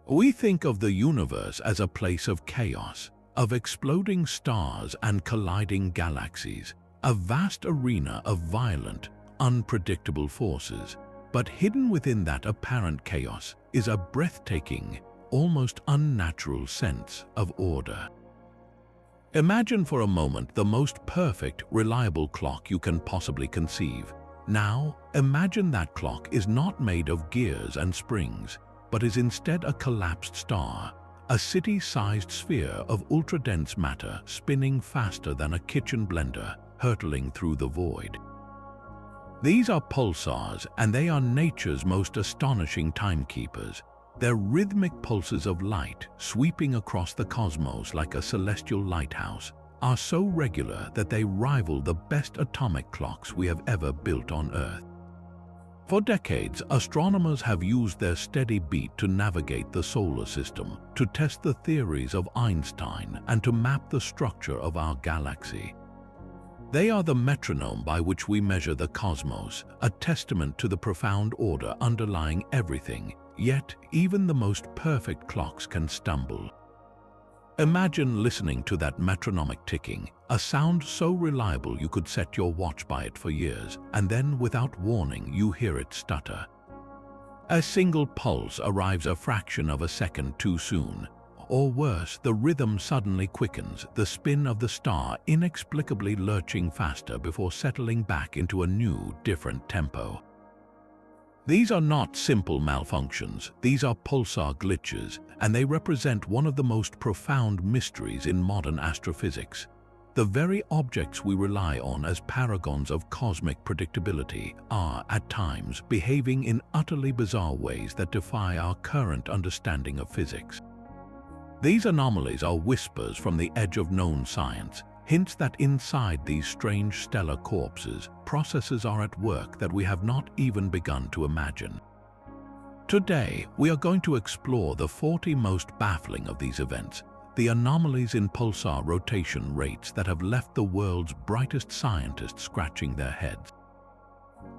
We think of the universe as a place of chaos, of exploding stars and colliding galaxies, a vast arena of violent, unpredictable forces. But hidden within that apparent chaos is a breathtaking, almost unnatural sense of order. Imagine for a moment the most perfect, reliable clock you can possibly conceive. Now, imagine that clock is not made of gears and springs, but is instead a collapsed star, a city-sized sphere of ultra-dense matter spinning faster than a kitchen blender, hurtling through the void. These are pulsars, and they are nature's most astonishing timekeepers. Their rhythmic pulses of light, sweeping across the cosmos like a celestial lighthouse, are so regular that they rival the best atomic clocks we have ever built on Earth. For decades, astronomers have used their steady beat to navigate the solar system, to test the theories of Einstein, and to map the structure of our galaxy. They are the metronome by which we measure the cosmos, a testament to the profound order underlying everything, yet even the most perfect clocks can stumble. Imagine listening to that metronomic ticking, a sound so reliable you could set your watch by it for years, and then without warning you hear it stutter. A single pulse arrives a fraction of a second too soon. Or worse, the rhythm suddenly quickens, the spin of the star inexplicably lurching faster before settling back into a new, different tempo. These are not simple malfunctions, these are pulsar glitches, and they represent one of the most profound mysteries in modern astrophysics. The very objects we rely on as paragons of cosmic predictability are, at times, behaving in utterly bizarre ways that defy our current understanding of physics. These anomalies are whispers from the edge of known science, hints that inside these strange stellar corpses, processes are at work that we have not even begun to imagine. Today, we are going to explore the 40 most baffling of these events, the anomalies in pulsar rotation rates that have left the world's brightest scientists scratching their heads.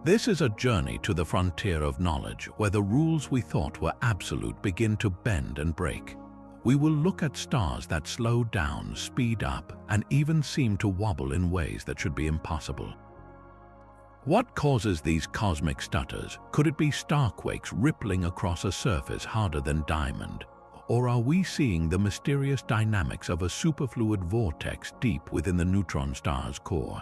This is a journey to the frontier of knowledge, where the rules we thought were absolute begin to bend and break. We will look at stars that slow down, speed up, and even seem to wobble in ways that should be impossible. What causes these cosmic stutters? Could it be starquakes rippling across a surface harder than diamond? Or are we seeing the mysterious dynamics of a superfluid vortex deep within the neutron star's core?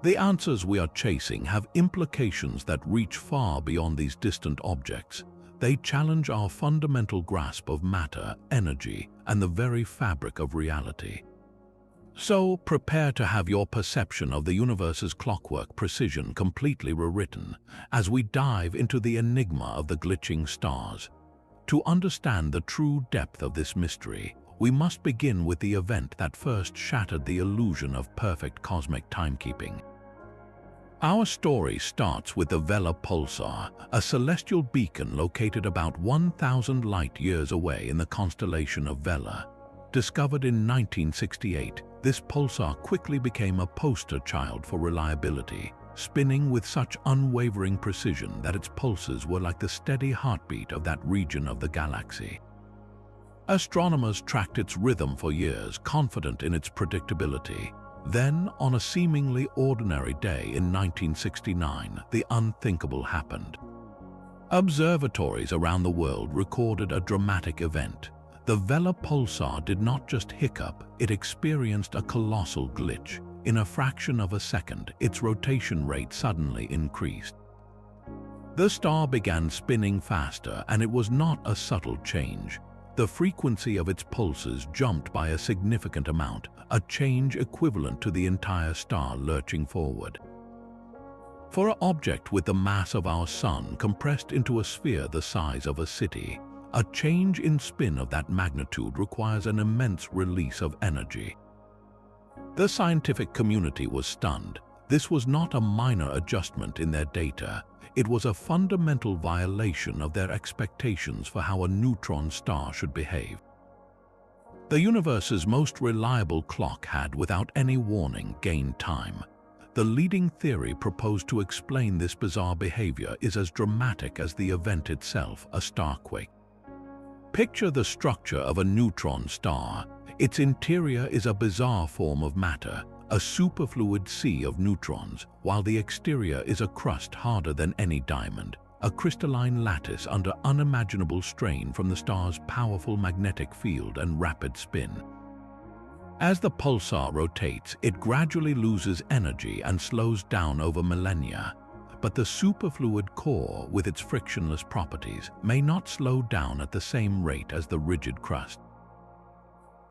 The answers we are chasing have implications that reach far beyond these distant objects. They challenge our fundamental grasp of matter, energy, and the very fabric of reality. So, prepare to have your perception of the universe's clockwork precision completely rewritten as we dive into the enigma of the glitching stars. To understand the true depth of this mystery, we must begin with the event that first shattered the illusion of perfect cosmic timekeeping. Our story starts with the Vela pulsar, a celestial beacon located about 1,000 light-years away in the constellation of Vela. Discovered in 1968, this pulsar quickly became a poster child for reliability, spinning with such unwavering precision that its pulses were like the steady heartbeat of that region of the galaxy. Astronomers tracked its rhythm for years, confident in its predictability. Then, on a seemingly ordinary day in 1969, the unthinkable happened. Observatories around the world recorded a dramatic event. The Vela pulsar did not just hiccup, it experienced a colossal glitch. In a fraction of a second, its rotation rate suddenly increased. The star began spinning faster, and it was not a subtle change. The frequency of its pulses jumped by a significant amount, a change equivalent to the entire star lurching forward. For an object with the mass of our Sun compressed into a sphere the size of a city, a change in spin of that magnitude requires an immense release of energy. The scientific community was stunned. This was not a minor adjustment in their data. It was a fundamental violation of their expectations for how a neutron star should behave. The universe's most reliable clock had, without any warning, gained time. The leading theory proposed to explain this bizarre behavior is as dramatic as the event itself, a starquake. Picture the structure of a neutron star. Its interior is a bizarre form of matter, a superfluid sea of neutrons, while the exterior is a crust harder than any diamond, a crystalline lattice under unimaginable strain from the star's powerful magnetic field and rapid spin. As the pulsar rotates, it gradually loses energy and slows down over millennia. But the superfluid core, with its frictionless properties, may not slow down at the same rate as the rigid crust.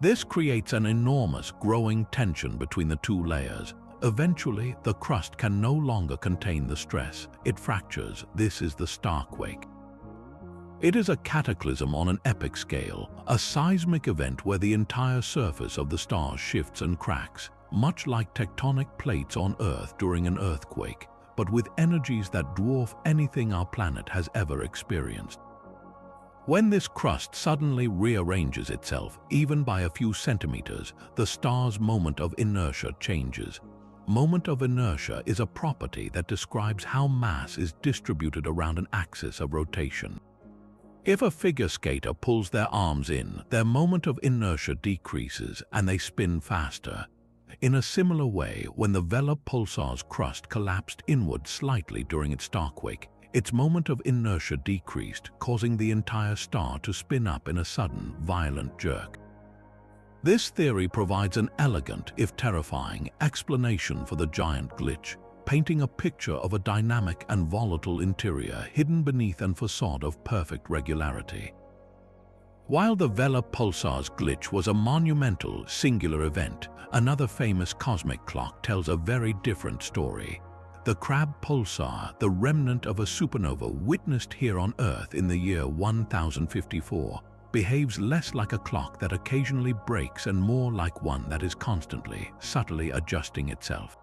This creates an enormous growing tension between the two layers. Eventually, the crust can no longer contain the stress. It fractures. This is the starquake. It is a cataclysm on an epic scale, a seismic event where the entire surface of the star shifts and cracks, much like tectonic plates on Earth during an earthquake, but with energies that dwarf anything our planet has ever experienced. When this crust suddenly rearranges itself, even by a few centimeters, the star's moment of inertia changes. Moment of inertia is a property that describes how mass is distributed around an axis of rotation. If a figure skater pulls their arms in, their moment of inertia decreases and they spin faster. In a similar way, when the Vela pulsar's crust collapsed inward slightly during its starquake, its moment of inertia decreased, causing the entire star to spin up in a sudden, violent jerk. This theory provides an elegant, if terrifying, explanation for the giant glitch, painting a picture of a dynamic and volatile interior hidden beneath a facade of perfect regularity. While the Vela pulsar's glitch was a monumental, singular event, another famous cosmic clock tells a very different story. The Crab pulsar, the remnant of a supernova witnessed here on Earth in the year 1054, behaves less like a clock that occasionally breaks and more like one that is constantly, subtly adjusting itself.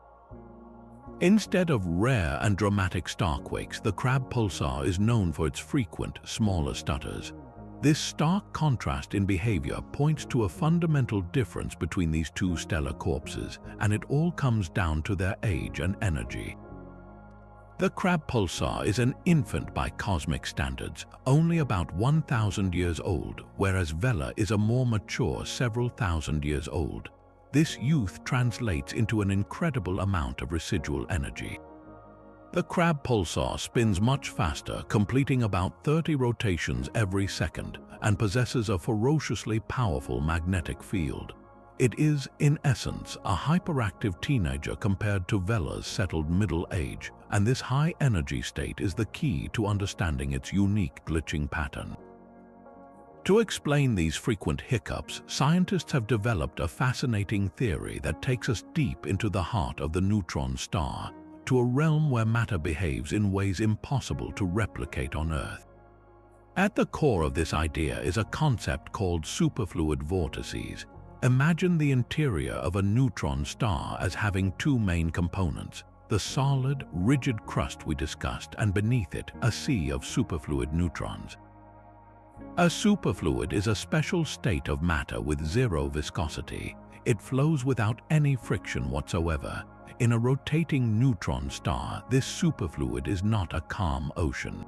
Instead of rare and dramatic starquakes, the Crab pulsar is known for its frequent, smaller stutters. This stark contrast in behavior points to a fundamental difference between these two stellar corpses, and it all comes down to their age and energy. The Crab pulsar is an infant by cosmic standards, only about 1,000 years old, whereas Vela is a more mature several thousand years old. This youth translates into an incredible amount of residual energy. The Crab pulsar spins much faster, completing about 30 rotations every second, and possesses a ferociously powerful magnetic field. It is, in essence, a hyperactive teenager compared to Vela's settled middle age, and this high energy state is the key to understanding its unique glitching pattern. To explain these frequent hiccups, scientists have developed a fascinating theory that takes us deep into the heart of the neutron star, to a realm where matter behaves in ways impossible to replicate on Earth. At the core of this idea is a concept called superfluid vortices. Imagine the interior of a neutron star as having two main components: the solid, rigid crust we discussed, and beneath it, a sea of superfluid neutrons. A superfluid is a special state of matter with zero viscosity. It flows without any friction whatsoever. In a rotating neutron star, this superfluid is not a calm ocean.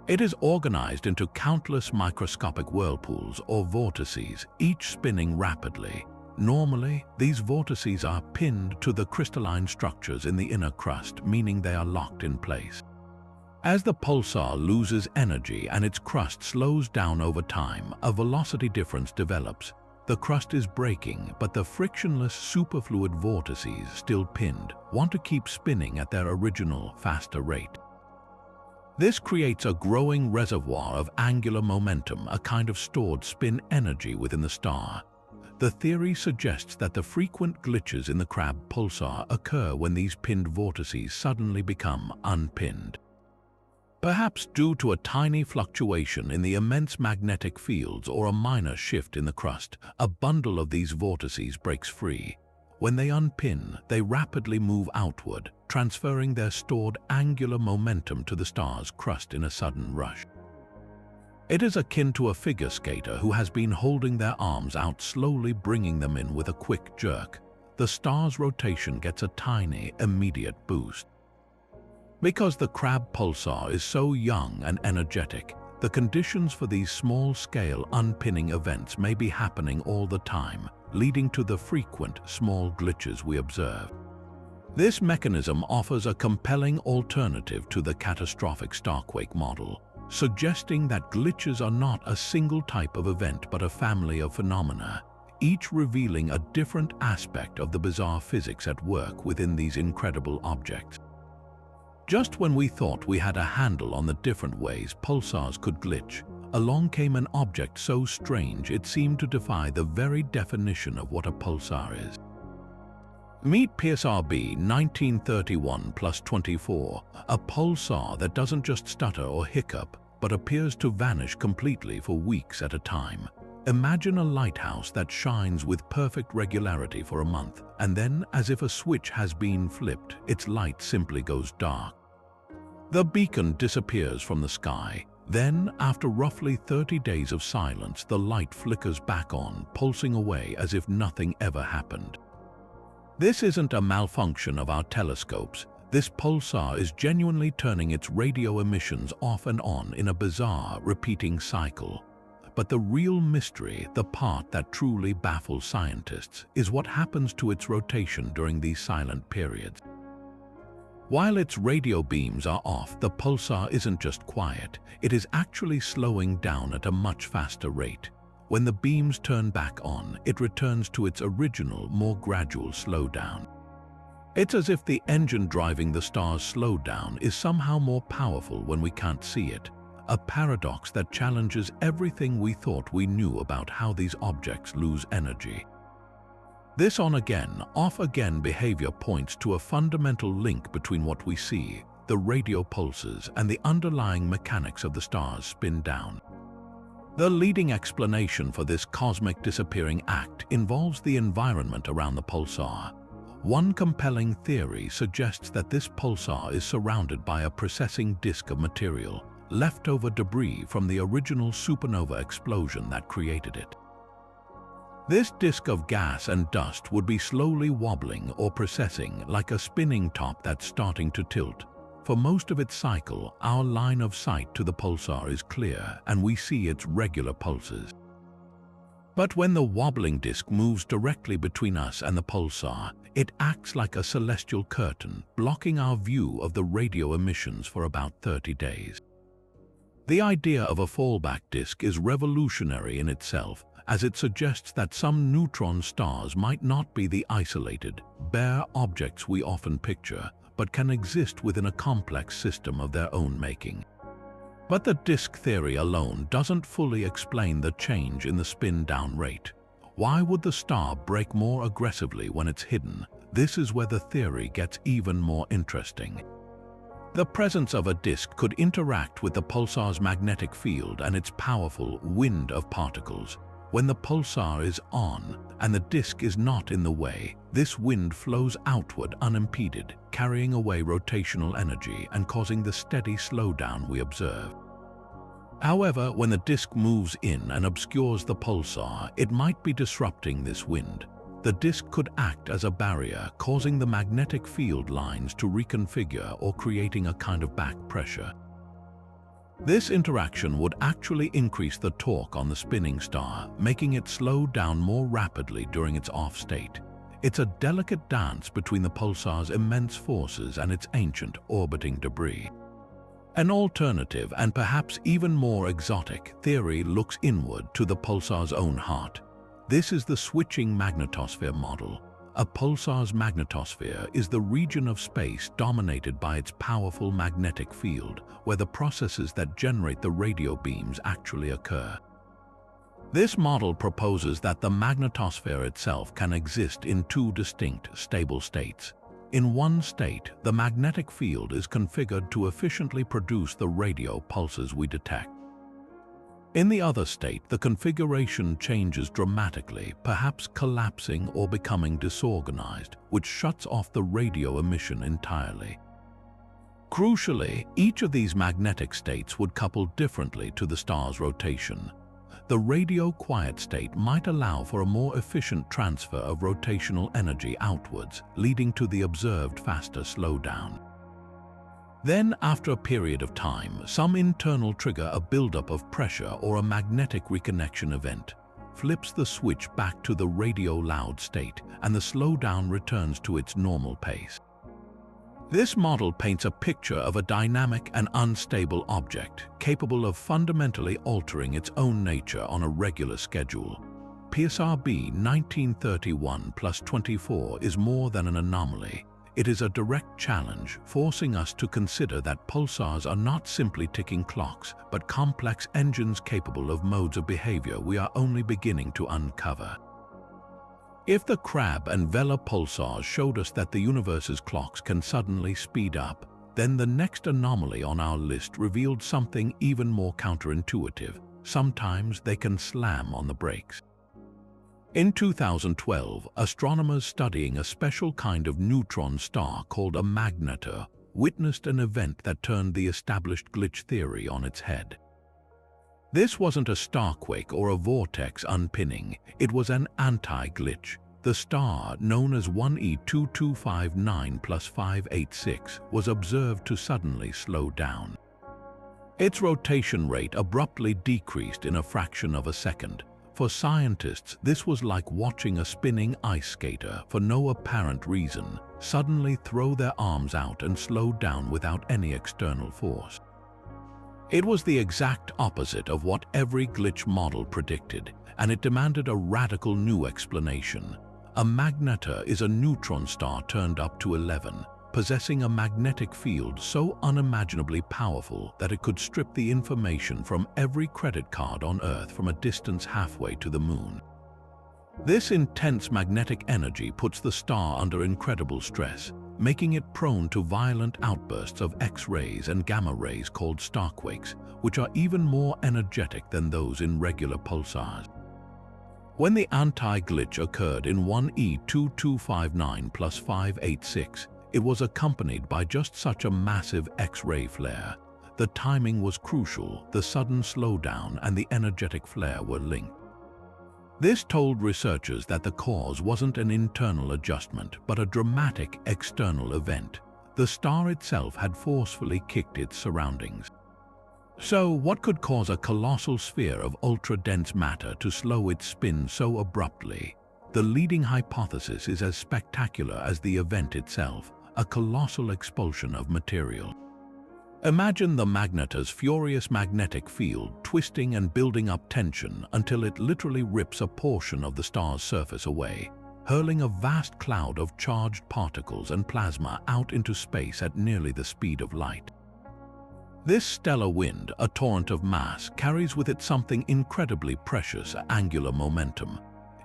It is organized into countless microscopic whirlpools or vortices, each spinning rapidly. Normally, these vortices are pinned to the crystalline structures in the inner crust, meaning they are locked in place. As the pulsar loses energy and its crust slows down over time, a velocity difference develops. The crust is breaking, but the frictionless superfluid vortices, still pinned, want to keep spinning at their original, faster rate. This creates a growing reservoir of angular momentum, a kind of stored spin energy within the star. The theory suggests that the frequent glitches in the Crab pulsar occur when these pinned vortices suddenly become unpinned. Perhaps due to a tiny fluctuation in the immense magnetic fields or a minor shift in the crust, a bundle of these vortices breaks free. When they unpin, they rapidly move outward, transferring their stored angular momentum to the star's crust in a sudden rush. It is akin to a figure skater who has been holding their arms out, slowly bringing them in with a quick jerk. The star's rotation gets a tiny, immediate boost. Because the Crab pulsar is so young and energetic, the conditions for these small-scale unpinning events may be happening all the time, leading to the frequent small glitches we observe. This mechanism offers a compelling alternative to the catastrophic starquake model, suggesting that glitches are not a single type of event but a family of phenomena, each revealing a different aspect of the bizarre physics at work within these incredible objects. Just when we thought we had a handle on the different ways pulsars could glitch, along came an object so strange it seemed to defy the very definition of what a pulsar is. Meet PSRB 1931+24, a pulsar that doesn't just stutter or hiccup, but appears to vanish completely for weeks at a time. Imagine a lighthouse that shines with perfect regularity for a month, and then, as if a switch has been flipped, its light simply goes dark. The beacon disappears from the sky. Then, after roughly 30 days of silence, the light flickers back on, pulsing away as if nothing ever happened. This isn't a malfunction of our telescopes. This pulsar is genuinely turning its radio emissions off and on in a bizarre, repeating cycle. But the real mystery, the part that truly baffles scientists, is what happens to its rotation during these silent periods. While its radio beams are off, the pulsar isn't just quiet, it is actually slowing down at a much faster rate. When the beams turn back on, it returns to its original, more gradual slowdown. It's as if the engine driving the star's slowdown is somehow more powerful when we can't see it. A paradox that challenges everything we thought we knew about how these objects lose energy. This on-again, off-again behavior points to a fundamental link between what we see, the radio pulses, and the underlying mechanics of the star's spin-down. The leading explanation for this cosmic disappearing act involves the environment around the pulsar. One compelling theory suggests that this pulsar is surrounded by a precessing disk of material, leftover debris from the original supernova explosion that created it. This disk of gas and dust would be slowly wobbling or precessing like a spinning top that's starting to tilt. For most of its cycle, our line of sight to the pulsar is clear and we see its regular pulses. But when the wobbling disk moves directly between us and the pulsar, it acts like a celestial curtain, blocking our view of the radio emissions for about 30 days. The idea of a fallback disk is revolutionary in itself, as it suggests that some neutron stars might not be the isolated, bare objects we often picture, but can exist within a complex system of their own making. But the disk theory alone doesn't fully explain the change in the spin-down rate. Why would the star break more aggressively when it's hidden? This is where the theory gets even more interesting. The presence of a disk could interact with the pulsar's magnetic field and its powerful wind of particles. When the pulsar is on and the disk is not in the way, this wind flows outward unimpeded, carrying away rotational energy and causing the steady slowdown we observe. However, when the disk moves in and obscures the pulsar, it might be disrupting this wind. The disk could act as a barrier, causing the magnetic field lines to reconfigure or creating a kind of back pressure. This interaction would actually increase the torque on the spinning star, making it slow down more rapidly during its off state. It's a delicate dance between the pulsar's immense forces and its ancient orbiting debris. An alternative and perhaps even more exotic theory looks inward to the pulsar's own heart. This is the switching magnetosphere model. A pulsar's magnetosphere is the region of space dominated by its powerful magnetic field, where the processes that generate the radio beams actually occur. This model proposes that the magnetosphere itself can exist in two distinct, stable states. In one state, the magnetic field is configured to efficiently produce the radio pulses we detect. In the other state, the configuration changes dramatically, perhaps collapsing or becoming disorganized, which shuts off the radio emission entirely. Crucially, each of these magnetic states would couple differently to the star's rotation. The radio quiet state might allow for a more efficient transfer of rotational energy outwards, leading to the observed faster slowdown. Then, after a period of time, some internal trigger, a buildup of pressure or a magnetic reconnection event, flips the switch back to the radio loud state, and the slowdown returns to its normal pace. This model paints a picture of a dynamic and unstable object, capable of fundamentally altering its own nature on a regular schedule. Pulsar B 1931 plus 24 is more than an anomaly. It is a direct challenge, forcing us to consider that pulsars are not simply ticking clocks, but complex engines capable of modes of behavior we are only beginning to uncover. If the Crab and Vela pulsars showed us that the universe's clocks can suddenly speed up, then the next anomaly on our list revealed something even more counterintuitive. Sometimes they can slam on the brakes. In 2012, astronomers studying a special kind of neutron star called a magnetar witnessed an event that turned the established glitch theory on its head. This wasn't a starquake or a vortex unpinning, it was an anti-glitch. The star, known as 1E2259 plus 586, was observed to suddenly slow down. Its rotation rate abruptly decreased in a fraction of a second. For scientists, this was like watching a spinning ice skater, for no apparent reason, suddenly throw their arms out and slow down without any external force. It was the exact opposite of what every glitch model predicted, and it demanded a radical new explanation. A magnetar is a neutron star turned up to 11, possessing a magnetic field so unimaginably powerful that it could strip the information from every credit card on Earth from a distance halfway to the moon. This intense magnetic energy puts the star under incredible stress, making it prone to violent outbursts of X-rays and gamma rays called starquakes, which are even more energetic than those in regular pulsars. When the anti-glitch occurred in 1E2259 plus 586, it was accompanied by just such a massive X-ray flare. The timing was crucial, the sudden slowdown and the energetic flare were linked. This told researchers that the cause wasn't an internal adjustment, but a dramatic external event. The star itself had forcefully kicked its surroundings. So, what could cause a colossal sphere of ultra-dense matter to slow its spin so abruptly? The leading hypothesis is as spectacular as the event itself, a colossal expulsion of material. Imagine the magnetar's furious magnetic field twisting and building up tension until it literally rips a portion of the star's surface away, hurling a vast cloud of charged particles and plasma out into space at nearly the speed of light. This stellar wind, a torrent of mass, carries with it something incredibly precious: angular momentum.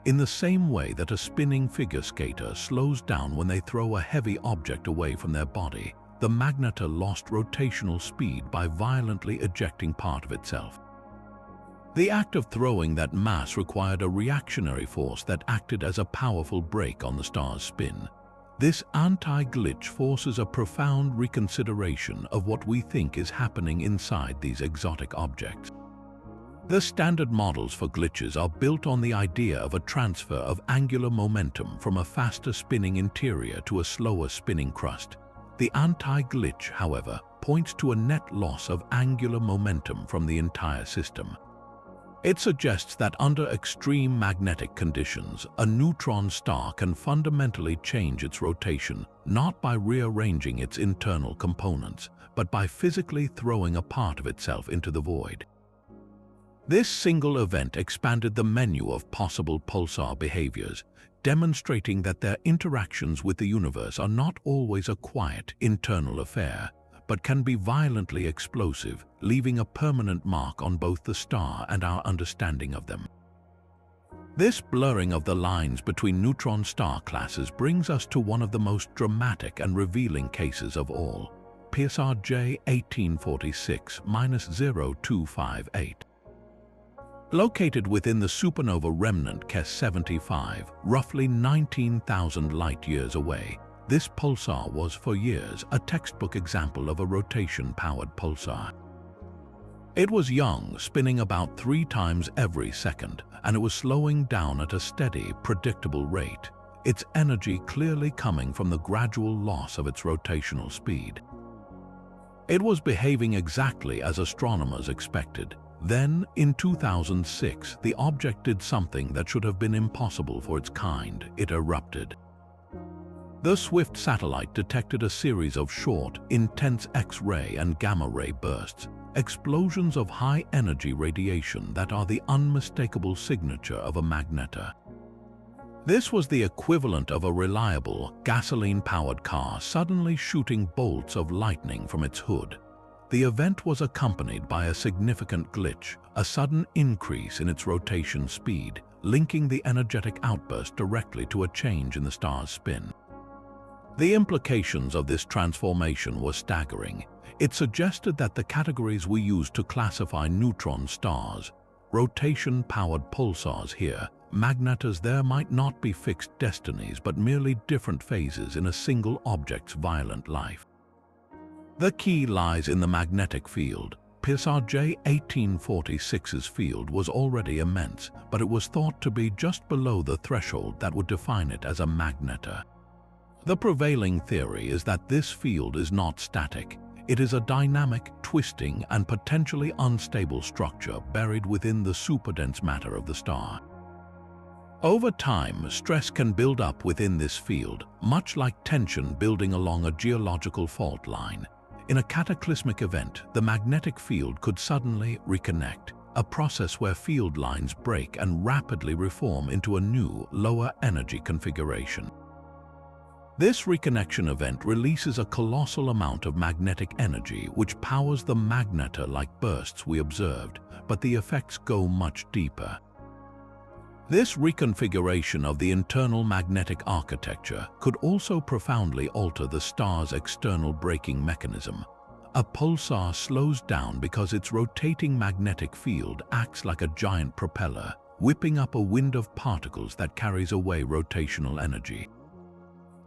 In the same way that a spinning figure skater slows down when they throw a heavy object away from their body, the magnetar lost rotational speed by violently ejecting part of itself. The act of throwing that mass required a reactionary force that acted as a powerful brake on the star's spin. This anti-glitch forces a profound reconsideration of what we think is happening inside these exotic objects. The standard models for glitches are built on the idea of a transfer of angular momentum from a faster spinning interior to a slower spinning crust. The anti-glitch, however, points to a net loss of angular momentum from the entire system. It suggests that under extreme magnetic conditions, a neutron star can fundamentally change its rotation, not by rearranging its internal components, but by physically throwing a part of itself into the void. This single event expanded the menu of possible pulsar behaviors, demonstrating that their interactions with the universe are not always a quiet, internal affair, but can be violently explosive, leaving a permanent mark on both the star and our understanding of them. This blurring of the lines between neutron star classes brings us to one of the most dramatic and revealing cases of all, Pulsar J 1846-0258. Located within the supernova remnant KES 75, roughly 19,000 light-years away, this pulsar was for years a textbook example of a rotation-powered pulsar. It was young, spinning about 3 times every second, and it was slowing down at a steady, predictable rate, its energy clearly coming from the gradual loss of its rotational speed. It was behaving exactly as astronomers expected. Then, in 2006, the object did something that should have been impossible for its kind. It erupted. The Swift satellite detected a series of short, intense X-ray and gamma-ray bursts, explosions of high-energy radiation that are the unmistakable signature of a magnetar. This was the equivalent of a reliable, gasoline-powered car suddenly shooting bolts of lightning from its hood. The event was accompanied by a significant glitch, a sudden increase in its rotation speed, linking the energetic outburst directly to a change in the star's spin. The implications of this transformation were staggering. It suggested that the categories we use to classify neutron stars, rotation-powered pulsars here, magnetars there, might not be fixed destinies but merely different phases in a single object's violent life. The key lies in the magnetic field. Pulsar J1846's field was already immense, but it was thought to be just below the threshold that would define it as a magnetar. The prevailing theory is that this field is not static. It is a dynamic, twisting, and potentially unstable structure buried within the superdense matter of the star. Over time, stress can build up within this field, much like tension building along a geological fault line. In a cataclysmic event, the magnetic field could suddenly reconnect, a process where field lines break and rapidly reform into a new, lower-energy configuration. This reconnection event releases a colossal amount of magnetic energy which powers the magnetar-like bursts we observed, but the effects go much deeper. This reconfiguration of the internal magnetic architecture could also profoundly alter the star's external braking mechanism. A pulsar slows down because its rotating magnetic field acts like a giant propeller, whipping up a wind of particles that carries away rotational energy.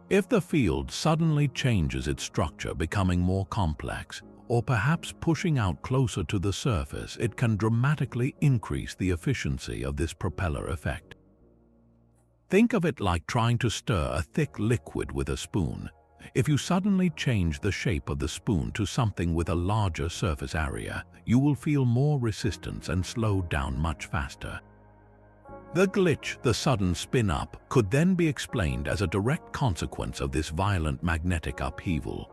If the field suddenly changes its structure, becoming more complex, or perhaps pushing out closer to the surface, it can dramatically increase the efficiency of this propeller effect. Think of it like trying to stir a thick liquid with a spoon. If you suddenly change the shape of the spoon to something with a larger surface area, you will feel more resistance and slow down much faster. The glitch, the sudden spin-up, could then be explained as a direct consequence of this violent magnetic upheaval.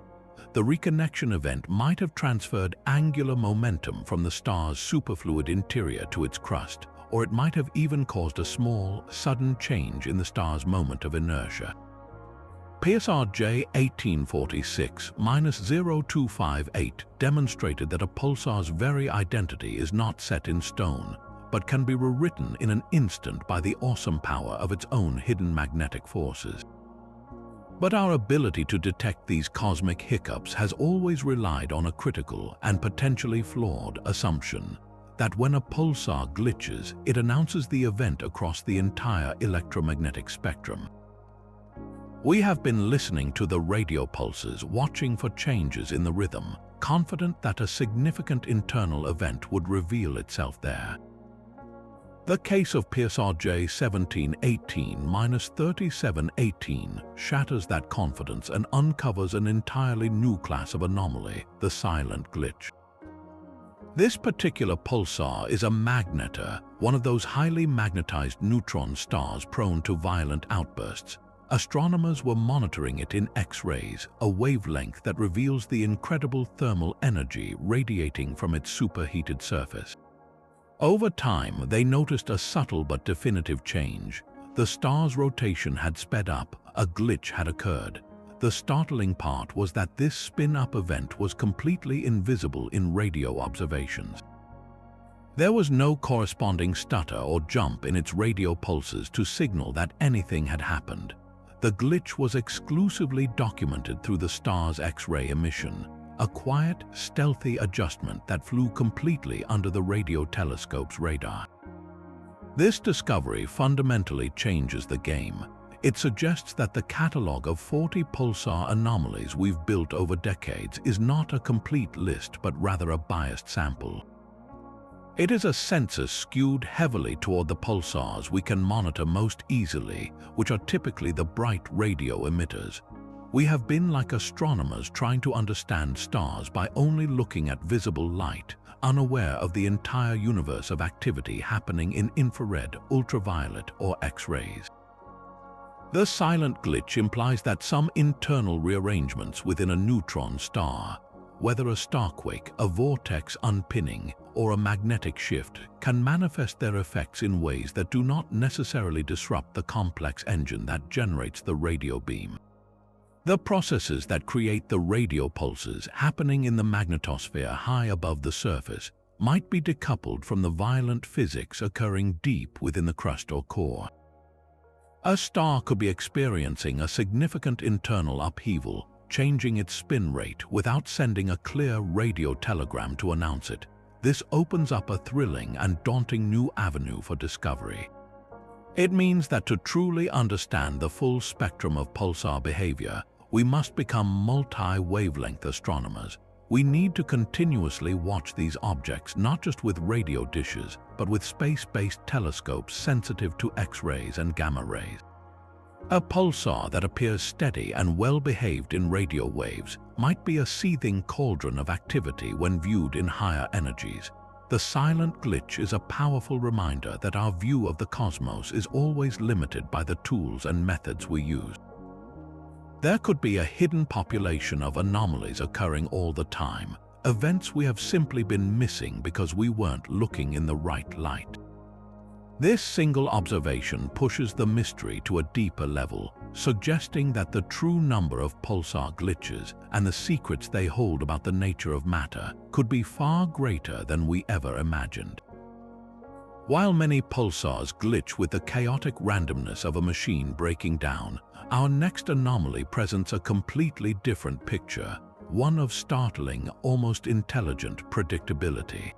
The reconnection event might have transferred angular momentum from the star's superfluid interior to its crust, or it might have even caused a small, sudden change in the star's moment of inertia. Pulsar J1846-0258 demonstrated that a pulsar's very identity is not set in stone, but can be rewritten in an instant by the awesome power of its own hidden magnetic forces. But our ability to detect these cosmic hiccups has always relied on a critical and potentially flawed assumption that when a pulsar glitches, it announces the event across the entire electromagnetic spectrum. We have been listening to the radio pulses, watching for changes in the rhythm, confident that a significant internal event would reveal itself there. The case of Pulsar J1718-3718 shatters that confidence and uncovers an entirely new class of anomaly, the silent glitch. This particular pulsar is a magnetar, one of those highly magnetized neutron stars prone to violent outbursts. Astronomers were monitoring it in X-rays, a wavelength that reveals the incredible thermal energy radiating from its superheated surface. Over time, they noticed a subtle but definitive change. The star's rotation had sped up, a glitch had occurred. The startling part was that this spin-up event was completely invisible in radio observations. There was no corresponding stutter or jump in its radio pulses to signal that anything had happened. The glitch was exclusively documented through the star's X-ray emission, a quiet, stealthy adjustment that flew completely under the radio telescope's radar. This discovery fundamentally changes the game. It suggests that the catalog of 40 pulsar anomalies we've built over decades is not a complete list but rather a biased sample. It is a census skewed heavily toward the pulsars we can monitor most easily, which are typically the bright radio emitters. We have been like astronomers trying to understand stars by only looking at visible light, unaware of the entire universe of activity happening in infrared, ultraviolet, or X-rays. The silent glitch implies that some internal rearrangements within a neutron star, whether a starquake, a vortex unpinning, or a magnetic shift, can manifest their effects in ways that do not necessarily disrupt the complex engine that generates the radio beam. The processes that create the radio pulses happening in the magnetosphere high above the surface might be decoupled from the violent physics occurring deep within the crust or core. A star could be experiencing a significant internal upheaval, changing its spin rate without sending a clear radio telegram to announce it. This opens up a thrilling and daunting new avenue for discovery. It means that to truly understand the full spectrum of pulsar behavior, we must become multi-wavelength astronomers. We need to continuously watch these objects not just with radio dishes, but with space-based telescopes sensitive to X-rays and gamma rays. A pulsar that appears steady and well-behaved in radio waves might be a seething cauldron of activity when viewed in higher energies. The silent glitch is a powerful reminder that our view of the cosmos is always limited by the tools and methods we use. There could be a hidden population of anomalies occurring all the time, events we have simply been missing because we weren't looking in the right light. This single observation pushes the mystery to a deeper level, suggesting that the true number of pulsar glitches and the secrets they hold about the nature of matter could be far greater than we ever imagined. While many pulsars glitch with the chaotic randomness of a machine breaking down, our next anomaly presents a completely different picture, one of startling, almost intelligent predictability.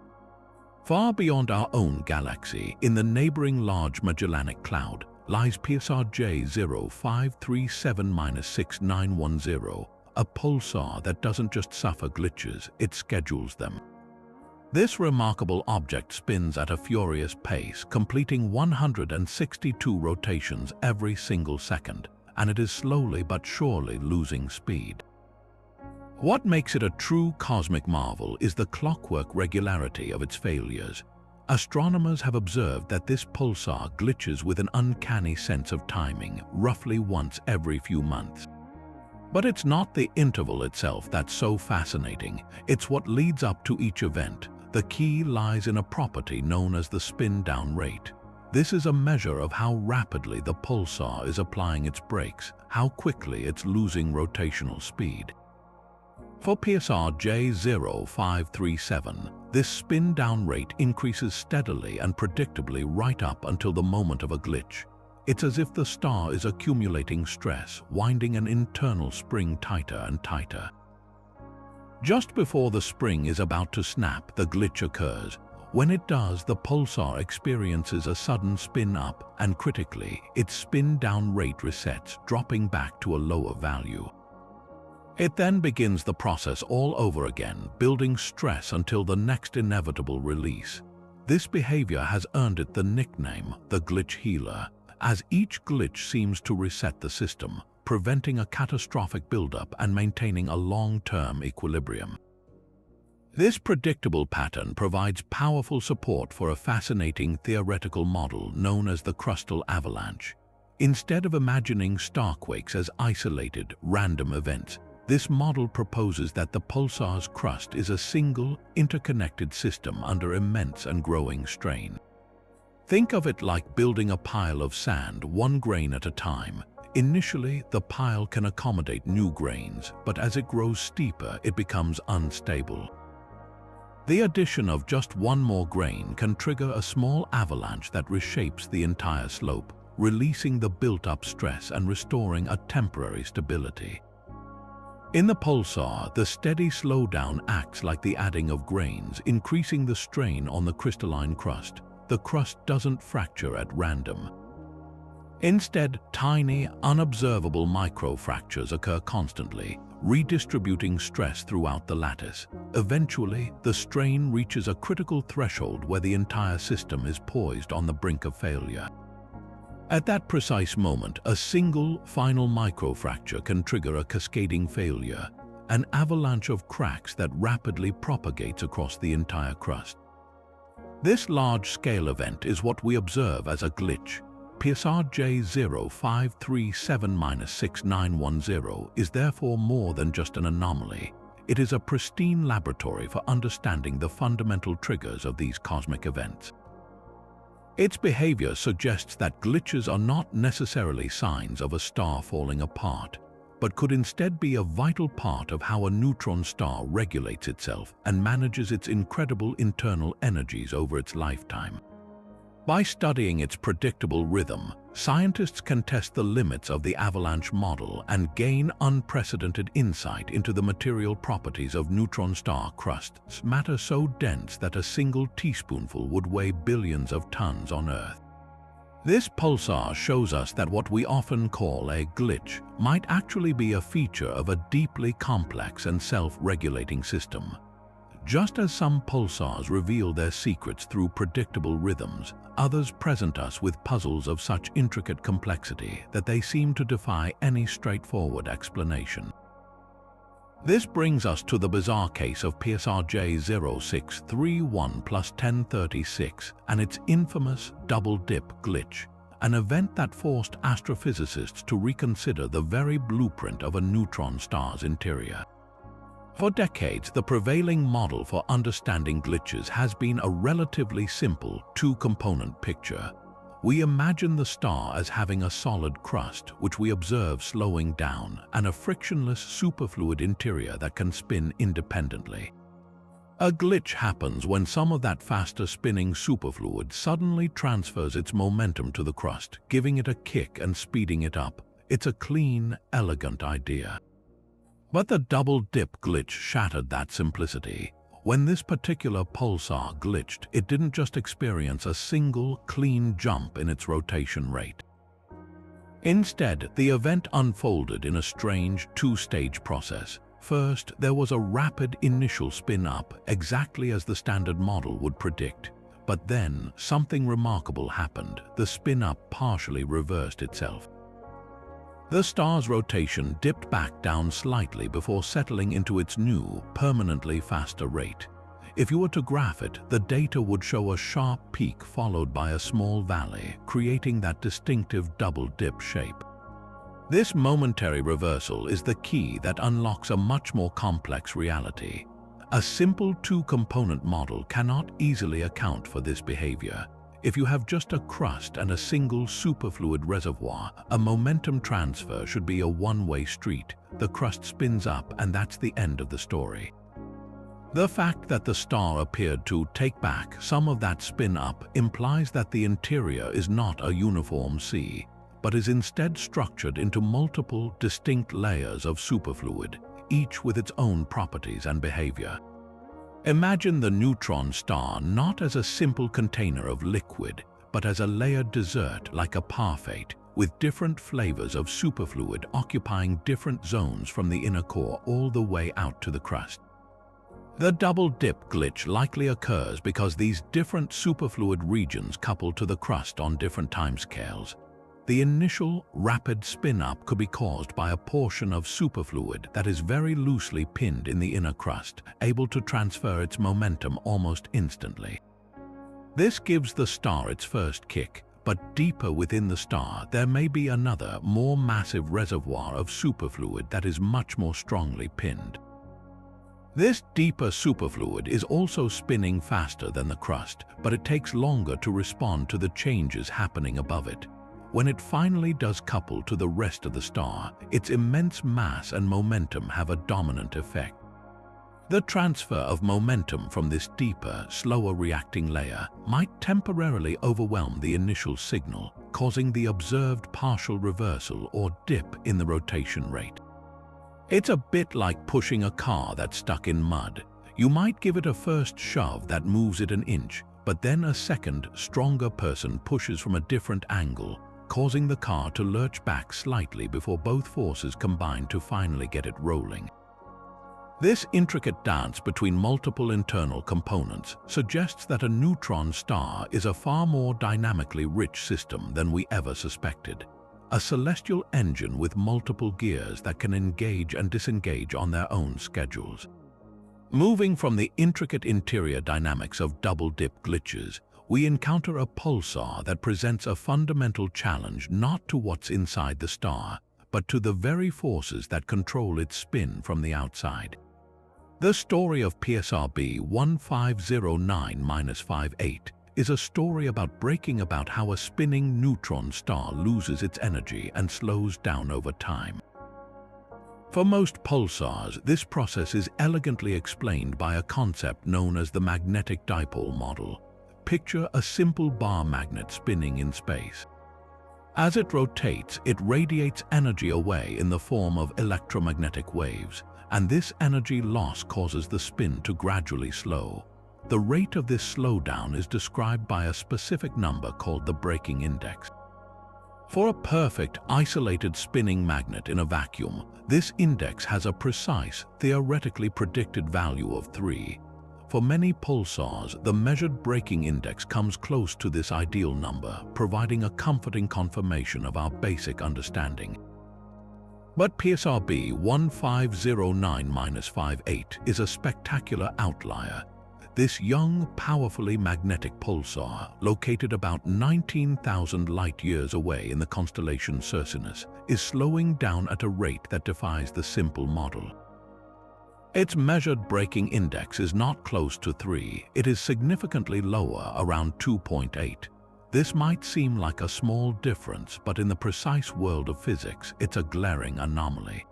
Far beyond our own galaxy, in the neighboring Large Magellanic Cloud, lies Pulsar J0537-6910, a pulsar that doesn't just suffer glitches, it schedules them. This remarkable object spins at a furious pace, completing 162 rotations every single second, and it is slowly but surely losing speed. What makes it a true cosmic marvel is the clockwork regularity of its failures. Astronomers have observed that this pulsar glitches with an uncanny sense of timing, roughly once every few months. But it's not the interval itself that's so fascinating, it's what leads up to each event. The key lies in a property known as the spin-down rate. This is a measure of how rapidly the pulsar is applying its brakes, how quickly it's losing rotational speed. For Pulsar J0537, this spin-down rate increases steadily and predictably right up until the moment of a glitch. It's as if the star is accumulating stress, winding an internal spring tighter and tighter. Just before the spring is about to snap, the glitch occurs. When it does, the pulsar experiences a sudden spin up, and critically, its spin-down rate resets, dropping back to a lower value. It then begins the process all over again, building stress until the next inevitable release. This behavior has earned it the nickname, the glitch healer, as each glitch seems to reset the system, preventing a catastrophic buildup and maintaining a long-term equilibrium. This predictable pattern provides powerful support for a fascinating theoretical model known as the crustal avalanche. Instead of imagining starquakes as isolated, random events, this model proposes that the pulsar's crust is a single, interconnected system under immense and growing strain. Think of it like building a pile of sand, one grain at a time. Initially, the pile can accommodate new grains, but as it grows steeper, it becomes unstable. The addition of just one more grain can trigger a small avalanche that reshapes the entire slope, releasing the built-up stress and restoring a temporary stability. In the pulsar, the steady slowdown acts like the adding of grains, increasing the strain on the crystalline crust. The crust doesn't fracture at random. Instead, tiny, unobservable microfractures occur constantly, redistributing stress throughout the lattice. Eventually, the strain reaches a critical threshold where the entire system is poised on the brink of failure. At that precise moment, a single final microfracture can trigger a cascading failure, an avalanche of cracks that rapidly propagates across the entire crust. This large-scale event is what we observe as a glitch. Pulsar J0537-6910 is therefore more than just an anomaly. It is a pristine laboratory for understanding the fundamental triggers of these cosmic events. Its behavior suggests that glitches are not necessarily signs of a star falling apart, but could instead be a vital part of how a neutron star regulates itself and manages its incredible internal energies over its lifetime. By studying its predictable rhythm, scientists can test the limits of the avalanche model and gain unprecedented insight into the material properties of neutron star crusts, matter so dense that a single teaspoonful would weigh billions of tons on Earth. This pulsar shows us that what we often call a glitch might actually be a feature of a deeply complex and self-regulating system. Just as some pulsars reveal their secrets through predictable rhythms, others present us with puzzles of such intricate complexity that they seem to defy any straightforward explanation. This brings us to the bizarre case of Pulsar J0631+1036 and its infamous double-dip glitch, an event that forced astrophysicists to reconsider the very blueprint of a neutron star's interior. For decades, the prevailing model for understanding glitches has been a relatively simple two-component picture. We imagine the star as having a solid crust, which we observe slowing down, and a frictionless superfluid interior that can spin independently. A glitch happens when some of that faster spinning superfluid suddenly transfers its momentum to the crust, giving it a kick and speeding it up. It's a clean, elegant idea. But the double-dip glitch shattered that simplicity. When this particular pulsar glitched, it didn't just experience a single, clean jump in its rotation rate. Instead, the event unfolded in a strange two-stage process. First, there was a rapid initial spin-up, exactly as the standard model would predict. But then, something remarkable happened. The spin-up partially reversed itself. The star's rotation dipped back down slightly before settling into its new, permanently faster rate. If you were to graph it, the data would show a sharp peak followed by a small valley, creating that distinctive double-dip shape. This momentary reversal is the key that unlocks a much more complex reality. A simple two-component model cannot easily account for this behavior. If you have just a crust and a single superfluid reservoir, a momentum transfer should be a one-way street. The crust spins up and that's the end of the story. The fact that the star appeared to take back some of that spin up implies that the interior is not a uniform sea, but is instead structured into multiple distinct layers of superfluid, each with its own properties and behavior. Imagine the neutron star not as a simple container of liquid, but as a layered dessert like a parfait, with different flavors of superfluid occupying different zones from the inner core all the way out to the crust. The double-dip glitch likely occurs because these different superfluid regions couple to the crust on different timescales. The initial rapid spin-up could be caused by a portion of superfluid that is very loosely pinned in the inner crust, able to transfer its momentum almost instantly. This gives the star its first kick, but deeper within the star there may be another, more massive reservoir of superfluid that is much more strongly pinned. This deeper superfluid is also spinning faster than the crust, but it takes longer to respond to the changes happening above it. When it finally does couple to the rest of the star, its immense mass and momentum have a dominant effect. The transfer of momentum from this deeper, slower reacting layer might temporarily overwhelm the initial signal, causing the observed partial reversal or dip in the rotation rate. It's a bit like pushing a car that's stuck in mud. You might give it a first shove that moves it an inch, but then a second, stronger person pushes from a different angle, causing the car to lurch back slightly before both forces combine to finally get it rolling. This intricate dance between multiple internal components suggests that a neutron star is a far more dynamically rich system than we ever suspected. A celestial engine with multiple gears that can engage and disengage on their own schedules. Moving from the intricate interior dynamics of double-dip glitches, we encounter a pulsar that presents a fundamental challenge not to what's inside the star, but to the very forces that control its spin from the outside. The story of PSRB 1509-58 is a story about how a spinning neutron star loses its energy and slows down over time. For most pulsars, this process is elegantly explained by a concept known as the magnetic dipole model. Picture a simple bar magnet spinning in space. As it rotates, it radiates energy away in the form of electromagnetic waves, and this energy loss causes the spin to gradually slow. The rate of this slowdown is described by a specific number called the breaking index. For a perfect, isolated spinning magnet in a vacuum, this index has a precise, theoretically predicted value of 3. For many pulsars, the measured breaking index comes close to this ideal number, providing a comforting confirmation of our basic understanding. But PSRB 1509-58 is a spectacular outlier. This young, powerfully magnetic pulsar, located about 19,000 light-years away in the constellation Circinus, is slowing down at a rate that defies the simple model. Its measured breaking index is not close to 3, it is significantly lower, around 2.8. This might seem like a small difference, but in the precise world of physics, it's a glaring anomaly.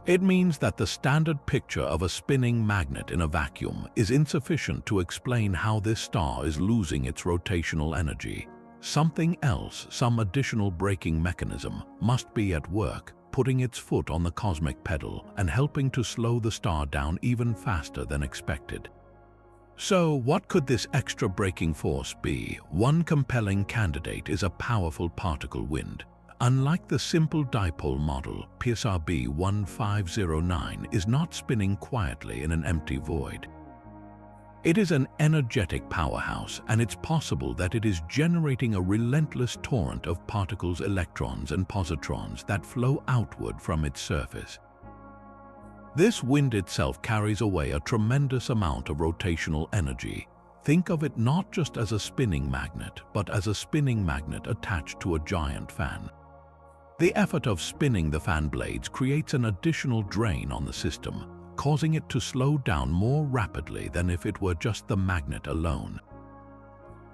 It means that the standard picture of a spinning magnet in a vacuum is insufficient to explain how this star is losing its rotational energy. Something else, some additional braking mechanism, must be at work, putting its foot on the cosmic pedal and helping to slow the star down even faster than expected. So, what could this extra braking force be? One compelling candidate is a powerful particle wind. Unlike the simple dipole model, PSRB 1509 is not spinning quietly in an empty void. It is an energetic powerhouse, and it's possible that it is generating a relentless torrent of particles, electrons, and positrons that flow outward from its surface. This wind itself carries away a tremendous amount of rotational energy. Think of it not just as a spinning magnet, but as a spinning magnet attached to a giant fan. The effort of spinning the fan blades creates an additional drain on the system, causing it to slow down more rapidly than if it were just the magnet alone.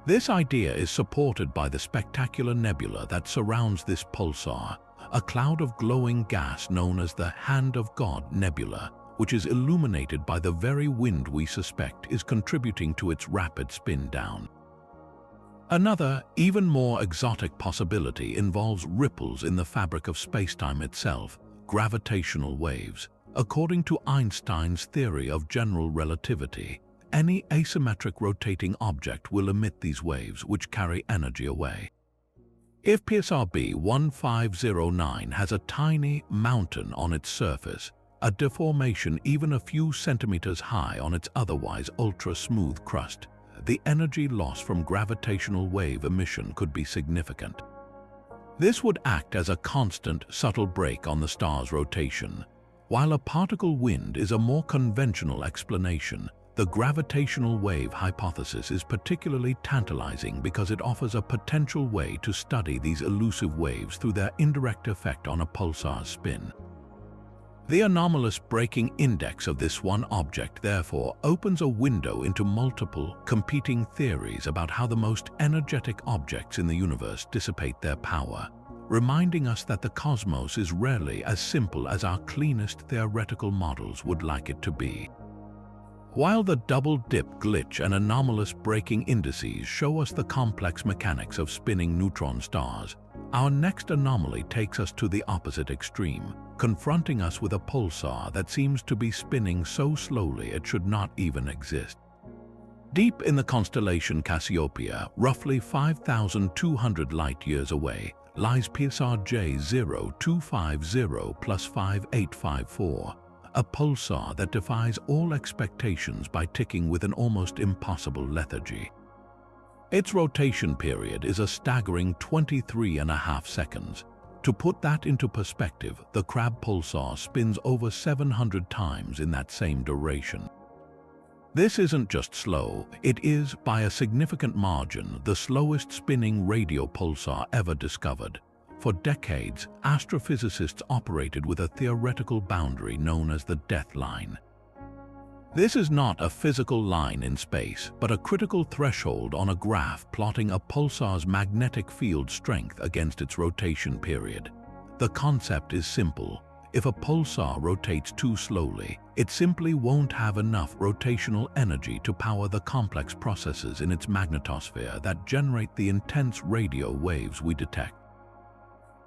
This idea is supported by the spectacular nebula that surrounds this pulsar, a cloud of glowing gas known as the Hand of God Nebula, which is illuminated by the very wind we suspect is contributing to its rapid spin down. Another, even more exotic possibility involves ripples in the fabric of spacetime itself, gravitational waves. According to Einstein's theory of general relativity, any asymmetric rotating object will emit these waves, which carry energy away. If PSRB 1509 has a tiny mountain on its surface, a deformation even a few centimeters high on its otherwise ultra-smooth crust, the energy loss from gravitational wave emission could be significant. This would act as a constant, subtle brake on the star's rotation. While a particle wind is a more conventional explanation, the gravitational wave hypothesis is particularly tantalizing because it offers a potential way to study these elusive waves through their indirect effect on a pulsar's spin. The anomalous breaking index of this one object, therefore, opens a window into multiple, competing theories about how the most energetic objects in the universe dissipate their power, reminding us that the cosmos is rarely as simple as our cleanest theoretical models would like it to be. While the double-dip glitch and anomalous breaking indices show us the complex mechanics of spinning neutron stars, our next anomaly takes us to the opposite extreme, confronting us with a pulsar that seems to be spinning so slowly it should not even exist. Deep in the constellation Cassiopeia, roughly 5,200 light-years away, lies PSR J0250 + 5854, a pulsar that defies all expectations by ticking with an almost impossible lethargy. Its rotation period is a staggering 23.5 seconds. To put that into perspective, the Crab pulsar spins over 700 times in that same duration. This isn't just slow, it is, by a significant margin, the slowest spinning radio pulsar ever discovered. For decades, astrophysicists operated with a theoretical boundary known as the death line. This is not a physical line in space, but a critical threshold on a graph plotting a pulsar's magnetic field strength against its rotation period. The concept is simple. If a pulsar rotates too slowly, it simply won't have enough rotational energy to power the complex processes in its magnetosphere that generate the intense radio waves we detect.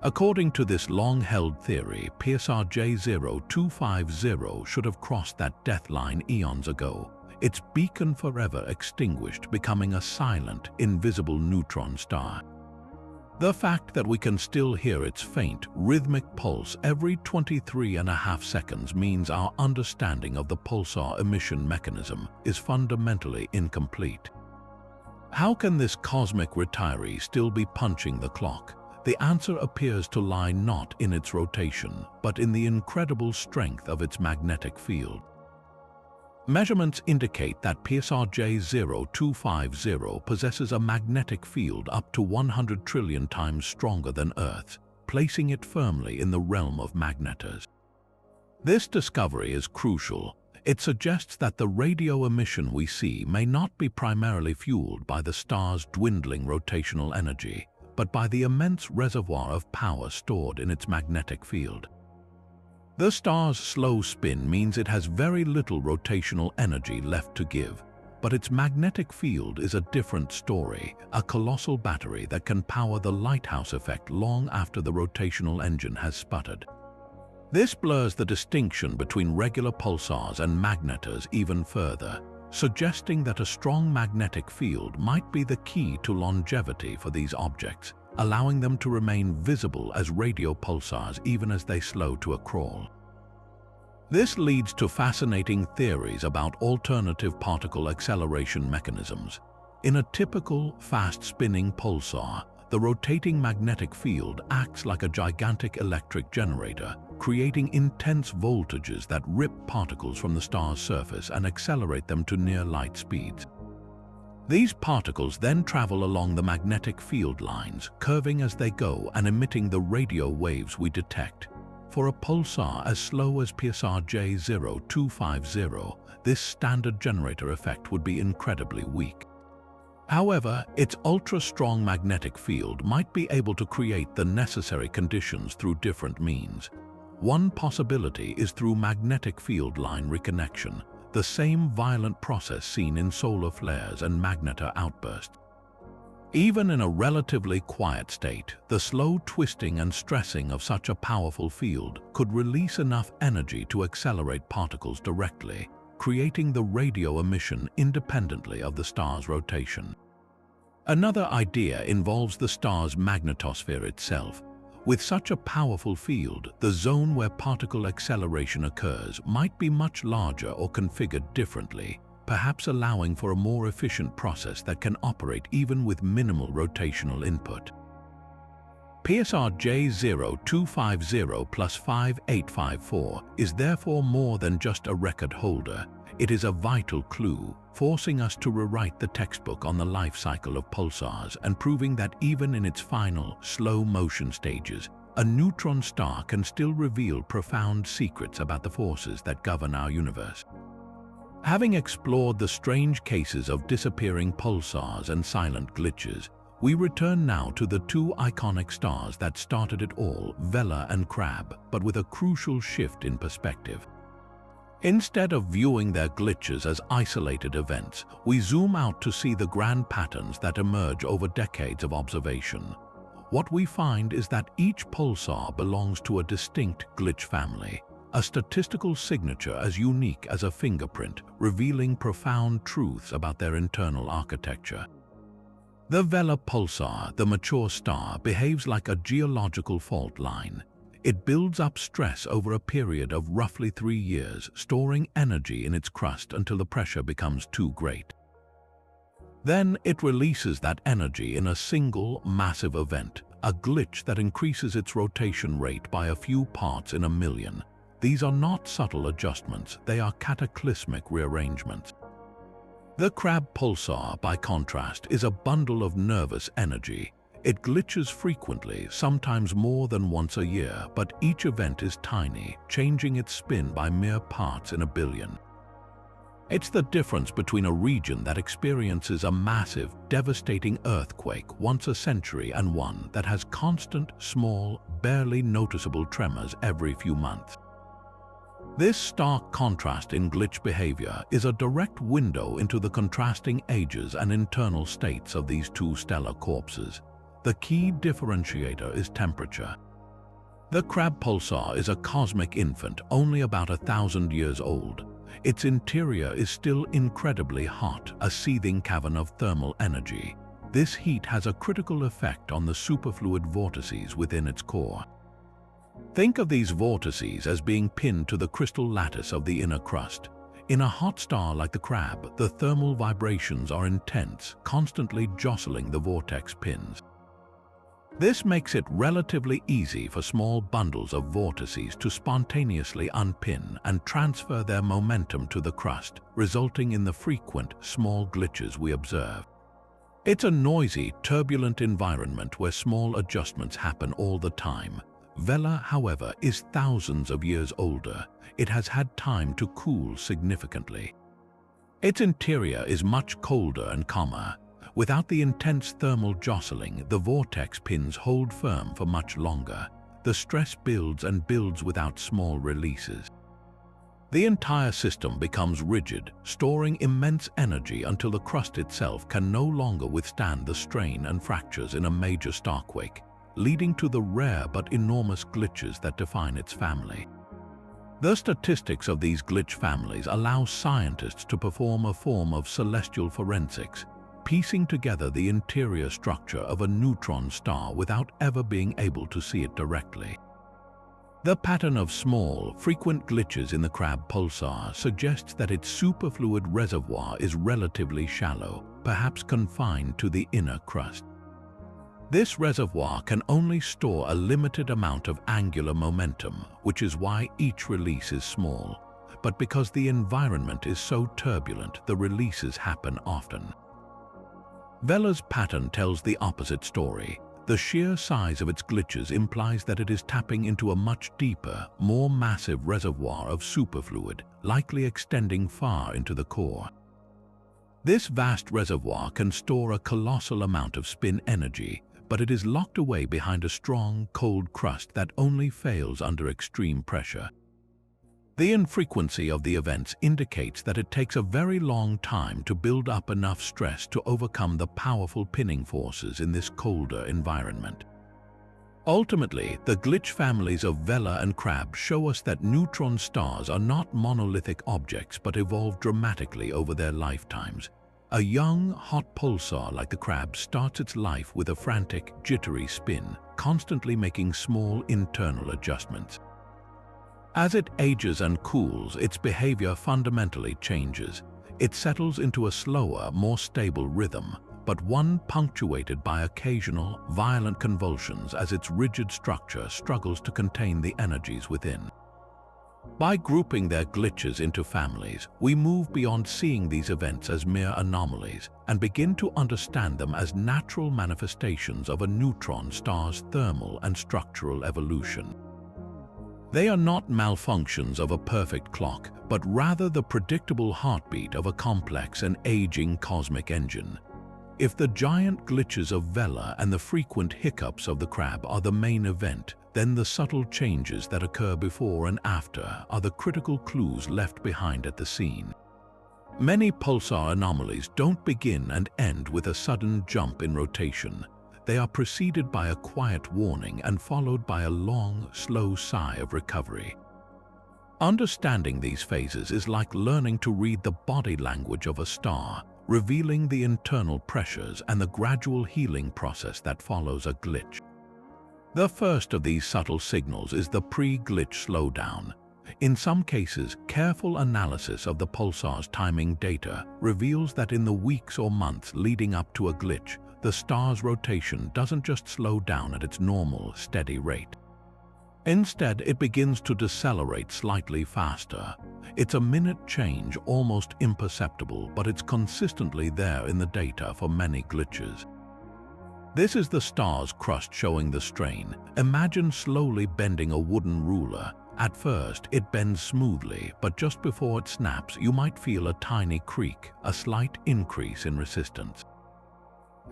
According to this long-held theory, Pulsar J0250 should have crossed that death line eons ago, its beacon forever extinguished, becoming a silent, invisible neutron star. The fact that we can still hear its faint, rhythmic pulse every 23.5 seconds means our understanding of the pulsar emission mechanism is fundamentally incomplete. How can this cosmic retiree still be punching the clock? The answer appears to lie not in its rotation, but in the incredible strength of its magnetic field. Measurements indicate that Pulsar J0250 possesses a magnetic field up to 100 trillion times stronger than Earth's, placing it firmly in the realm of magnetos. This discovery is crucial. It suggests that the radio emission we see may not be primarily fueled by the star's dwindling rotational energy, but by the immense reservoir of power stored in its magnetic field. The star's slow spin means it has very little rotational energy left to give, but its magnetic field is a different story, a colossal battery that can power the lighthouse effect long after the rotational engine has sputtered. This blurs the distinction between regular pulsars and magnetos even further, suggesting that a strong magnetic field might be the key to longevity for these objects, allowing them to remain visible as radio pulsars even as they slow to a crawl. This leads to fascinating theories about alternative particle acceleration mechanisms. In a typical, fast-spinning pulsar, the rotating magnetic field acts like a gigantic electric generator, creating intense voltages that rip particles from the star's surface and accelerate them to near light speeds. These particles then travel along the magnetic field lines, curving as they go and emitting the radio waves we detect. For a pulsar as slow as Pulsar J0250, this standard generator effect would be incredibly weak. However, its ultra-strong magnetic field might be able to create the necessary conditions through different means. One possibility is through magnetic field line reconnection, the same violent process seen in solar flares and magnetar outbursts. Even in a relatively quiet state, the slow twisting and stressing of such a powerful field could release enough energy to accelerate particles directly, creating the radio emission independently of the star's rotation. Another idea involves the star's magnetosphere itself. With such a powerful field, the zone where particle acceleration occurs might be much larger or configured differently, perhaps allowing for a more efficient process that can operate even with minimal rotational input. Pulsar J0250 plus 5854 is therefore more than just a record holder. It is a vital clue, forcing us to rewrite the textbook on the life cycle of pulsars and proving that even in its final, slow-motion stages, a neutron star can still reveal profound secrets about the forces that govern our universe. Having explored the strange cases of disappearing pulsars and silent glitches, we return now to the two iconic stars that started it all, Vela and Crab, but with a crucial shift in perspective. Instead of viewing their glitches as isolated events, we zoom out to see the grand patterns that emerge over decades of observation. What we find is that each pulsar belongs to a distinct glitch family, a statistical signature as unique as a fingerprint, revealing profound truths about their internal architecture. The Vela pulsar, the mature star, behaves like a geological fault line. It builds up stress over a period of roughly 3 years, storing energy in its crust until the pressure becomes too great. Then it releases that energy in a single massive event, a glitch that increases its rotation rate by a few parts in a million. These are not subtle adjustments, they are cataclysmic rearrangements. The Crab pulsar, by contrast, is a bundle of nervous energy. It glitches frequently, sometimes more than once a year, but each event is tiny, changing its spin by mere parts in a billion. It's the difference between a region that experiences a massive, devastating earthquake once a century and one that has constant, small, barely noticeable tremors every few months. This stark contrast in glitch behavior is a direct window into the contrasting ages and internal states of these two stellar corpses. The key differentiator is temperature. The Crab pulsar is a cosmic infant, only about 1,000 years old. Its interior is still incredibly hot, a seething cavern of thermal energy. This heat has a critical effect on the superfluid vortices within its core. Think of these vortices as being pinned to the crystal lattice of the inner crust. In a hot star like the Crab, the thermal vibrations are intense, constantly jostling the vortex pins. This makes it relatively easy for small bundles of vortices to spontaneously unpin and transfer their momentum to the crust, resulting in the frequent, small glitches we observe. It's a noisy, turbulent environment where small adjustments happen all the time. Vela, however, is thousands of years older. It has had time to cool significantly. Its interior is much colder and calmer. Without the intense thermal jostling, the vortex pins hold firm for much longer. The stress builds and builds without small releases. The entire system becomes rigid, storing immense energy until the crust itself can no longer withstand the strain and fractures in a major starquake, leading to the rare but enormous glitches that define its family. The statistics of these glitch families allow scientists to perform a form of celestial forensics, piecing together the interior structure of a neutron star without ever being able to see it directly. The pattern of small, frequent glitches in the Crab pulsar suggests that its superfluid reservoir is relatively shallow, perhaps confined to the inner crust. This reservoir can only store a limited amount of angular momentum, which is why each release is small. But because the environment is so turbulent, the releases happen often. Vela's pattern tells the opposite story. The sheer size of its glitches implies that it is tapping into a much deeper, more massive reservoir of superfluid, likely extending far into the core. This vast reservoir can store a colossal amount of spin energy, but it is locked away behind a strong, cold crust that only fails under extreme pressure. The infrequency of the events indicates that it takes a very long time to build up enough stress to overcome the powerful pinning forces in this colder environment. Ultimately, the glitch families of Vela and Crab show us that neutron stars are not monolithic objects but evolve dramatically over their lifetimes. A young, hot pulsar like the Crab starts its life with a frantic, jittery spin, constantly making small internal adjustments. As it ages and cools, its behavior fundamentally changes. It settles into a slower, more stable rhythm, but one punctuated by occasional, violent convulsions as its rigid structure struggles to contain the energies within. By grouping their glitches into families, we move beyond seeing these events as mere anomalies and begin to understand them as natural manifestations of a neutron star's thermal and structural evolution. They are not malfunctions of a perfect clock, but rather the predictable heartbeat of a complex and aging cosmic engine. If the giant glitches of Vela and the frequent hiccups of the Crab are the main event, then the subtle changes that occur before and after are the critical clues left behind at the scene. Many pulsar anomalies don't begin and end with a sudden jump in rotation. They are preceded by a quiet warning and followed by a long, slow sigh of recovery. Understanding these phases is like learning to read the body language of a star, revealing the internal pressures and the gradual healing process that follows a glitch. The first of these subtle signals is the pre-glitch slowdown. In some cases, careful analysis of the pulsar's timing data reveals that in the weeks or months leading up to a glitch, the star's rotation doesn't just slow down at its normal, steady rate. Instead, it begins to decelerate slightly faster. It's a minute change, almost imperceptible, but it's consistently there in the data for many glitches. This is the star's crust showing the strain. Imagine slowly bending a wooden ruler. At first, it bends smoothly, but just before it snaps, you might feel a tiny creak, a slight increase in resistance.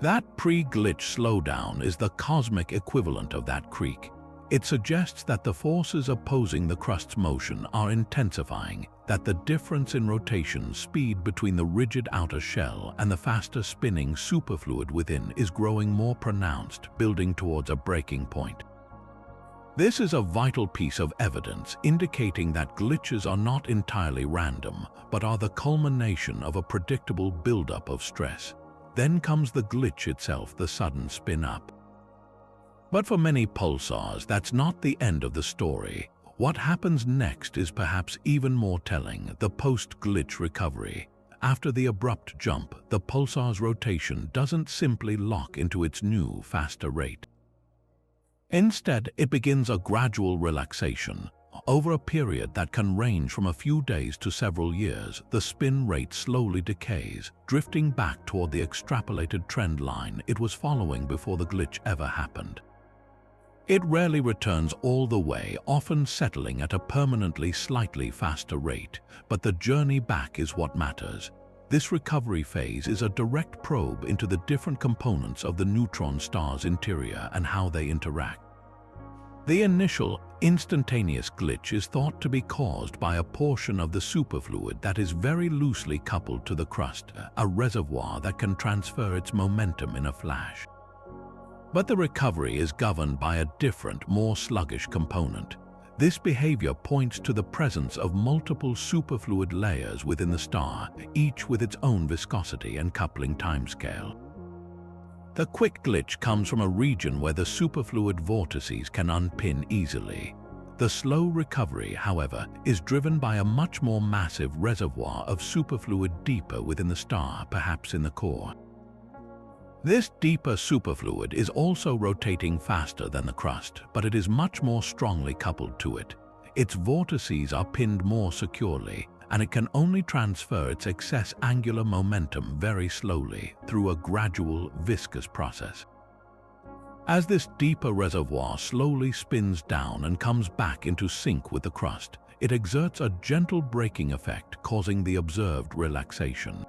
That pre-glitch slowdown is the cosmic equivalent of that creak. It suggests that the forces opposing the crust's motion are intensifying, that the difference in rotation speed between the rigid outer shell and the faster spinning superfluid within is growing more pronounced, building towards a breaking point. This is a vital piece of evidence indicating that glitches are not entirely random, but are the culmination of a predictable buildup of stress. Then comes the glitch itself, the sudden spin-up. But for many pulsars, that's not the end of the story. What happens next is perhaps even more telling: the post-glitch recovery. After the abrupt jump, the pulsar's rotation doesn't simply lock into its new, faster rate. Instead, it begins a gradual relaxation. Over a period that can range from a few days to several years, the spin rate slowly decays, drifting back toward the extrapolated trend line it was following before the glitch ever happened. It rarely returns all the way, often settling at a permanently slightly faster rate, but the journey back is what matters. This recovery phase is a direct probe into the different components of the neutron star's interior and how they interact. The initial, instantaneous glitch is thought to be caused by a portion of the superfluid that is very loosely coupled to the crust, a reservoir that can transfer its momentum in a flash. But the recovery is governed by a different, more sluggish component. This behavior points to the presence of multiple superfluid layers within the star, each with its own viscosity and coupling timescale. The quick glitch comes from a region where the superfluid vortices can unpin easily. The slow recovery, however, is driven by a much more massive reservoir of superfluid deeper within the star, perhaps in the core. This deeper superfluid is also rotating faster than the crust, but it is much more strongly coupled to it. Its vortices are pinned more securely, and it can only transfer its excess angular momentum very slowly through a gradual, viscous process. As this deeper reservoir slowly spins down and comes back into sync with the crust, it exerts a gentle braking effect, causing the observed relaxation.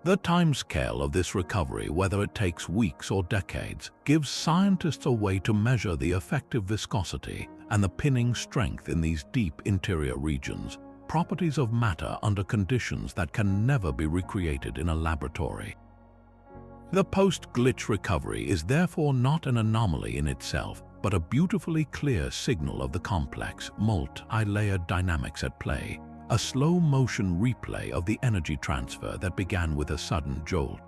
The timescale of this recovery, whether it takes weeks or decades, gives scientists a way to measure the effective viscosity and the pinning strength in these deep interior regions, properties of matter under conditions that can never be recreated in a laboratory. The post-glitch recovery is therefore not an anomaly in itself, but a beautifully clear signal of the complex, multi-layered dynamics at play, a slow-motion replay of the energy transfer that began with a sudden jolt.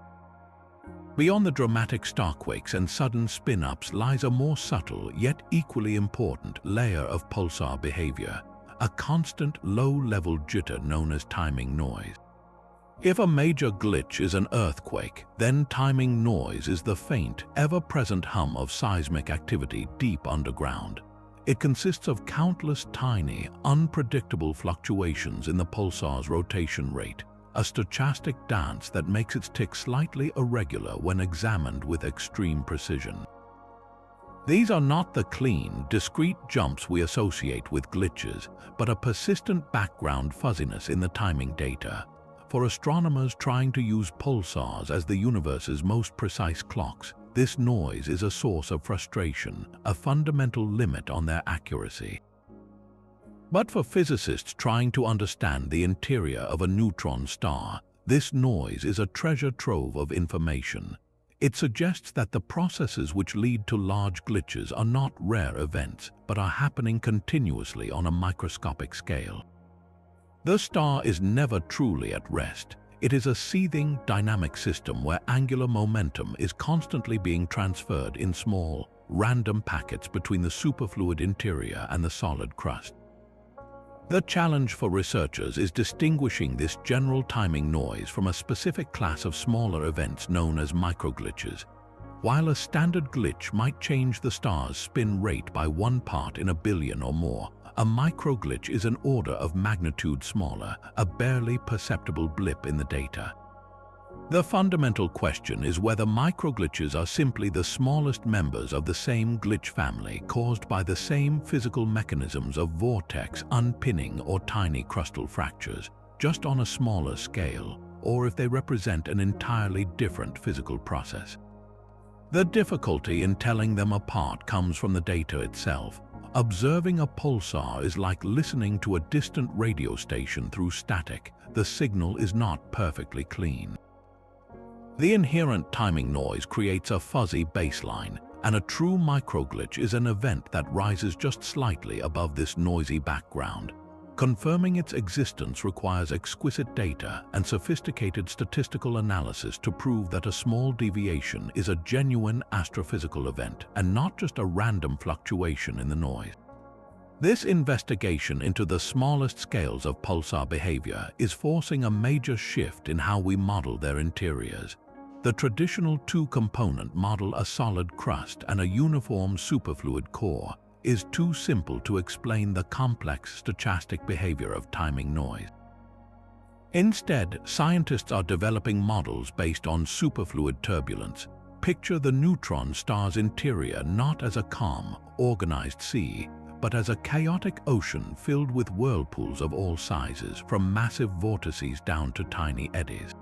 Beyond the dramatic starquakes and sudden spin-ups lies a more subtle, yet equally important layer of pulsar behavior, a constant low-level jitter known as timing noise. If a major glitch is an earthquake, then timing noise is the faint, ever-present hum of seismic activity deep underground. It consists of countless tiny, unpredictable fluctuations in the pulsar's rotation rate, a stochastic dance that makes its tick slightly irregular when examined with extreme precision. These are not the clean, discrete jumps we associate with glitches, but a persistent background fuzziness in the timing data. For astronomers trying to use pulsars as the universe's most precise clocks, this noise is a source of frustration, a fundamental limit on their accuracy. But for physicists trying to understand the interior of a neutron star, this noise is a treasure trove of information. It suggests that the processes which lead to large glitches are not rare events, but are happening continuously on a microscopic scale. The star is never truly at rest. It is a seething, dynamic system where angular momentum is constantly being transferred in small, random packets between the superfluid interior and the solid crust. The challenge for researchers is distinguishing this general timing noise from a specific class of smaller events known as microglitches. While a standard glitch might change the star's spin rate by 1 part in a billion or more, a microglitch is an order of magnitude smaller, a barely perceptible blip in the data. The fundamental question is whether microglitches are simply the smallest members of the same glitch family caused by the same physical mechanisms of vortex, unpinning, or tiny crustal fractures, just on a smaller scale, or if they represent an entirely different physical process. The difficulty in telling them apart comes from the data itself. Observing a pulsar is like listening to a distant radio station through static. The signal is not perfectly clean. The inherent timing noise creates a fuzzy baseline, and a true microglitch is an event that rises just slightly above this noisy background. Confirming its existence requires exquisite data and sophisticated statistical analysis to prove that a small deviation is a genuine astrophysical event and not just a random fluctuation in the noise. This investigation into the smallest scales of pulsar behavior is forcing a major shift in how we model their interiors. The traditional two-component model, a solid crust and a uniform superfluid core, is too simple to explain the complex stochastic behavior of timing noise. Instead, scientists are developing models based on superfluid turbulence. Picture the neutron star's interior not as a calm, organized sea, but as a chaotic ocean filled with whirlpools of all sizes, from massive vortices down to tiny eddies.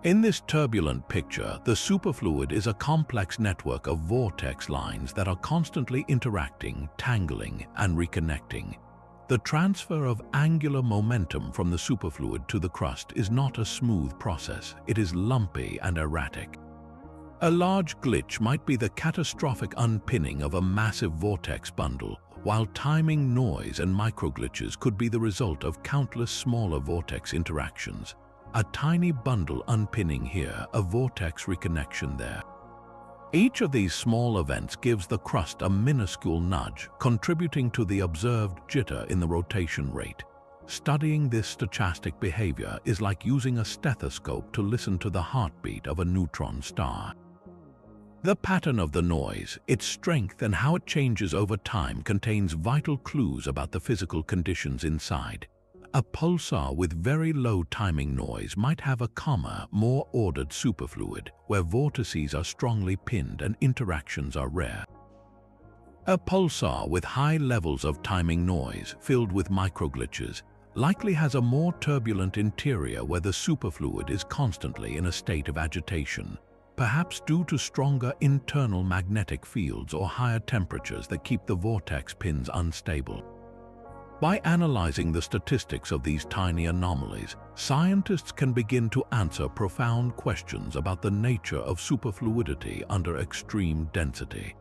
In this turbulent picture, the superfluid is a complex network of vortex lines that are constantly interacting, tangling, and reconnecting. The transfer of angular momentum from the superfluid to the crust is not a smooth process. It is lumpy and erratic. A large glitch might be the catastrophic unpinning of a massive vortex bundle, while timing noise and microglitches could be the result of countless smaller vortex interactions. A tiny bundle unpinning here, a vortex reconnection there. Each of these small events gives the crust a minuscule nudge, contributing to the observed jitter in the rotation rate. Studying this stochastic behavior is like using a stethoscope to listen to the heartbeat of a neutron star. The pattern of the noise, its strength, and how it changes over time contains vital clues about the physical conditions inside. A pulsar with very low timing noise might have a calmer, more ordered superfluid, where vortices are strongly pinned and interactions are rare. A pulsar with high levels of timing noise, filled with microglitches, likely has a more turbulent interior where the superfluid is constantly in a state of agitation, perhaps due to stronger internal magnetic fields or higher temperatures that keep the vortex pins unstable. By analyzing the statistics of these tiny anomalies, scientists can begin to answer profound questions about the nature of superfluidity under extreme density.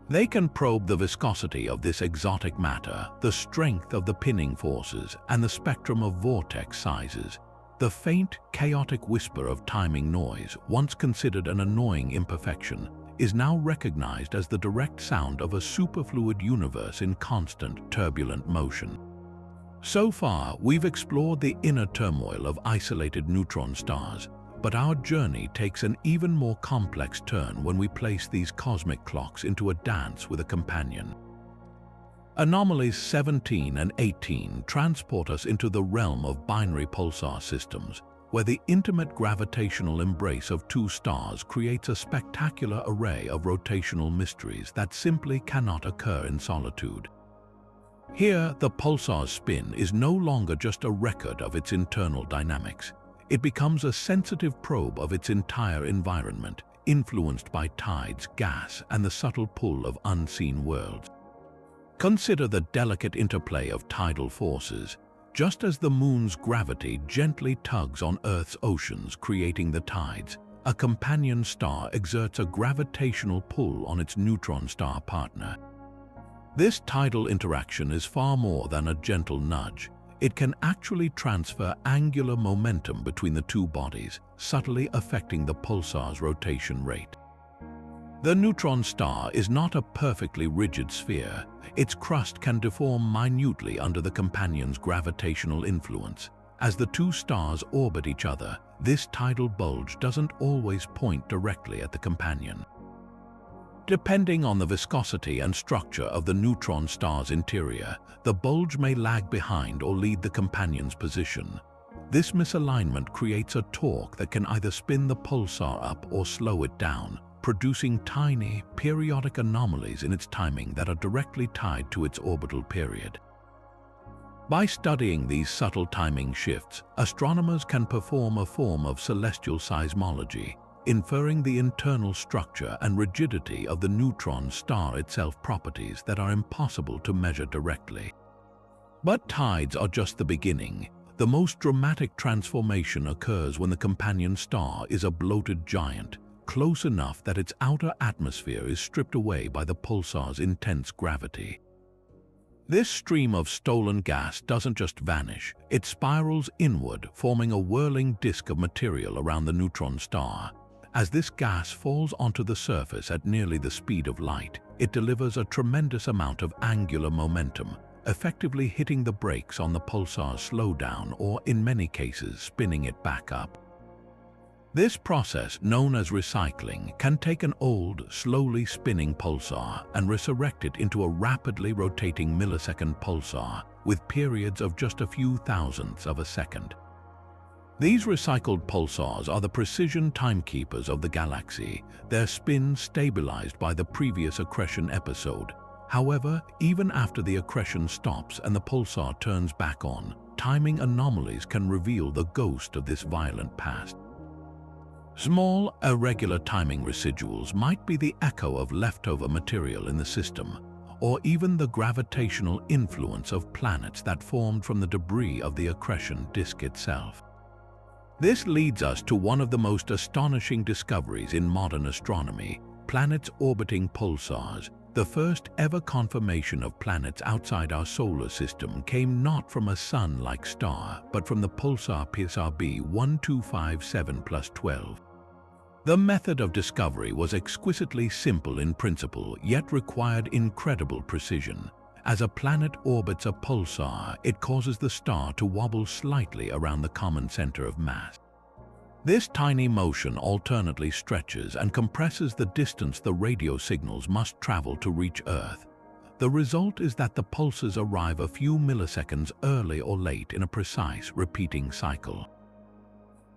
They can probe the viscosity of this exotic matter, the strength of the pinning forces, and the spectrum of vortex sizes. The faint, chaotic whisper of timing noise, once considered an annoying imperfection, is now recognized as the direct sound of a superfluid universe in constant, turbulent motion. So far, we've explored the inner turmoil of isolated neutron stars, but our journey takes an even more complex turn when we place these cosmic clocks into a dance with a companion. Anomalies 17 and 18 transport us into the realm of binary pulsar systems, where the intimate gravitational embrace of two stars creates a spectacular array of rotational mysteries that simply cannot occur in solitude. Here, the pulsar's spin is no longer just a record of its internal dynamics. It becomes a sensitive probe of its entire environment, influenced by tides, gas, and the subtle pull of unseen worlds. Consider the delicate interplay of tidal forces. Just as the moon's gravity gently tugs on Earth's oceans, creating the tides, a companion star exerts a gravitational pull on its neutron star partner. This tidal interaction is far more than a gentle nudge. It can actually transfer angular momentum between the two bodies, subtly affecting the pulsar's rotation rate. The neutron star is not a perfectly rigid sphere. Its crust can deform minutely under the companion's gravitational influence. As the two stars orbit each other, this tidal bulge doesn't always point directly at the companion. Depending on the viscosity and structure of the neutron star's interior, the bulge may lag behind or lead the companion's position. This misalignment creates a torque that can either spin the pulsar up or slow it down, producing tiny, periodic anomalies in its timing that are directly tied to its orbital period. By studying these subtle timing shifts, astronomers can perform a form of celestial seismology, inferring the internal structure and rigidity of the neutron star itself, properties that are impossible to measure directly. But tides are just the beginning. The most dramatic transformation occurs when the companion star is a bloated giant, close enough that its outer atmosphere is stripped away by the pulsar's intense gravity. This stream of stolen gas doesn't just vanish, it spirals inward, forming a whirling disk of material around the neutron star. As this gas falls onto the surface at nearly the speed of light, it delivers a tremendous amount of angular momentum, effectively hitting the brakes on the pulsar's slowdown or, in many cases, spinning it back up. This process, known as recycling, can take an old, slowly spinning pulsar and resurrect it into a rapidly rotating millisecond pulsar with periods of just a few thousandths of a second. These recycled pulsars are the precision timekeepers of the galaxy, their spin stabilized by the previous accretion episode. However, even after the accretion stops and the pulsar turns back on, timing anomalies can reveal the ghost of this violent past. Small, irregular timing residuals might be the echo of leftover material in the system, or even the gravitational influence of planets that formed from the debris of the accretion disk itself. This leads us to one of the most astonishing discoveries in modern astronomy: planets orbiting pulsars. The first ever confirmation of planets outside our solar system came not from a sun-like star, but from the pulsar PSRB 1257+12. The method of discovery was exquisitely simple in principle, yet required incredible precision. As a planet orbits a pulsar, it causes the star to wobble slightly around the common center of mass. This tiny motion alternately stretches and compresses the distance the radio signals must travel to reach Earth. The result is that the pulses arrive a few milliseconds early or late in a precise, repeating cycle.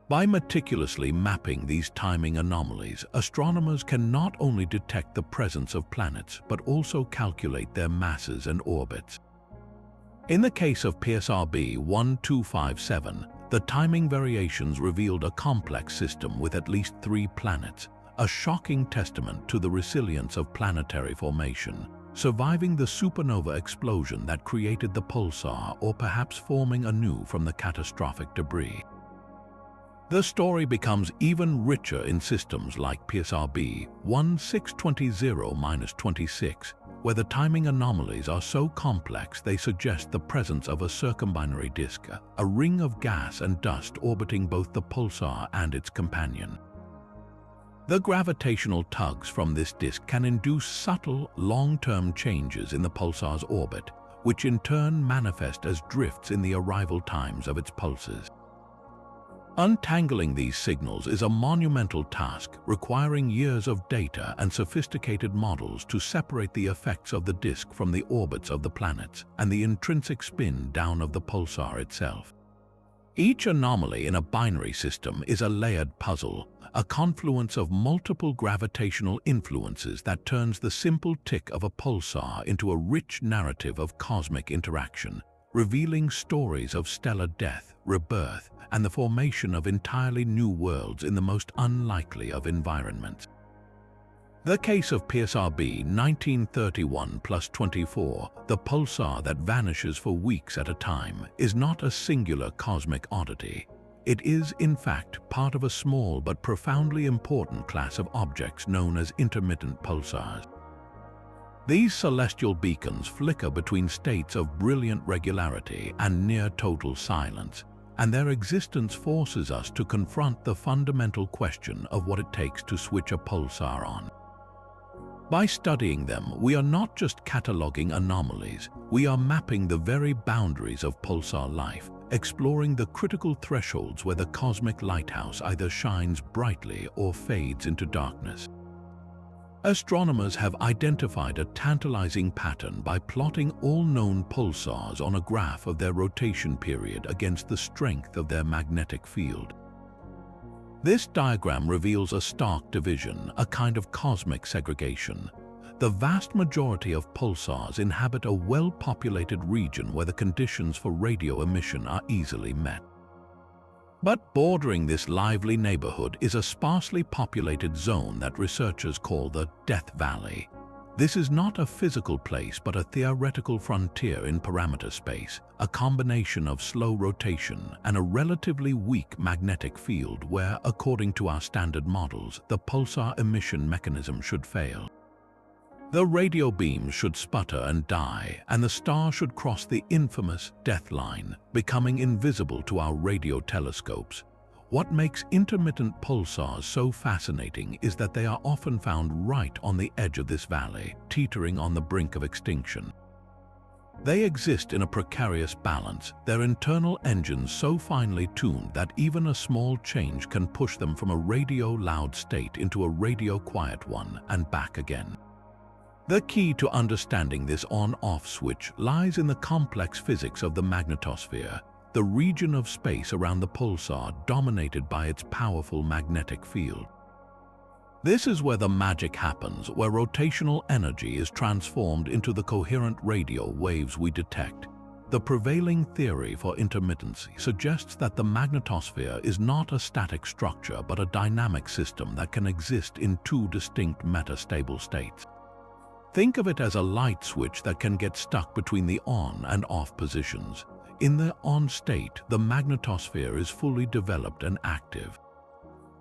By meticulously mapping these timing anomalies, astronomers can not only detect the presence of planets, but also calculate their masses and orbits. In the case of PSRB 1257, the timing variations revealed a complex system with at least 3 planets, a shocking testament to the resilience of planetary formation, surviving the supernova explosion that created the pulsar, or perhaps forming anew from the catastrophic debris. The story becomes even richer in systems like PSRB 1620-26, where the timing anomalies are so complex they suggest the presence of a circumbinary disk, a ring of gas and dust orbiting both the pulsar and its companion. The gravitational tugs from this disk can induce subtle, long-term changes in the pulsar's orbit, which in turn manifest as drifts in the arrival times of its pulses. Untangling these signals is a monumental task, requiring years of data and sophisticated models to separate the effects of the disk from the orbits of the planets and the intrinsic spin down of the pulsar itself. Each anomaly in a binary system is a layered puzzle, a confluence of multiple gravitational influences that turns the simple tick of a pulsar into a rich narrative of cosmic interaction, revealing stories of stellar death, rebirth, and the formation of entirely new worlds in the most unlikely of environments. The case of PSRB 1931+24, the pulsar that vanishes for weeks at a time, is not a singular cosmic oddity. It is, in fact, part of a small but profoundly important class of objects known as intermittent pulsars. These celestial beacons flicker between states of brilliant regularity and near total silence, and their existence forces us to confront the fundamental question of what it takes to switch a pulsar on. By studying them, we are not just cataloging anomalies, we are mapping the very boundaries of pulsar life, exploring the critical thresholds where the cosmic lighthouse either shines brightly or fades into darkness. Astronomers have identified a tantalizing pattern by plotting all known pulsars on a graph of their rotation period against the strength of their magnetic field. This diagram reveals a stark division, a kind of cosmic segregation. The vast majority of pulsars inhabit a well-populated region where the conditions for radio emission are easily met. But bordering this lively neighborhood is a sparsely populated zone that researchers call the Death Valley. This is not a physical place but a theoretical frontier in parameter space, a combination of slow rotation and a relatively weak magnetic field where, according to our standard models, the pulsar emission mechanism should fail. The radio beams should sputter and die, and the star should cross the infamous death line, becoming invisible to our radio telescopes. What makes intermittent pulsars so fascinating is that they are often found right on the edge of this valley, teetering on the brink of extinction. They exist in a precarious balance, their internal engines so finely tuned that even a small change can push them from a radio-loud state into a radio-quiet one and back again. The key to understanding this on-off switch lies in the complex physics of the magnetosphere, the region of space around the pulsar dominated by its powerful magnetic field. This is where the magic happens, where rotational energy is transformed into the coherent radio waves we detect. The prevailing theory for intermittency suggests that the magnetosphere is not a static structure but a dynamic system that can exist in two distinct metastable states. Think of it as a light switch that can get stuck between the on and off positions. In the on state, the magnetosphere is fully developed and active.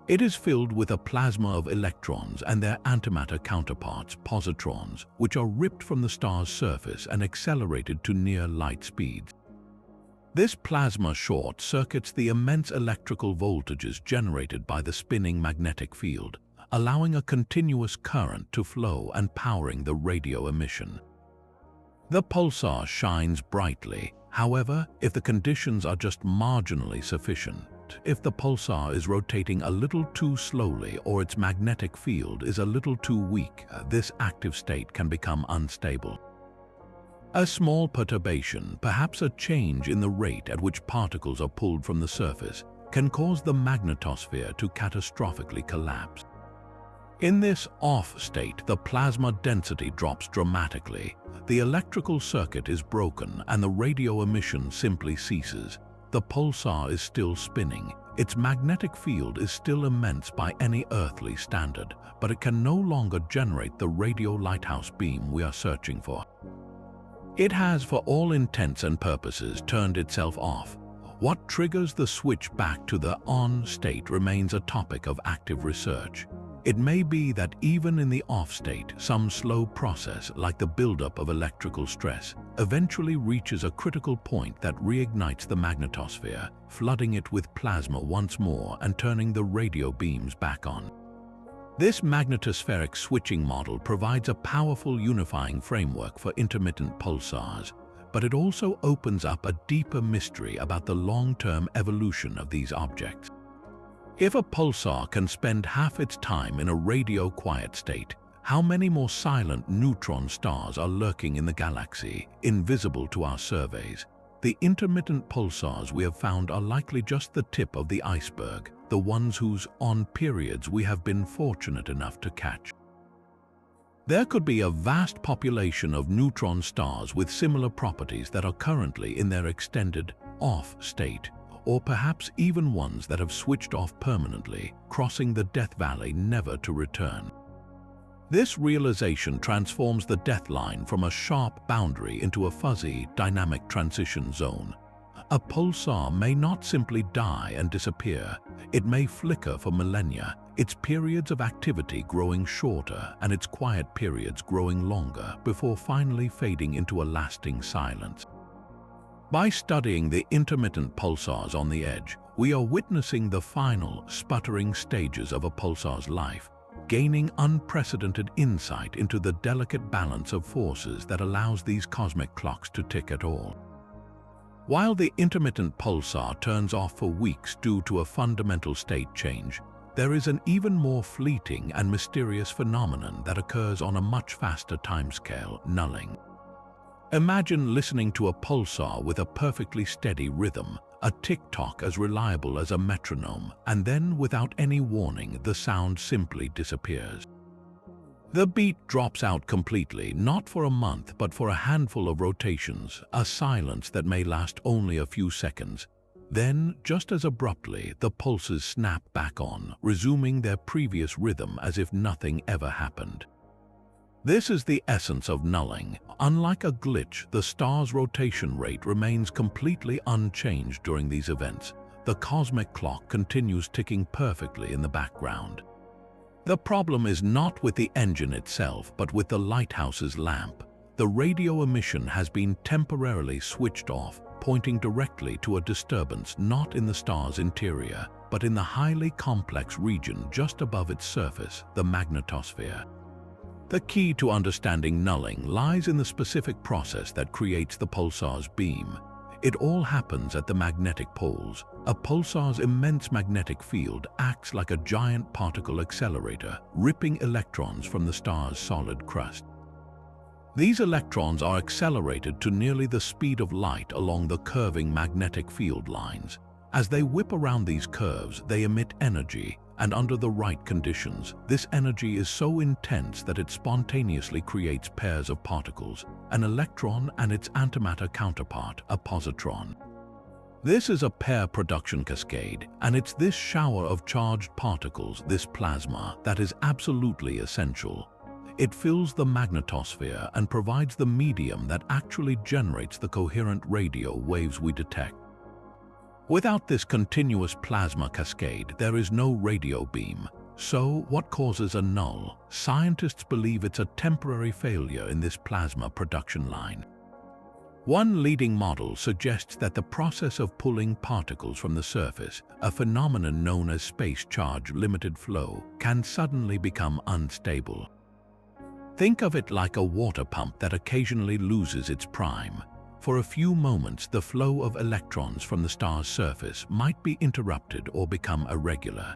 It is filled with a plasma of electrons and their antimatter counterparts, positrons, which are ripped from the star's surface and accelerated to near light speeds. This plasma short circuits the immense electrical voltages generated by the spinning magnetic field, allowing a continuous current to flow and powering the radio emission. The pulsar shines brightly. However, if the conditions are just marginally sufficient, if the pulsar is rotating a little too slowly or its magnetic field is a little too weak, this active state can become unstable. A small perturbation, perhaps a change in the rate at which particles are pulled from the surface, can cause the magnetosphere to catastrophically collapse. In this off state, the plasma density drops dramatically, the electrical circuit is broken, and the radio emission simply ceases. The pulsar is still spinning, its magnetic field is still immense by any earthly standard, but it can no longer generate the radio lighthouse beam we are searching for. It has, for all intents and purposes, turned itself off. What triggers the switch back to the on state remains a topic of active research. It may be that even in the off state, some slow process, like the buildup of electrical stress, eventually reaches a critical point that reignites the magnetosphere, flooding it with plasma once more and turning the radio beams back on. This magnetospheric switching model provides a powerful unifying framework for intermittent pulsars, but it also opens up a deeper mystery about the long-term evolution of these objects. If a pulsar can spend half its time in a radio-quiet state, how many more silent neutron stars are lurking in the galaxy, invisible to our surveys? The intermittent pulsars we have found are likely just the tip of the iceberg, the ones whose on periods we have been fortunate enough to catch. There could be a vast population of neutron stars with similar properties that are currently in their extended off state, or perhaps even ones that have switched off permanently, crossing the Death Valley never to return. This realization transforms the death line from a sharp boundary into a fuzzy, dynamic transition zone. A pulsar may not simply die and disappear. It may flicker for millennia, its periods of activity growing shorter and its quiet periods growing longer before finally fading into a lasting silence. By studying the intermittent pulsars on the edge, we are witnessing the final, sputtering stages of a pulsar's life, gaining unprecedented insight into the delicate balance of forces that allows these cosmic clocks to tick at all. While the intermittent pulsar turns off for weeks due to a fundamental state change, there is an even more fleeting and mysterious phenomenon that occurs on a much faster timescale: nulling. Imagine listening to a pulsar with a perfectly steady rhythm, a tick-tock as reliable as a metronome, and then, without any warning, the sound simply disappears. The beat drops out completely, not for a month, but for a handful of rotations, a silence that may last only a few seconds. Then, just as abruptly, the pulses snap back on, resuming their previous rhythm as if nothing ever happened. This is the essence of nulling. Unlike a glitch, the star's rotation rate remains completely unchanged during these events. The cosmic clock continues ticking perfectly in the background. The problem is not with the engine itself, but with the lighthouse's lamp. The radio emission has been temporarily switched off, pointing directly to a disturbance not in the star's interior, but in the highly complex region just above its surface, the magnetosphere. The key to understanding nulling lies in the specific process that creates the pulsar's beam. It all happens at the magnetic poles. A pulsar's immense magnetic field acts like a giant particle accelerator, ripping electrons from the star's solid crust. These electrons are accelerated to nearly the speed of light along the curving magnetic field lines. As they whip around these curves, they emit energy, and under the right conditions, this energy is so intense that it spontaneously creates pairs of particles, an electron and its antimatter counterpart, a positron. This is a pair production cascade, and it's this shower of charged particles, this plasma, that is absolutely essential. It fills the magnetosphere and provides the medium that actually generates the coherent radio waves we detect. Without this continuous plasma cascade, there is no radio beam. So, what causes a null? Scientists believe it's a temporary failure in this plasma production line. One leading model suggests that the process of pulling particles from the surface, a phenomenon known as space charge limited flow, can suddenly become unstable. Think of it like a water pump that occasionally loses its prime. For a few moments, the flow of electrons from the star's surface might be interrupted or become irregular.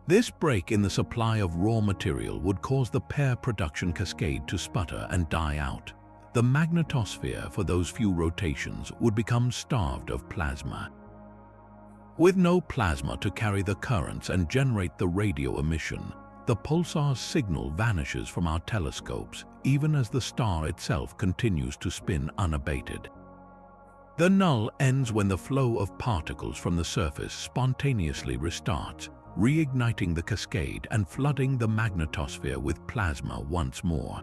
This break in the supply of raw material would cause the pair production cascade to sputter and die out. The magnetosphere, for those few rotations, would become starved of plasma. With no plasma to carry the currents and generate the radio emission, the pulsar's signal vanishes from our telescopes, even as the star itself continues to spin unabated. The null ends when the flow of particles from the surface spontaneously restarts, reigniting the cascade and flooding the magnetosphere with plasma once more.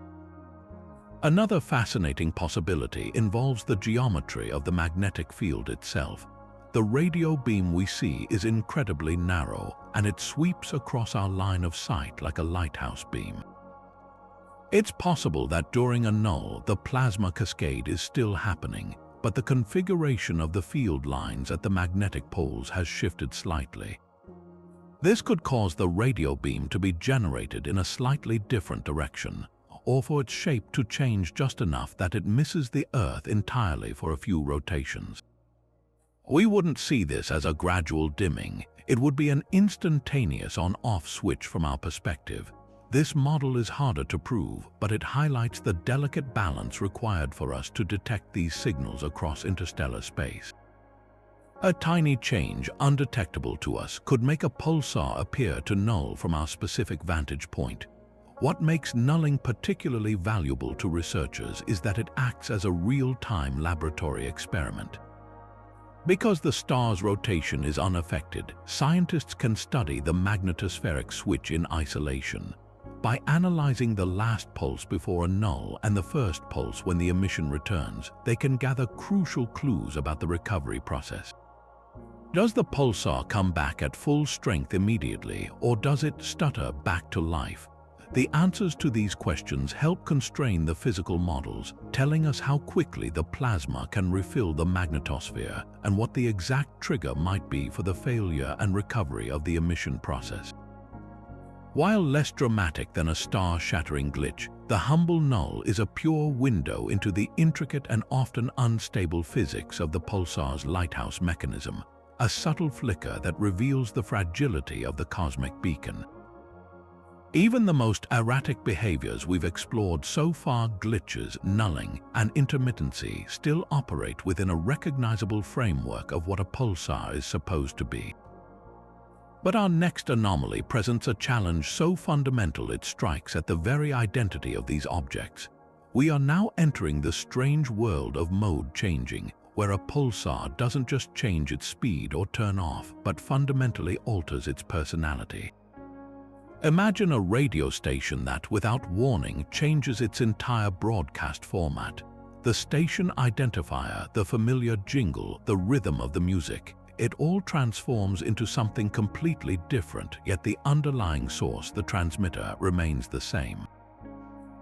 Another fascinating possibility involves the geometry of the magnetic field itself. The radio beam we see is incredibly narrow, and it sweeps across our line of sight like a lighthouse beam. It's possible that during a null, the plasma cascade is still happening, but the configuration of the field lines at the magnetic poles has shifted slightly. This could cause the radio beam to be generated in a slightly different direction, or for its shape to change just enough that it misses the Earth entirely for a few rotations. We wouldn't see this as a gradual dimming. It would be an instantaneous on-off switch from our perspective. This model is harder to prove, but it highlights the delicate balance required for us to detect these signals across interstellar space. A tiny change, undetectable to us, could make a pulsar appear to null from our specific vantage point. What makes nulling particularly valuable to researchers is that it acts as a real-time laboratory experiment. Because the star's rotation is unaffected, scientists can study the magnetospheric switch in isolation. By analyzing the last pulse before a null and the first pulse when the emission returns, they can gather crucial clues about the recovery process. Does the pulsar come back at full strength immediately, or does it stutter back to life? The answers to these questions help constrain the physical models, telling us how quickly the plasma can refill the magnetosphere and what the exact trigger might be for the failure and recovery of the emission process. While less dramatic than a star-shattering glitch, the humble null is a pure window into the intricate and often unstable physics of the pulsar's lighthouse mechanism, a subtle flicker that reveals the fragility of the cosmic beacon. Even the most erratic behaviors we've explored so far, glitches, nulling, and intermittency, still operate within a recognizable framework of what a pulsar is supposed to be. But our next anomaly presents a challenge so fundamental it strikes at the very identity of these objects. We are now entering the strange world of mode changing, where a pulsar doesn't just change its speed or turn off, but fundamentally alters its personality. Imagine a radio station that, without warning, changes its entire broadcast format. The station identifier, the familiar jingle, the rhythm of the music, it all transforms into something completely different, yet the underlying source, the transmitter, remains the same.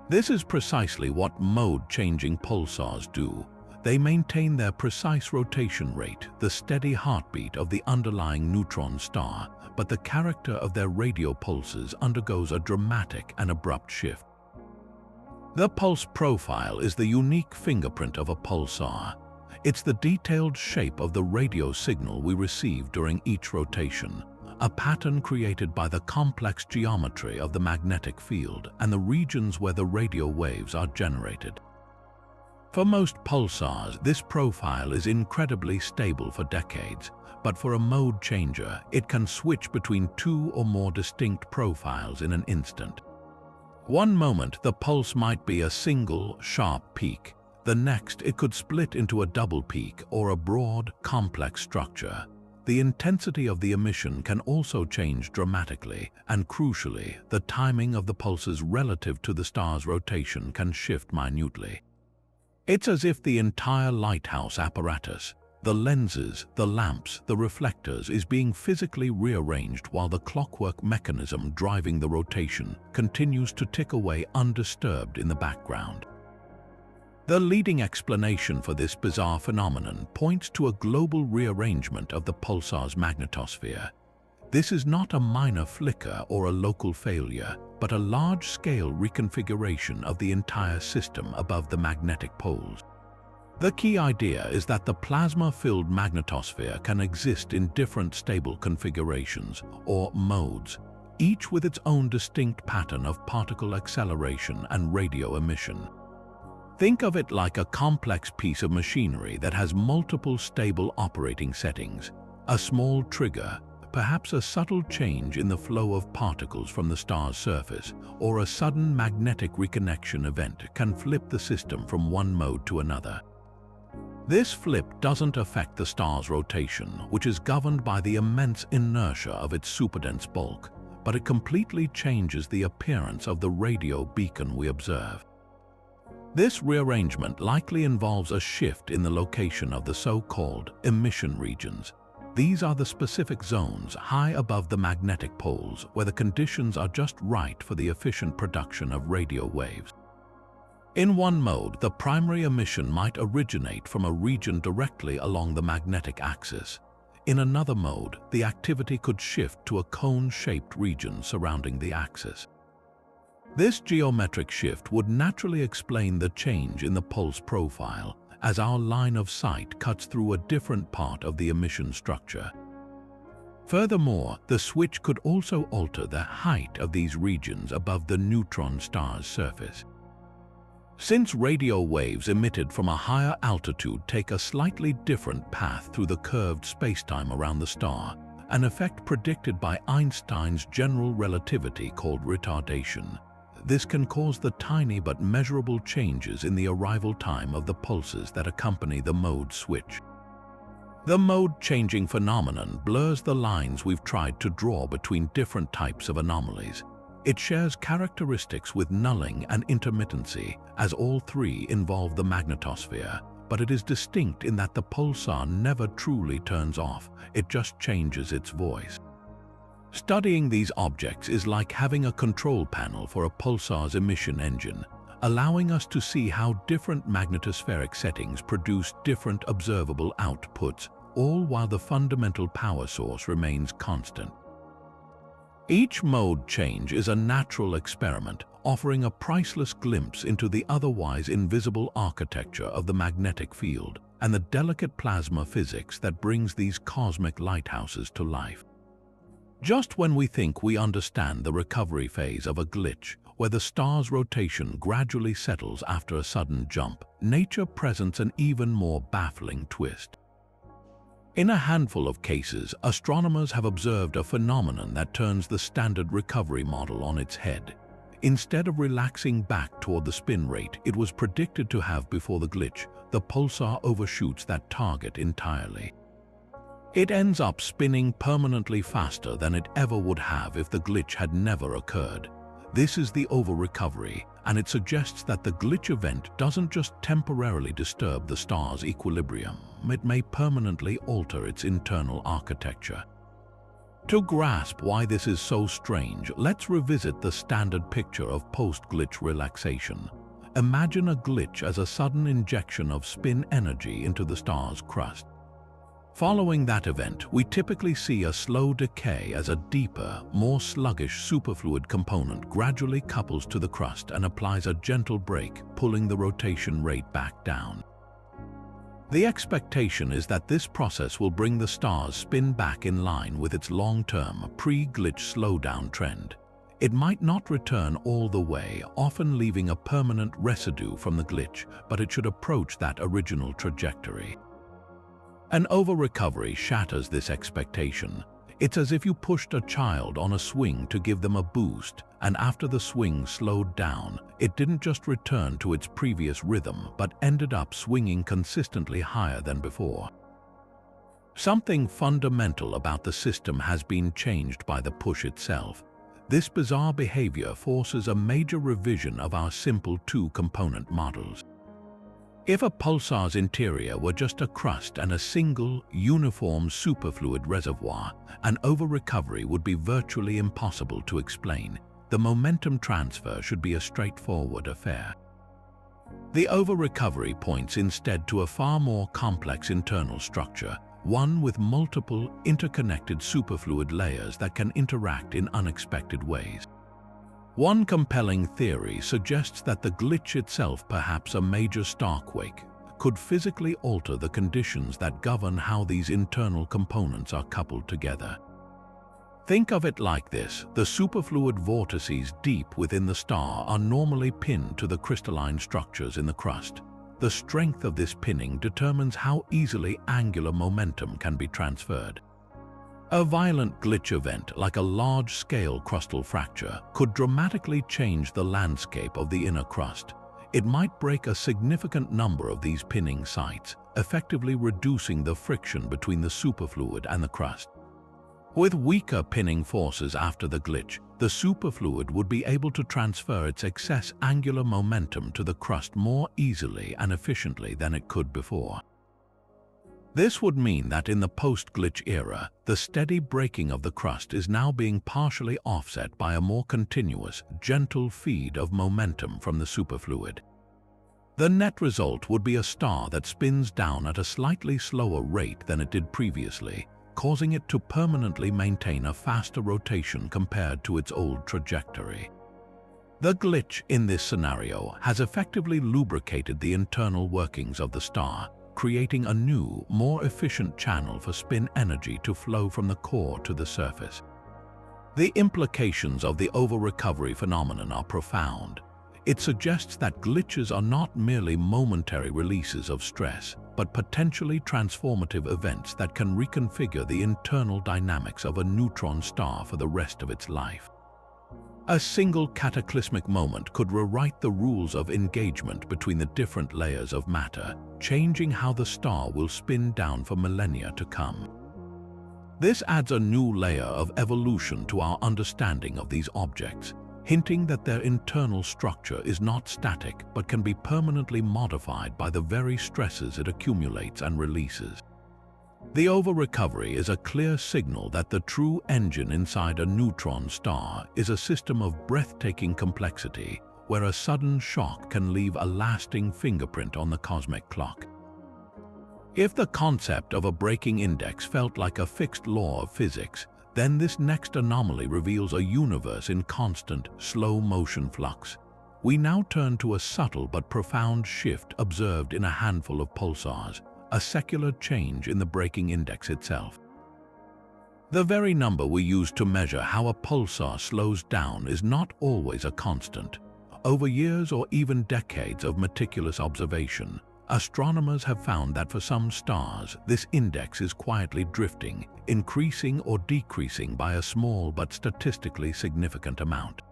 This is precisely what mode-changing pulsars do. They maintain their precise rotation rate, the steady heartbeat of the underlying neutron star, but the character of their radio pulses undergoes a dramatic and abrupt shift. The pulse profile is the unique fingerprint of a pulsar. It's the detailed shape of the radio signal we receive during each rotation, a pattern created by the complex geometry of the magnetic field and the regions where the radio waves are generated. For most pulsars, this profile is incredibly stable for decades, but for a mode changer, it can switch between two or more distinct profiles in an instant. One moment, the pulse might be a single, sharp peak. The next, it could split into a double peak or a broad, complex structure. The intensity of the emission can also change dramatically, and crucially, the timing of the pulses relative to the star's rotation can shift minutely. It's as if the entire lighthouse apparatus, the lenses, the lamps, the reflectors, is being physically rearranged while the clockwork mechanism driving the rotation continues to tick away undisturbed in the background. The leading explanation for this bizarre phenomenon points to a global rearrangement of the pulsar's magnetosphere. This is not a minor flicker or a local failure, but a large-scale reconfiguration of the entire system above the magnetic poles. The key idea is that the plasma-filled magnetosphere can exist in different stable configurations, or modes, each with its own distinct pattern of particle acceleration and radio emission. Think of it like a complex piece of machinery that has multiple stable operating settings. A small trigger, perhaps a subtle change in the flow of particles from the star's surface, or a sudden magnetic reconnection event can flip the system from one mode to another. This flip doesn't affect the star's rotation, which is governed by the immense inertia of its superdense bulk, but it completely changes the appearance of the radio beacon we observe. This rearrangement likely involves a shift in the location of the so-called emission regions. These are the specific zones high above the magnetic poles where the conditions are just right for the efficient production of radio waves. In one mode, the primary emission might originate from a region directly along the magnetic axis. In another mode, the activity could shift to a cone-shaped region surrounding the axis. This geometric shift would naturally explain the change in the pulse profile, as our line of sight cuts through a different part of the emission structure. Furthermore, the switch could also alter the height of these regions above the neutron star's surface. Since radio waves emitted from a higher altitude take a slightly different path through the curved spacetime around the star, an effect predicted by Einstein's general relativity called retardation, this can cause the tiny but measurable changes in the arrival time of the pulses that accompany the mode switch. The mode-changing phenomenon blurs the lines we've tried to draw between different types of anomalies. It shares characteristics with nulling and intermittency, as all three involve the magnetosphere, but it is distinct in that the pulsar never truly turns off, it just changes its voice. Studying these objects is like having a control panel for a pulsar's emission engine, allowing us to see how different magnetospheric settings produce different observable outputs, all while the fundamental power source remains constant. Each mode change is a natural experiment, offering a priceless glimpse into the otherwise invisible architecture of the magnetic field and the delicate plasma physics that brings these cosmic lighthouses to life. Just when we think we understand the recovery phase of a glitch, where the star's rotation gradually settles after a sudden jump, nature presents an even more baffling twist. In a handful of cases, astronomers have observed a phenomenon that turns the standard recovery model on its head. Instead of relaxing back toward the spin rate it was predicted to have before the glitch, the pulsar overshoots that target entirely. It ends up spinning permanently faster than it ever would have if the glitch had never occurred. This is the over-recovery, and it suggests that the glitch event doesn't just temporarily disturb the star's equilibrium, it may permanently alter its internal architecture. To grasp why this is so strange, let's revisit the standard picture of post-glitch relaxation. Imagine a glitch as a sudden injection of spin energy into the star's crust. Following that event, we typically see a slow decay as a deeper, more sluggish superfluid component gradually couples to the crust and applies a gentle brake, pulling the rotation rate back down. The expectation is that this process will bring the star's spin back in line with its long-term, pre-glitch slowdown trend. It might not return all the way, often leaving a permanent residue from the glitch, but it should approach that original trajectory. An over-recovery shatters this expectation. It's as if you pushed a child on a swing to give them a boost, and after the swing slowed down, it didn't just return to its previous rhythm, but ended up swinging consistently higher than before. Something fundamental about the system has been changed by the push itself. This bizarre behavior forces a major revision of our simple two-component models. If a pulsar's interior were just a crust and a single, uniform superfluid reservoir, an over-recovery would be virtually impossible to explain. The momentum transfer should be a straightforward affair. The over-recovery points instead to a far more complex internal structure, one with multiple, interconnected superfluid layers that can interact in unexpected ways. One compelling theory suggests that the glitch itself, perhaps a major starquake, could physically alter the conditions that govern how these internal components are coupled together. Think of it like this: the superfluid vortices deep within the star are normally pinned to the crystalline structures in the crust. The strength of this pinning determines how easily angular momentum can be transferred. A violent glitch event, like a large-scale crustal fracture, could dramatically change the landscape of the inner crust. It might break a significant number of these pinning sites, effectively reducing the friction between the superfluid and the crust. With weaker pinning forces after the glitch, the superfluid would be able to transfer its excess angular momentum to the crust more easily and efficiently than it could before. This would mean that in the post-glitch era, the steady breaking of the crust is now being partially offset by a more continuous, gentle feed of momentum from the superfluid. The net result would be a star that spins down at a slightly slower rate than it did previously, causing it to permanently maintain a faster rotation compared to its old trajectory. The glitch in this scenario has effectively lubricated the internal workings of the star, creating a new, more efficient channel for spin energy to flow from the core to the surface. The implications of the over-recovery phenomenon are profound. It suggests that glitches are not merely momentary releases of stress, but potentially transformative events that can reconfigure the internal dynamics of a neutron star for the rest of its life. A single cataclysmic moment could rewrite the rules of engagement between the different layers of matter, changing how the star will spin down for millennia to come. This adds a new layer of evolution to our understanding of these objects, hinting that their internal structure is not static but can be permanently modified by the very stresses it accumulates and releases. The over-recovery is a clear signal that the true engine inside a neutron star is a system of breathtaking complexity, where a sudden shock can leave a lasting fingerprint on the cosmic clock. If the concept of a breaking index felt like a fixed law of physics, Then this next anomaly reveals a universe in constant, slow-motion flux. We now turn to a subtle but profound shift observed in a handful of pulsars, a secular change in the breaking index itself. The very number we use to measure how a pulsar slows down is not always a constant. Over years or even decades of meticulous observation, astronomers have found that for some stars, this index is quietly drifting, increasing or decreasing by a small but statistically significant amount.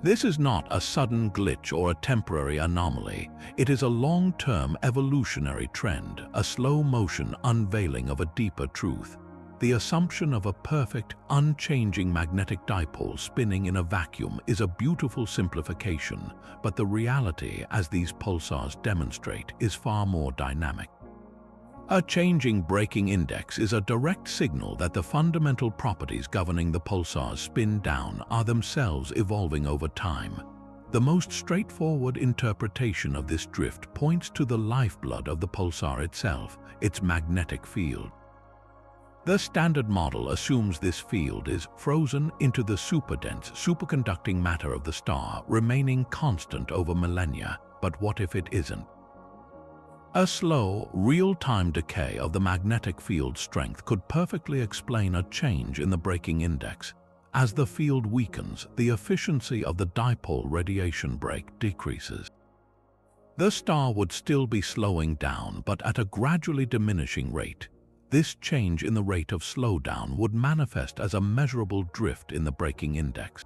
This is not a sudden glitch or a temporary anomaly. It is a long-term evolutionary trend, a slow-motion unveiling of a deeper truth. The assumption of a perfect, unchanging magnetic dipole spinning in a vacuum is a beautiful simplification, but the reality, as these pulsars demonstrate, is far more dynamic. A changing breaking index is a direct signal that the fundamental properties governing the pulsar's spin down are themselves evolving over time. The most straightforward interpretation of this drift points to the lifeblood of the pulsar itself, its magnetic field. The standard model assumes this field is frozen into the superdense, superconducting matter of the star, remaining constant over millennia. But what if it isn't? A slow, real-time decay of the magnetic field strength could perfectly explain a change in the breaking index. As the field weakens, the efficiency of the dipole radiation brake decreases. The star would still be slowing down, but at a gradually diminishing rate. This change in the rate of slowdown would manifest as a measurable drift in the breaking index.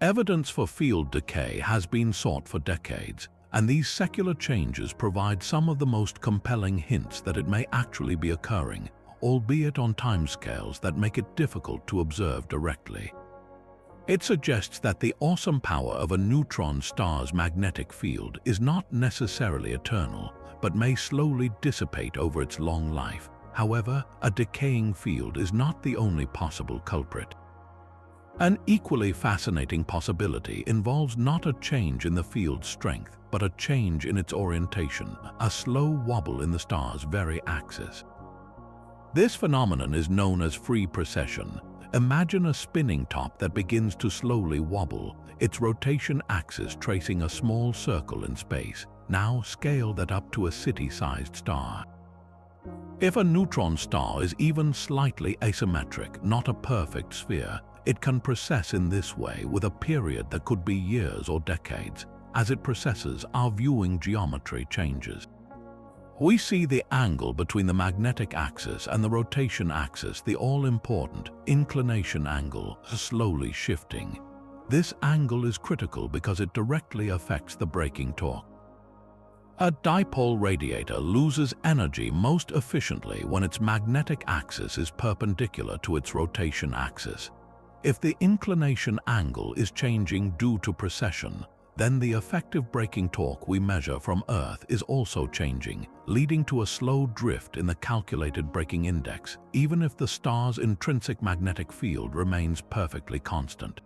Evidence for field decay has been sought for decades, and these secular changes provide some of the most compelling hints that it may actually be occurring, albeit on timescales that make it difficult to observe directly. It suggests that the awesome power of a neutron star's magnetic field is not necessarily eternal, but may slowly dissipate over its long life. However, a decaying field is not the only possible culprit. An equally fascinating possibility involves not a change in the field's strength, but a change in its orientation, a slow wobble in the star's very axis. This phenomenon is known as free precession. Imagine a spinning top that begins to slowly wobble, its rotation axis tracing a small circle in space. Now scale that up to a city-sized star. If a neutron star is even slightly asymmetric, not a perfect sphere, it can precess in this way with a period that could be years or decades. As it precesses, our viewing geometry changes. We see the angle between the magnetic axis and the rotation axis, the all-important inclination angle, slowly shifting. This angle is critical because it directly affects the breaking torque. A dipole radiator loses energy most efficiently when its magnetic axis is perpendicular to its rotation axis. If the inclination angle is changing due to precession, then the effective breaking torque we measure from Earth is also changing, leading to a slow drift in the calculated breaking index, even if the star's intrinsic magnetic field remains perfectly constant.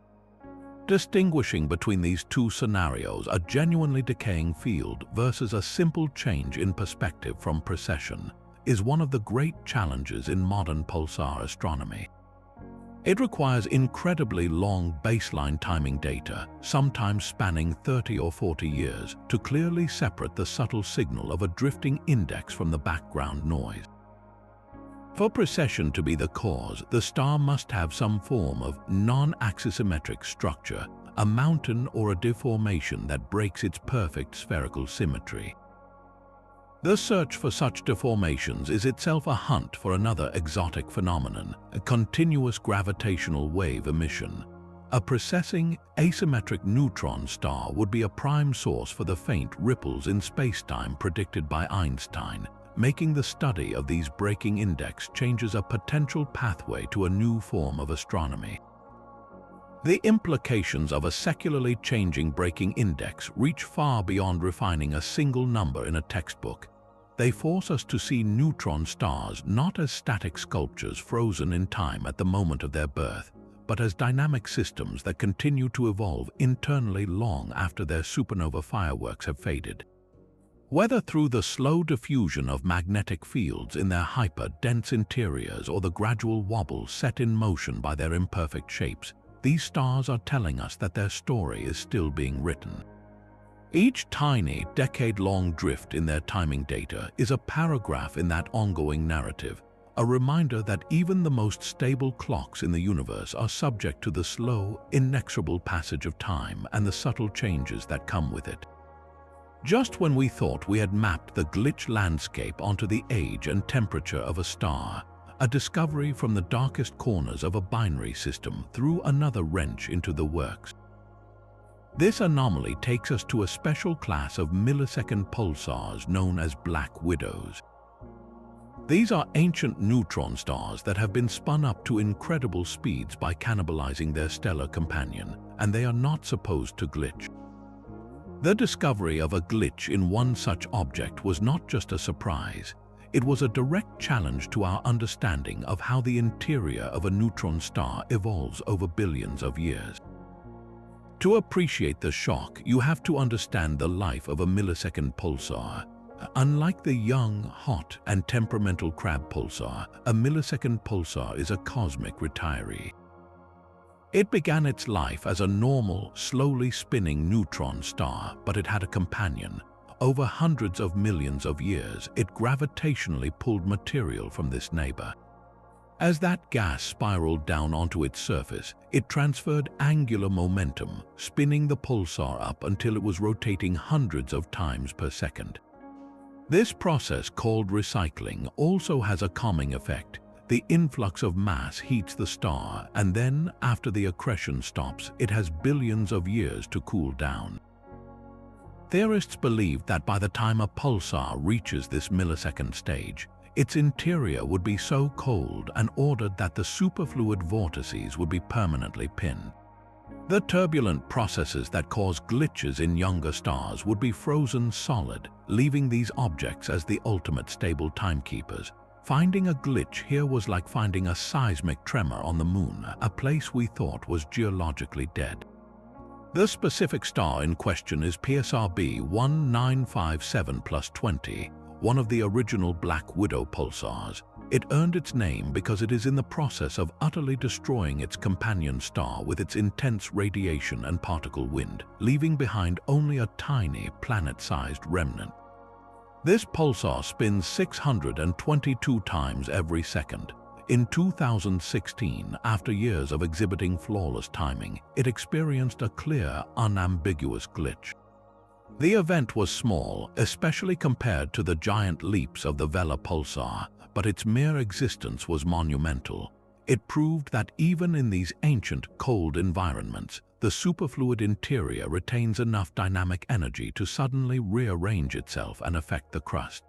Distinguishing between these two scenarios, a genuinely decaying field versus a simple change in perspective from precession, is one of the great challenges in modern pulsar astronomy. It requires incredibly long baseline timing data, sometimes spanning 30 or 40 years, to clearly separate the subtle signal of a drifting index from the background noise. For precession to be the cause, the star must have some form of non-axisymmetric structure, a mountain or a deformation that breaks its perfect spherical symmetry. The search for such deformations is itself a hunt for another exotic phenomenon, a continuous gravitational wave emission. A precessing, asymmetric neutron star would be a prime source for the faint ripples in spacetime predicted by Einstein, making the study of these breaking index changes a potential pathway to a new form of astronomy. The implications of a secularly changing breaking index reach far beyond refining a single number in a textbook. They force us to see neutron stars not as static sculptures frozen in time at the moment of their birth, but as dynamic systems that continue to evolve internally long after their supernova fireworks have faded. Whether through the slow diffusion of magnetic fields in their hyper-dense interiors or the gradual wobble set in motion by their imperfect shapes, these stars are telling us that their story is still being written. Each tiny, decade-long drift in their timing data is a paragraph in that ongoing narrative, a reminder that even the most stable clocks in the universe are subject to the slow, inexorable passage of time and the subtle changes that come with it. Just when we thought we had mapped the glitch landscape onto the age and temperature of a star, a discovery from the darkest corners of a binary system threw another wrench into the works. This anomaly takes us to a special class of millisecond pulsars known as black widows. These are ancient neutron stars that have been spun up to incredible speeds by cannibalizing their stellar companion, and they are not supposed to glitch. The discovery of a glitch in one such object was not just a surprise, it was a direct challenge to our understanding of how the interior of a neutron star evolves over billions of years. To appreciate the shock, you have to understand the life of a millisecond pulsar. Unlike the young, hot, and temperamental crab pulsar, a millisecond pulsar is a cosmic retiree. It began its life as a normal, slowly spinning neutron star, but it had a companion. Over hundreds of millions of years, it gravitationally pulled material from this neighbor. As that gas spiraled down onto its surface, it transferred angular momentum, spinning the pulsar up until it was rotating hundreds of times per second. This process, called recycling, also has a calming effect. The influx of mass heats the star, and then, after the accretion stops, it has billions of years to cool down. Theorists believe that by the time a pulsar reaches this millisecond stage, its interior would be so cold and ordered that the superfluid vortices would be permanently pinned. The turbulent processes that cause glitches in younger stars would be frozen solid, leaving these objects as the ultimate stable timekeepers. Finding a glitch here was like finding a seismic tremor on the Moon, a place we thought was geologically dead. The specific star in question is PSRB 1957+20, one of the original Black Widow pulsars. It earned its name because it is in the process of utterly destroying its companion star with its intense radiation and particle wind, leaving behind only a tiny, planet-sized remnant. This pulsar spins 622 times every second. In 2016, after years of exhibiting flawless timing, it experienced a clear, unambiguous glitch. The event was small, especially compared to the giant leaps of the Vela pulsar, but its mere existence was monumental. It proved that even in these ancient, cold environments, the superfluid interior retains enough dynamic energy to suddenly rearrange itself and affect the crust.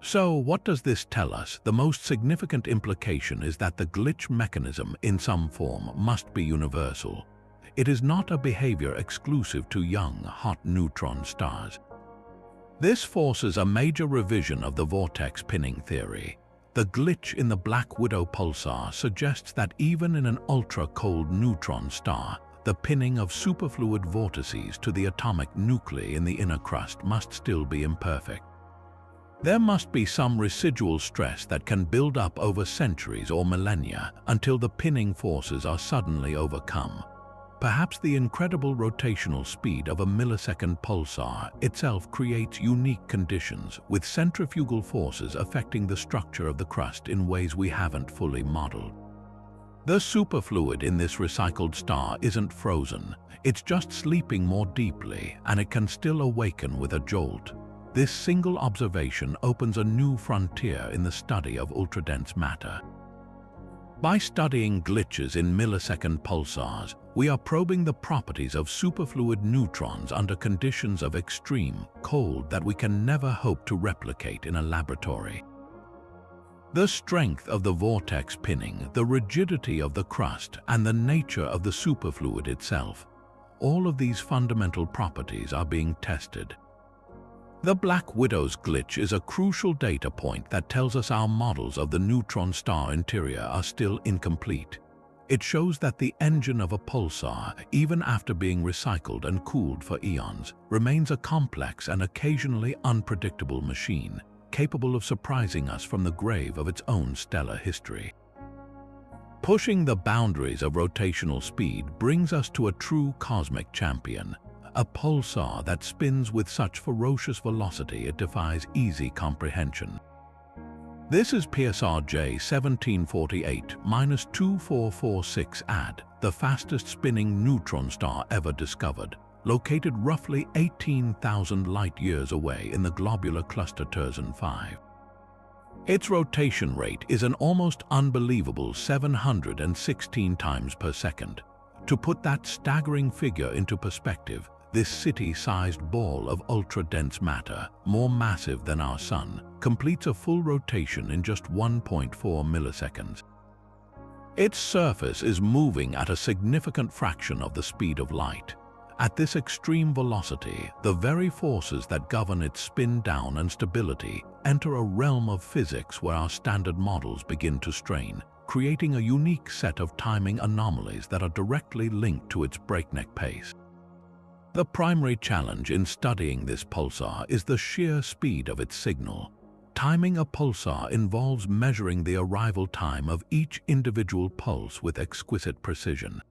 So, what does this tell us? The most significant implication is that the glitch mechanism, in some form, must be universal. It is not a behavior exclusive to young, hot neutron stars. This forces a major revision of the vortex pinning theory. The glitch in the Black Widow pulsar suggests that even in an ultra-cold neutron star, the pinning of superfluid vortices to the atomic nuclei in the inner crust must still be imperfect. There must be some residual stress that can build up over centuries or millennia until the pinning forces are suddenly overcome. Perhaps the incredible rotational speed of a millisecond pulsar itself creates unique conditions, with centrifugal forces affecting the structure of the crust in ways we haven't fully modeled. The superfluid in this recycled star isn't frozen, it's just sleeping more deeply, and it can still awaken with a jolt. This single observation opens a new frontier in the study of ultradense matter. By studying glitches in millisecond pulsars, we are probing the properties of superfluid neutrons under conditions of extreme cold that we can never hope to replicate in a laboratory. The strength of the vortex pinning, the rigidity of the crust, and the nature of the superfluid itself, all of these fundamental properties are being tested. The Black Widow's glitch is a crucial data point that tells us our models of the neutron star interior are still incomplete. It shows that the engine of a pulsar, even after being recycled and cooled for eons, remains a complex and occasionally unpredictable machine, capable of surprising us from the grave of its own stellar history. Pushing the boundaries of rotational speed brings us to a true cosmic champion, a pulsar that spins with such ferocious velocity it defies easy comprehension. This is Pulsar J1748-2446 AD, the fastest spinning neutron star ever discovered, located roughly 18,000 light-years away in the globular cluster Terzan 5. Its rotation rate is an almost unbelievable 716 times per second. To put that staggering figure into perspective, this city-sized ball of ultra-dense matter, more massive than our Sun, completes a full rotation in just 1.4 milliseconds. Its surface is moving at a significant fraction of the speed of light. At this extreme velocity, the very forces that govern its spin down and stability enter a realm of physics where our standard models begin to strain, creating a unique set of timing anomalies that are directly linked to its breakneck pace. The primary challenge in studying this pulsar is the sheer speed of its signal. Timing a pulsar involves measuring the arrival time of each individual pulse with exquisite precision.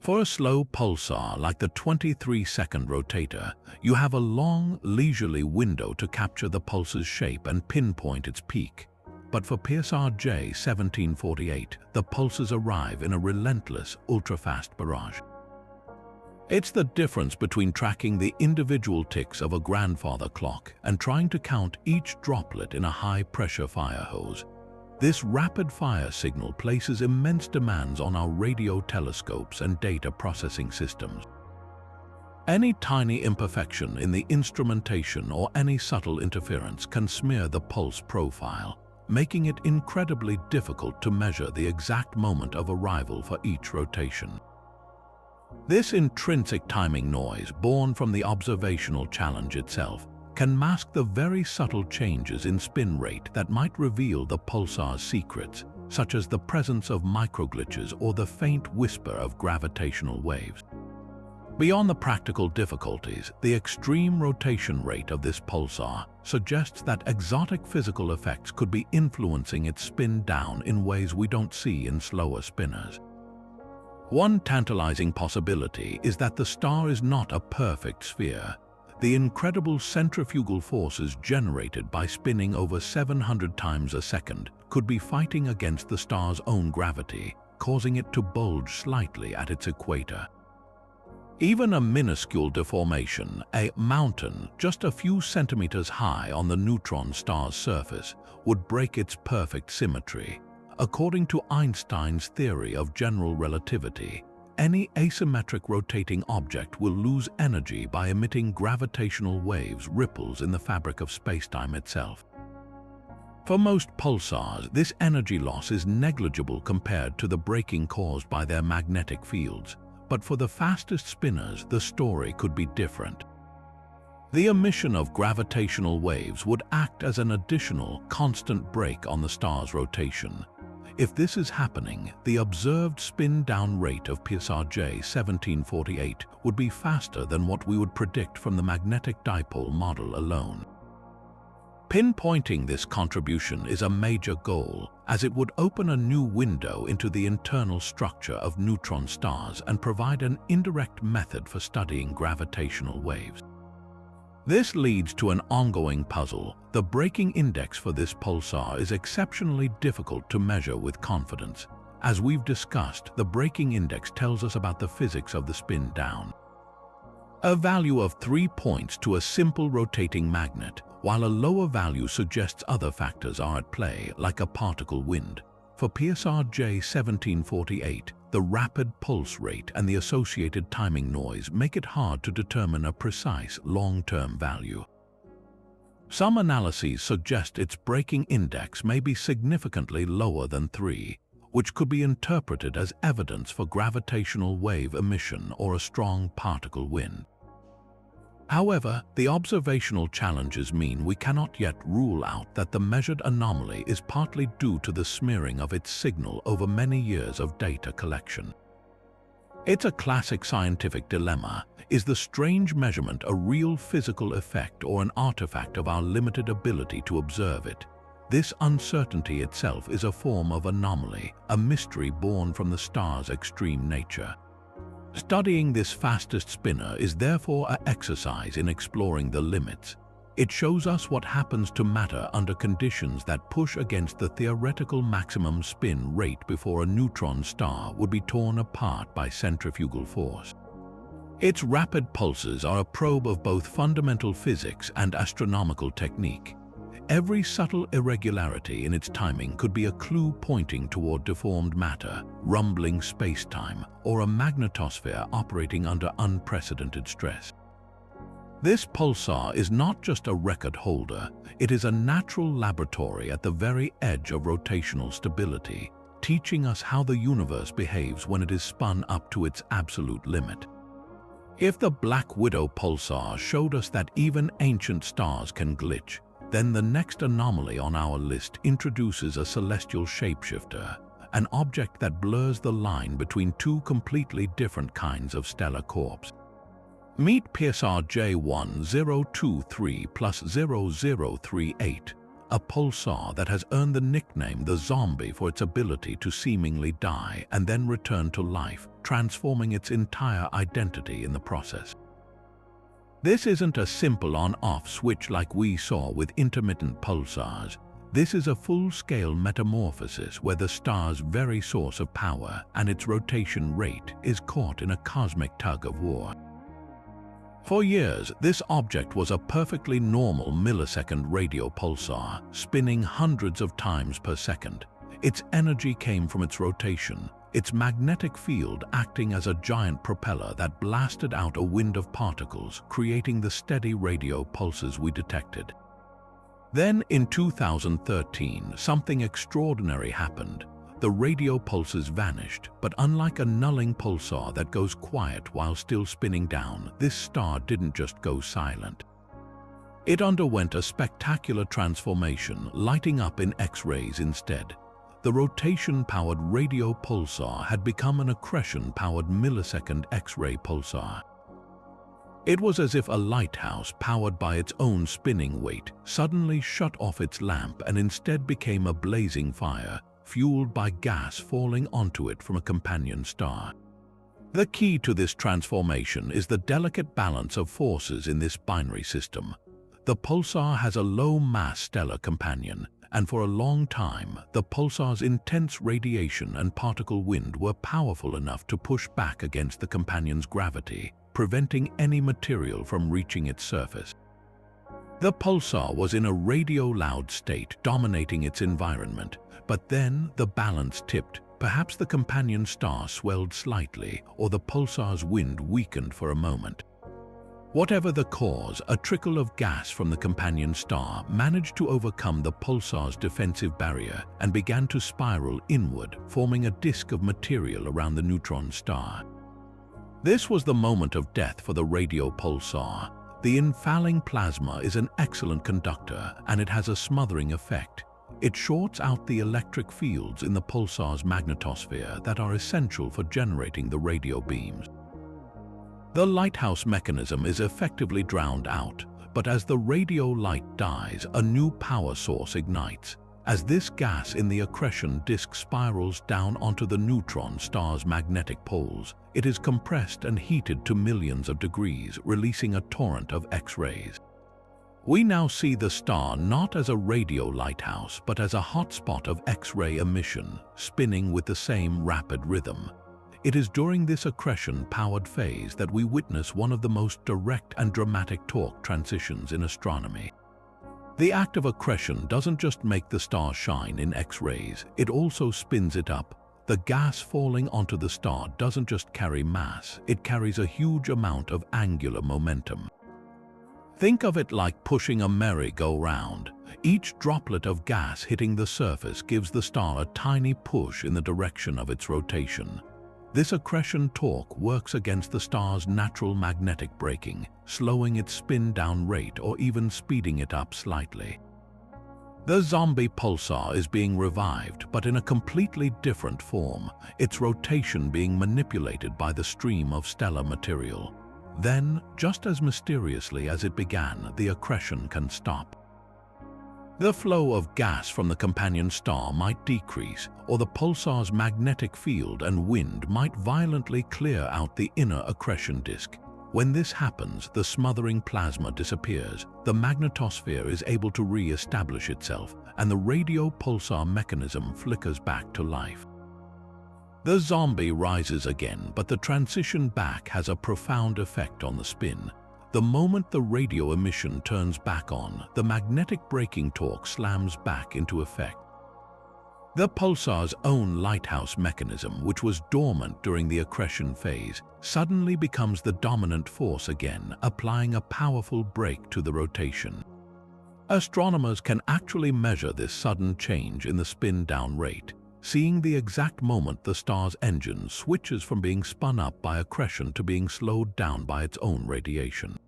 For a slow pulsar like the 23-second rotator, you have a long, leisurely window to capture the pulse's shape and pinpoint its peak. But for Pulsar J1748, the pulses arrive in a relentless, ultra-fast barrage. It's the difference between tracking the individual ticks of a grandfather clock and trying to count each droplet in a high-pressure fire hose. This rapid-fire signal places immense demands on our radio telescopes and data processing systems. Any tiny imperfection in the instrumentation or any subtle interference can smear the pulse profile, making it incredibly difficult to measure the exact moment of arrival for each rotation. This intrinsic timing noise, born from the observational challenge itself, can mask the very subtle changes in spin rate that might reveal the pulsar's secrets, such as the presence of microglitches or the faint whisper of gravitational waves. Beyond the practical difficulties, the extreme rotation rate of this pulsar suggests that exotic physical effects could be influencing its spin down in ways we don't see in slower spinners. One tantalizing possibility is that the star is not a perfect sphere. The incredible centrifugal forces generated by spinning over 700 times a second could be fighting against the star's own gravity, causing it to bulge slightly at its equator. Even a minuscule deformation, a mountain just a few centimeters high on the neutron star's surface, would break its perfect symmetry. According to Einstein's theory of general relativity, any asymmetric rotating object will lose energy by emitting gravitational waves, ripples in the fabric of spacetime itself. For most pulsars, this energy loss is negligible compared to the breaking caused by their magnetic fields, but for the fastest spinners, the story could be different. The emission of gravitational waves would act as an additional, constant brake on the star's rotation. If this is happening, the observed spin-down rate of Pulsar J1748 would be faster than what we would predict from the magnetic dipole model alone. Pinpointing this contribution is a major goal, as it would open a new window into the internal structure of neutron stars and provide an indirect method for studying gravitational waves. This leads to an ongoing puzzle. The breaking index for this pulsar is exceptionally difficult to measure with confidence. As we've discussed, the breaking index tells us about the physics of the spin down. A value of 3 points to a simple rotating magnet, while a lower value suggests other factors are at play, like a particle wind. For Pulsar J1748, the rapid pulse rate and the associated timing noise make it hard to determine a precise long-term value. Some analyses suggest its breaking index may be significantly lower than 3, which could be interpreted as evidence for gravitational wave emission or a strong particle wind. However, the observational challenges mean we cannot yet rule out that the measured anomaly is partly due to the smearing of its signal over many years of data collection. It's a classic scientific dilemma. Is the strange measurement a real physical effect or an artifact of our limited ability to observe it? This uncertainty itself is a form of anomaly, a mystery born from the star's extreme nature. Studying this fastest spinner is therefore an exercise in exploring the limits. It shows us what happens to matter under conditions that push against the theoretical maximum spin rate before a neutron star would be torn apart by centrifugal force. Its rapid pulses are a probe of both fundamental physics and astronomical technique. Every subtle irregularity in its timing could be a clue pointing toward deformed matter, rumbling space-time, or a magnetosphere operating under unprecedented stress. This pulsar is not just a record holder, it is a natural laboratory at the very edge of rotational stability, teaching us how the universe behaves when it is spun up to its absolute limit. If the Black Widow pulsar showed us that even ancient stars can glitch, then the next anomaly on our list introduces a celestial shapeshifter, an object that blurs the line between two completely different kinds of stellar corps. Meet Pulsar J1023+0038, a pulsar that has earned the nickname the Zombie for its ability to seemingly die and then return to life, transforming its entire identity in the process. This isn't a simple on-off switch like we saw with intermittent pulsars. This is a full-scale metamorphosis where the star's very source of power and its rotation rate is caught in a cosmic tug-of-war. For years, this object was a perfectly normal millisecond radio pulsar, spinning hundreds of times per second. Its energy came from its rotation, its magnetic field acting as a giant propeller that blasted out a wind of particles, creating the steady radio pulses we detected. Then, in 2013, something extraordinary happened. The radio pulses vanished, but unlike a nulling pulsar that goes quiet while still spinning down, this star didn't just go silent. It underwent a spectacular transformation, lighting up in X-rays instead. The rotation-powered radio pulsar had become an accretion-powered millisecond X-ray pulsar. It was as if a lighthouse powered by its own spinning weight suddenly shut off its lamp and instead became a blazing fire, fueled by gas falling onto it from a companion star. The key to this transformation is the delicate balance of forces in this binary system. The pulsar has a low-mass stellar companion, and for a long time, the pulsar's intense radiation and particle wind were powerful enough to push back against the companion's gravity, preventing any material from reaching its surface. The pulsar was in a radio-loud state, dominating its environment, but then the balance tipped. Perhaps the companion star swelled slightly, or the pulsar's wind weakened for a moment. Whatever the cause, a trickle of gas from the companion star managed to overcome the pulsar's defensive barrier and began to spiral inward, forming a disk of material around the neutron star. This was the moment of death for the radio pulsar. The infalling plasma is an excellent conductor, and it has a smothering effect. It shorts out the electric fields in the pulsar's magnetosphere that are essential for generating the radio beams. The lighthouse mechanism is effectively drowned out, but as the radio light dies, a new power source ignites. As this gas in the accretion disk spirals down onto the neutron star's magnetic poles, it is compressed and heated to millions of degrees, releasing a torrent of X-rays. We now see the star not as a radio lighthouse, but as a hotspot of X-ray emission, spinning with the same rapid rhythm. It is during this accretion-powered phase that we witness one of the most direct and dramatic torque transitions in astronomy. The act of accretion doesn't just make the star shine in X-rays, it also spins it up. The gas falling onto the star doesn't just carry mass, it carries a huge amount of angular momentum. Think of it like pushing a merry-go-round. Each droplet of gas hitting the surface gives the star a tiny push in the direction of its rotation. This accretion torque works against the star's natural magnetic braking, slowing its spin-down rate or even speeding it up slightly. The zombie pulsar is being revived, but in a completely different form, its rotation being manipulated by the stream of stellar material. Then, just as mysteriously as it began, the accretion can stop. The flow of gas from the companion star might decrease, or the pulsar's magnetic field and wind might violently clear out the inner accretion disk. When this happens, the smothering plasma disappears, the magnetosphere is able to re-establish itself, and the radio pulsar mechanism flickers back to life. The zombie rises again, but the transition back has a profound effect on the spin. The moment the radio emission turns back on, the magnetic braking torque slams back into effect. The pulsar's own lighthouse mechanism, which was dormant during the accretion phase, suddenly becomes the dominant force again, applying a powerful brake to the rotation. Astronomers can actually measure this sudden change in the spin-down rate, seeing the exact moment the star's engine switches from being spun up by accretion to being slowed down by its own radiation.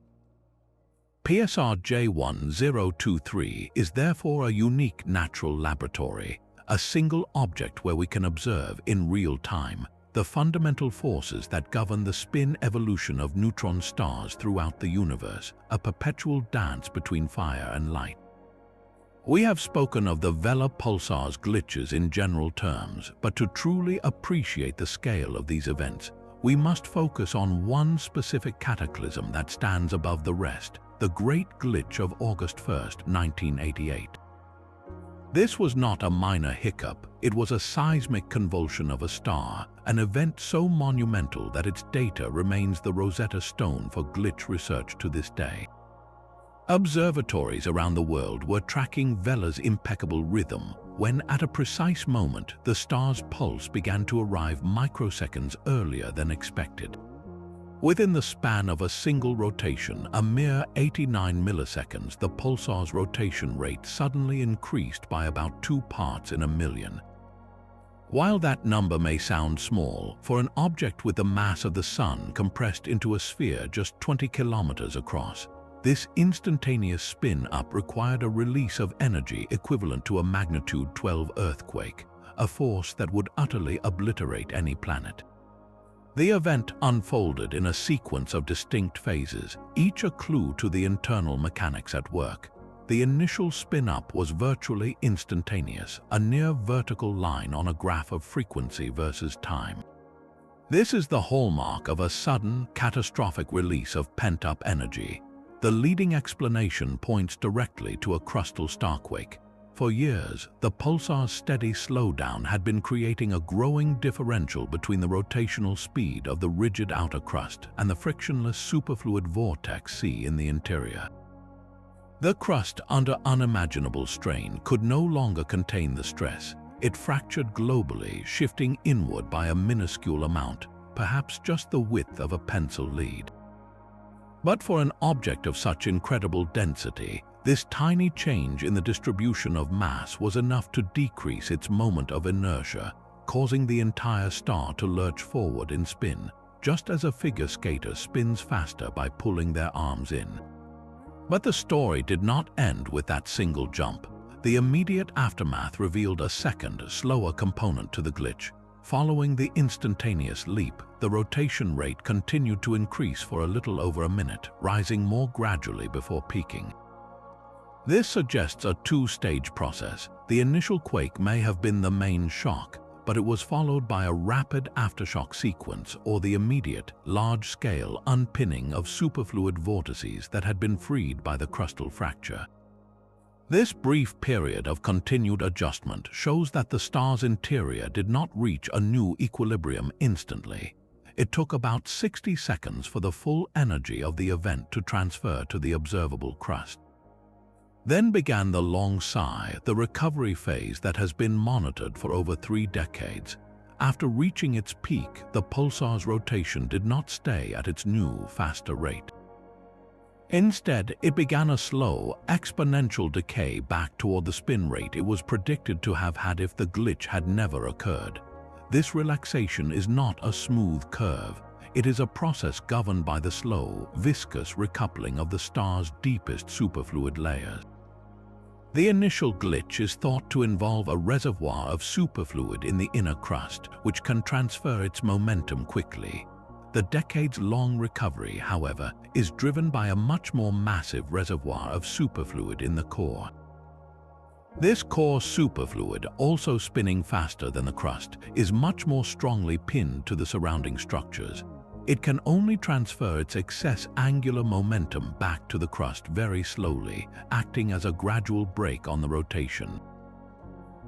PSR J1023 is therefore a unique natural laboratory, a single object where we can observe in real time the fundamental forces that govern the spin evolution of neutron stars throughout the universe, a perpetual dance between fire and light. We have spoken of the Vela pulsar's glitches in general terms, but to truly appreciate the scale of these events, we must focus on one specific cataclysm that stands above the rest, the Great Glitch of August 1, 1988. This was not a minor hiccup, it was a seismic convulsion of a star, an event so monumental that its data remains the Rosetta Stone for glitch research to this day. Observatories around the world were tracking Vela's impeccable rhythm when, at a precise moment, the star's pulse began to arrive microseconds earlier than expected. Within the span of a single rotation, a mere 89 milliseconds, the pulsar's rotation rate suddenly increased by about 2 parts in a million. While that number may sound small, for an object with the mass of the Sun compressed into a sphere just 20 kilometers across, this instantaneous spin-up required a release of energy equivalent to a magnitude 12 earthquake, a force that would utterly obliterate any planet. The event unfolded in a sequence of distinct phases, each a clue to the internal mechanics at work. The initial spin-up was virtually instantaneous, a near vertical line on a graph of frequency versus time. This is the hallmark of a sudden, catastrophic release of pent-up energy. The leading explanation points directly to a crustal starquake. For years, the pulsar's steady slowdown had been creating a growing differential between the rotational speed of the rigid outer crust and the frictionless superfluid vortex sea in the interior. The crust, under unimaginable strain, could no longer contain the stress. It fractured globally, shifting inward by a minuscule amount, perhaps just the width of a pencil lead. But for an object of such incredible density, this tiny change in the distribution of mass was enough to decrease its moment of inertia, causing the entire star to lurch forward in spin, just as a figure skater spins faster by pulling their arms in. But the story did not end with that single jump. The immediate aftermath revealed a second, slower component to the glitch. Following the instantaneous leap, the rotation rate continued to increase for a little over a minute, rising more gradually before peaking. This suggests a two-stage process. The initial quake may have been the main shock, but it was followed by a rapid aftershock sequence or the immediate, large-scale unpinning of superfluid vortices that had been freed by the crustal fracture. This brief period of continued adjustment shows that the star's interior did not reach a new equilibrium instantly. It took about 60 seconds for the full energy of the event to transfer to the observable crust. Then began the long sigh, the recovery phase that has been monitored for over 3 decades. After reaching its peak, the pulsar's rotation did not stay at its new, faster rate. Instead, it began a slow, exponential decay back toward the spin rate it was predicted to have had if the glitch had never occurred. this relaxation is not a smooth curve. It is a process governed by the slow, viscous recoupling of the star's deepest superfluid layers. The initial glitch is thought to involve a reservoir of superfluid in the inner crust, which can transfer its momentum quickly. The decades-long recovery, however, is driven by a much more massive reservoir of superfluid in the core. This core superfluid, also spinning faster than the crust, is much more strongly pinned to the surrounding structures. It can only transfer its excess angular momentum back to the crust very slowly, acting as a gradual brake on the rotation.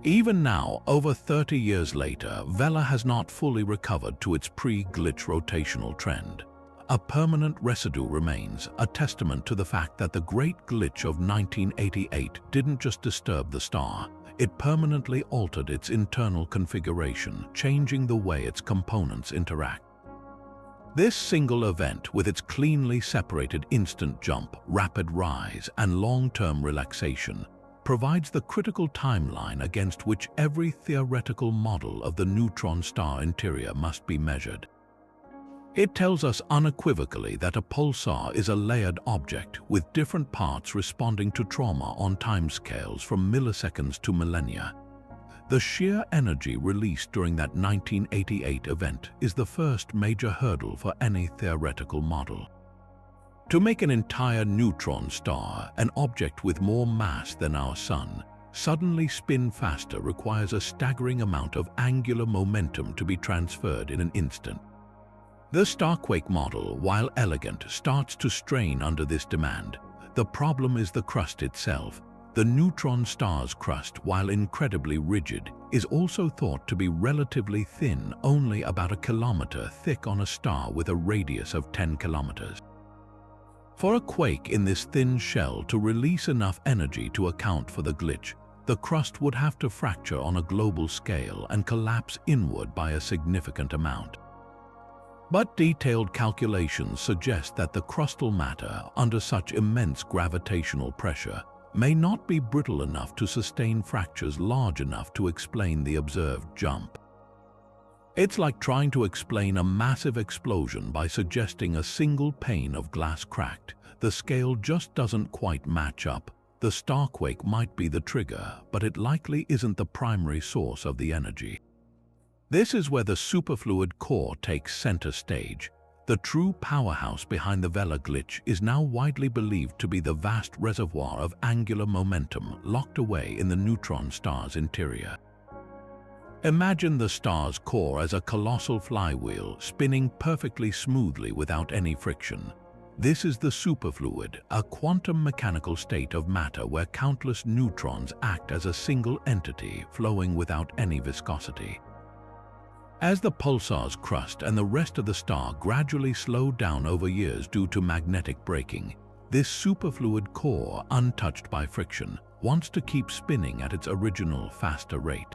Even now, over 30 years later, Vela has not fully recovered to its pre-glitch rotational trend. A permanent residue remains, a testament to the fact that the Great Glitch of 1988 didn't just disturb the star, it permanently altered its internal configuration, changing the way its components interact. This single event, with its cleanly separated instant jump, rapid rise, and long-term relaxation, provides the critical timeline against which every theoretical model of the neutron star interior must be measured. It tells us unequivocally that a pulsar is a layered object with different parts responding to trauma on timescales from milliseconds to millennia. The sheer energy released during that 1988 event is the first major hurdle for any theoretical model. To make an entire neutron star, an object with more mass than our Sun, suddenly spin faster requires a staggering amount of angular momentum to be transferred in an instant. The starquake model, while elegant, starts to strain under this demand. The problem is the crust itself. The neutron star's crust, while incredibly rigid, is also thought to be relatively thin, only about a kilometer thick on a star with a radius of 10 kilometers. For a quake in this thin shell to release enough energy to account for the glitch, the crust would have to fracture on a global scale and collapse inward by a significant amount. But detailed calculations suggest that the crustal matter, under such immense gravitational pressure, may not be brittle enough to sustain fractures large enough to explain the observed jump. It's like trying to explain a massive explosion by suggesting a single pane of glass cracked. The scale just doesn't quite match up. The starquake might be the trigger, but it likely isn't the primary source of the energy. This is where the superfluid core takes center stage. The true powerhouse behind the Vela glitch is now widely believed to be the vast reservoir of angular momentum locked away in the neutron star's interior. Imagine the star's core as a colossal flywheel spinning perfectly smoothly without any friction. This is the superfluid, a quantum mechanical state of matter where countless neutrons act as a single entity flowing without any viscosity. As the pulsar's crust and the rest of the star gradually slow down over years due to magnetic braking, this superfluid core, untouched by friction, wants to keep spinning at its original faster rate.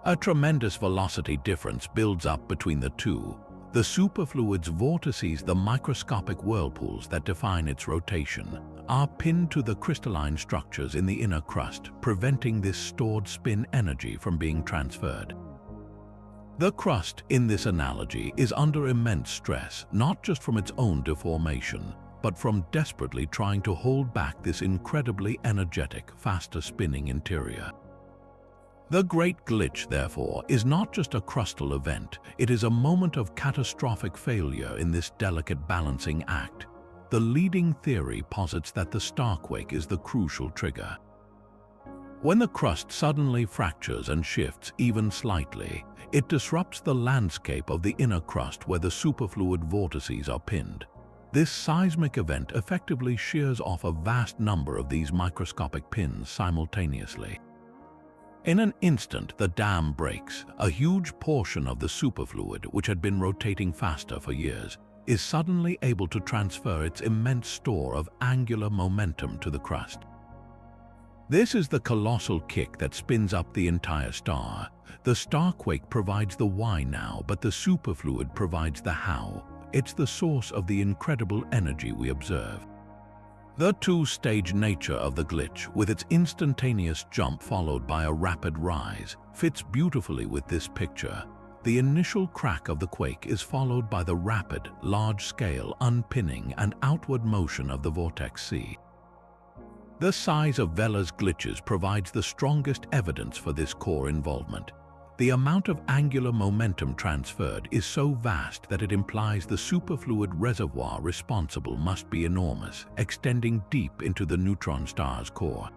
A tremendous velocity difference builds up between the two. The superfluid's vortices, the microscopic whirlpools that define its rotation, are pinned to the crystalline structures in the inner crust, preventing this stored spin energy from being transferred. The crust, in this analogy, is under immense stress, not just from its own deformation, but from desperately trying to hold back this incredibly energetic, faster spinning interior. The Great Glitch, therefore, is not just a crustal event, it is a moment of catastrophic failure in this delicate balancing act. The leading theory posits that the starquake is the crucial trigger. When the crust suddenly fractures and shifts even slightly, it disrupts the landscape of the inner crust where the superfluid vortices are pinned. This seismic event effectively shears off a vast number of these microscopic pins simultaneously. In an instant, the dam breaks. A huge portion of the superfluid, which had been rotating faster for years, is suddenly able to transfer its immense store of angular momentum to the crust. This is the colossal kick that spins up the entire star. The starquake provides the why now, but the superfluid provides the how. It's the source of the incredible energy we observe. The two-stage nature of the glitch, with its instantaneous jump followed by a rapid rise, fits beautifully with this picture. The initial crack of the quake is followed by the rapid, large-scale unpinning and outward motion of the vortex C. The size of Vela's glitches provides the strongest evidence for this core involvement. The amount of angular momentum transferred is so vast that it implies the superfluid reservoir responsible must be enormous, extending deep into the neutron star's core.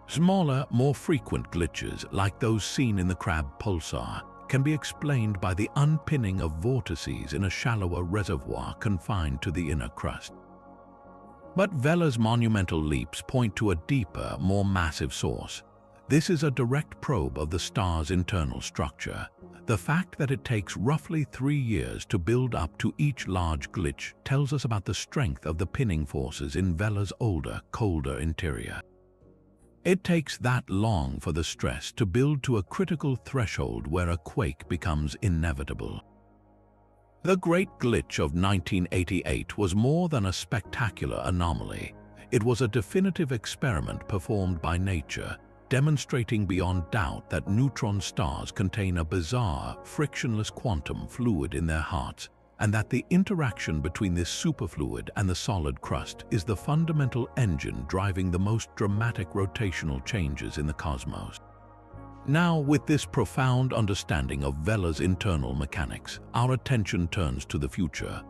Smaller, more frequent glitches, like those seen in the Crab pulsar, can be explained by the unpinning of vortices in a shallower reservoir confined to the inner crust. But Vela's monumental leaps point to a deeper, more massive source. This is a direct probe of the star's internal structure. The fact that it takes roughly 3 years to build up to each large glitch tells us about the strength of the pinning forces in Vela's older, colder interior. It takes that long for the stress to build to a critical threshold where a quake becomes inevitable. The Great Glitch of 1988 was more than a spectacular anomaly. It was a definitive experiment performed by nature, demonstrating beyond doubt that neutron stars contain a bizarre, frictionless quantum fluid in their hearts, and that the interaction between this superfluid and the solid crust is the fundamental engine driving the most dramatic rotational changes in the cosmos. Now, with this profound understanding of Vela's internal mechanics, our attention turns to the future.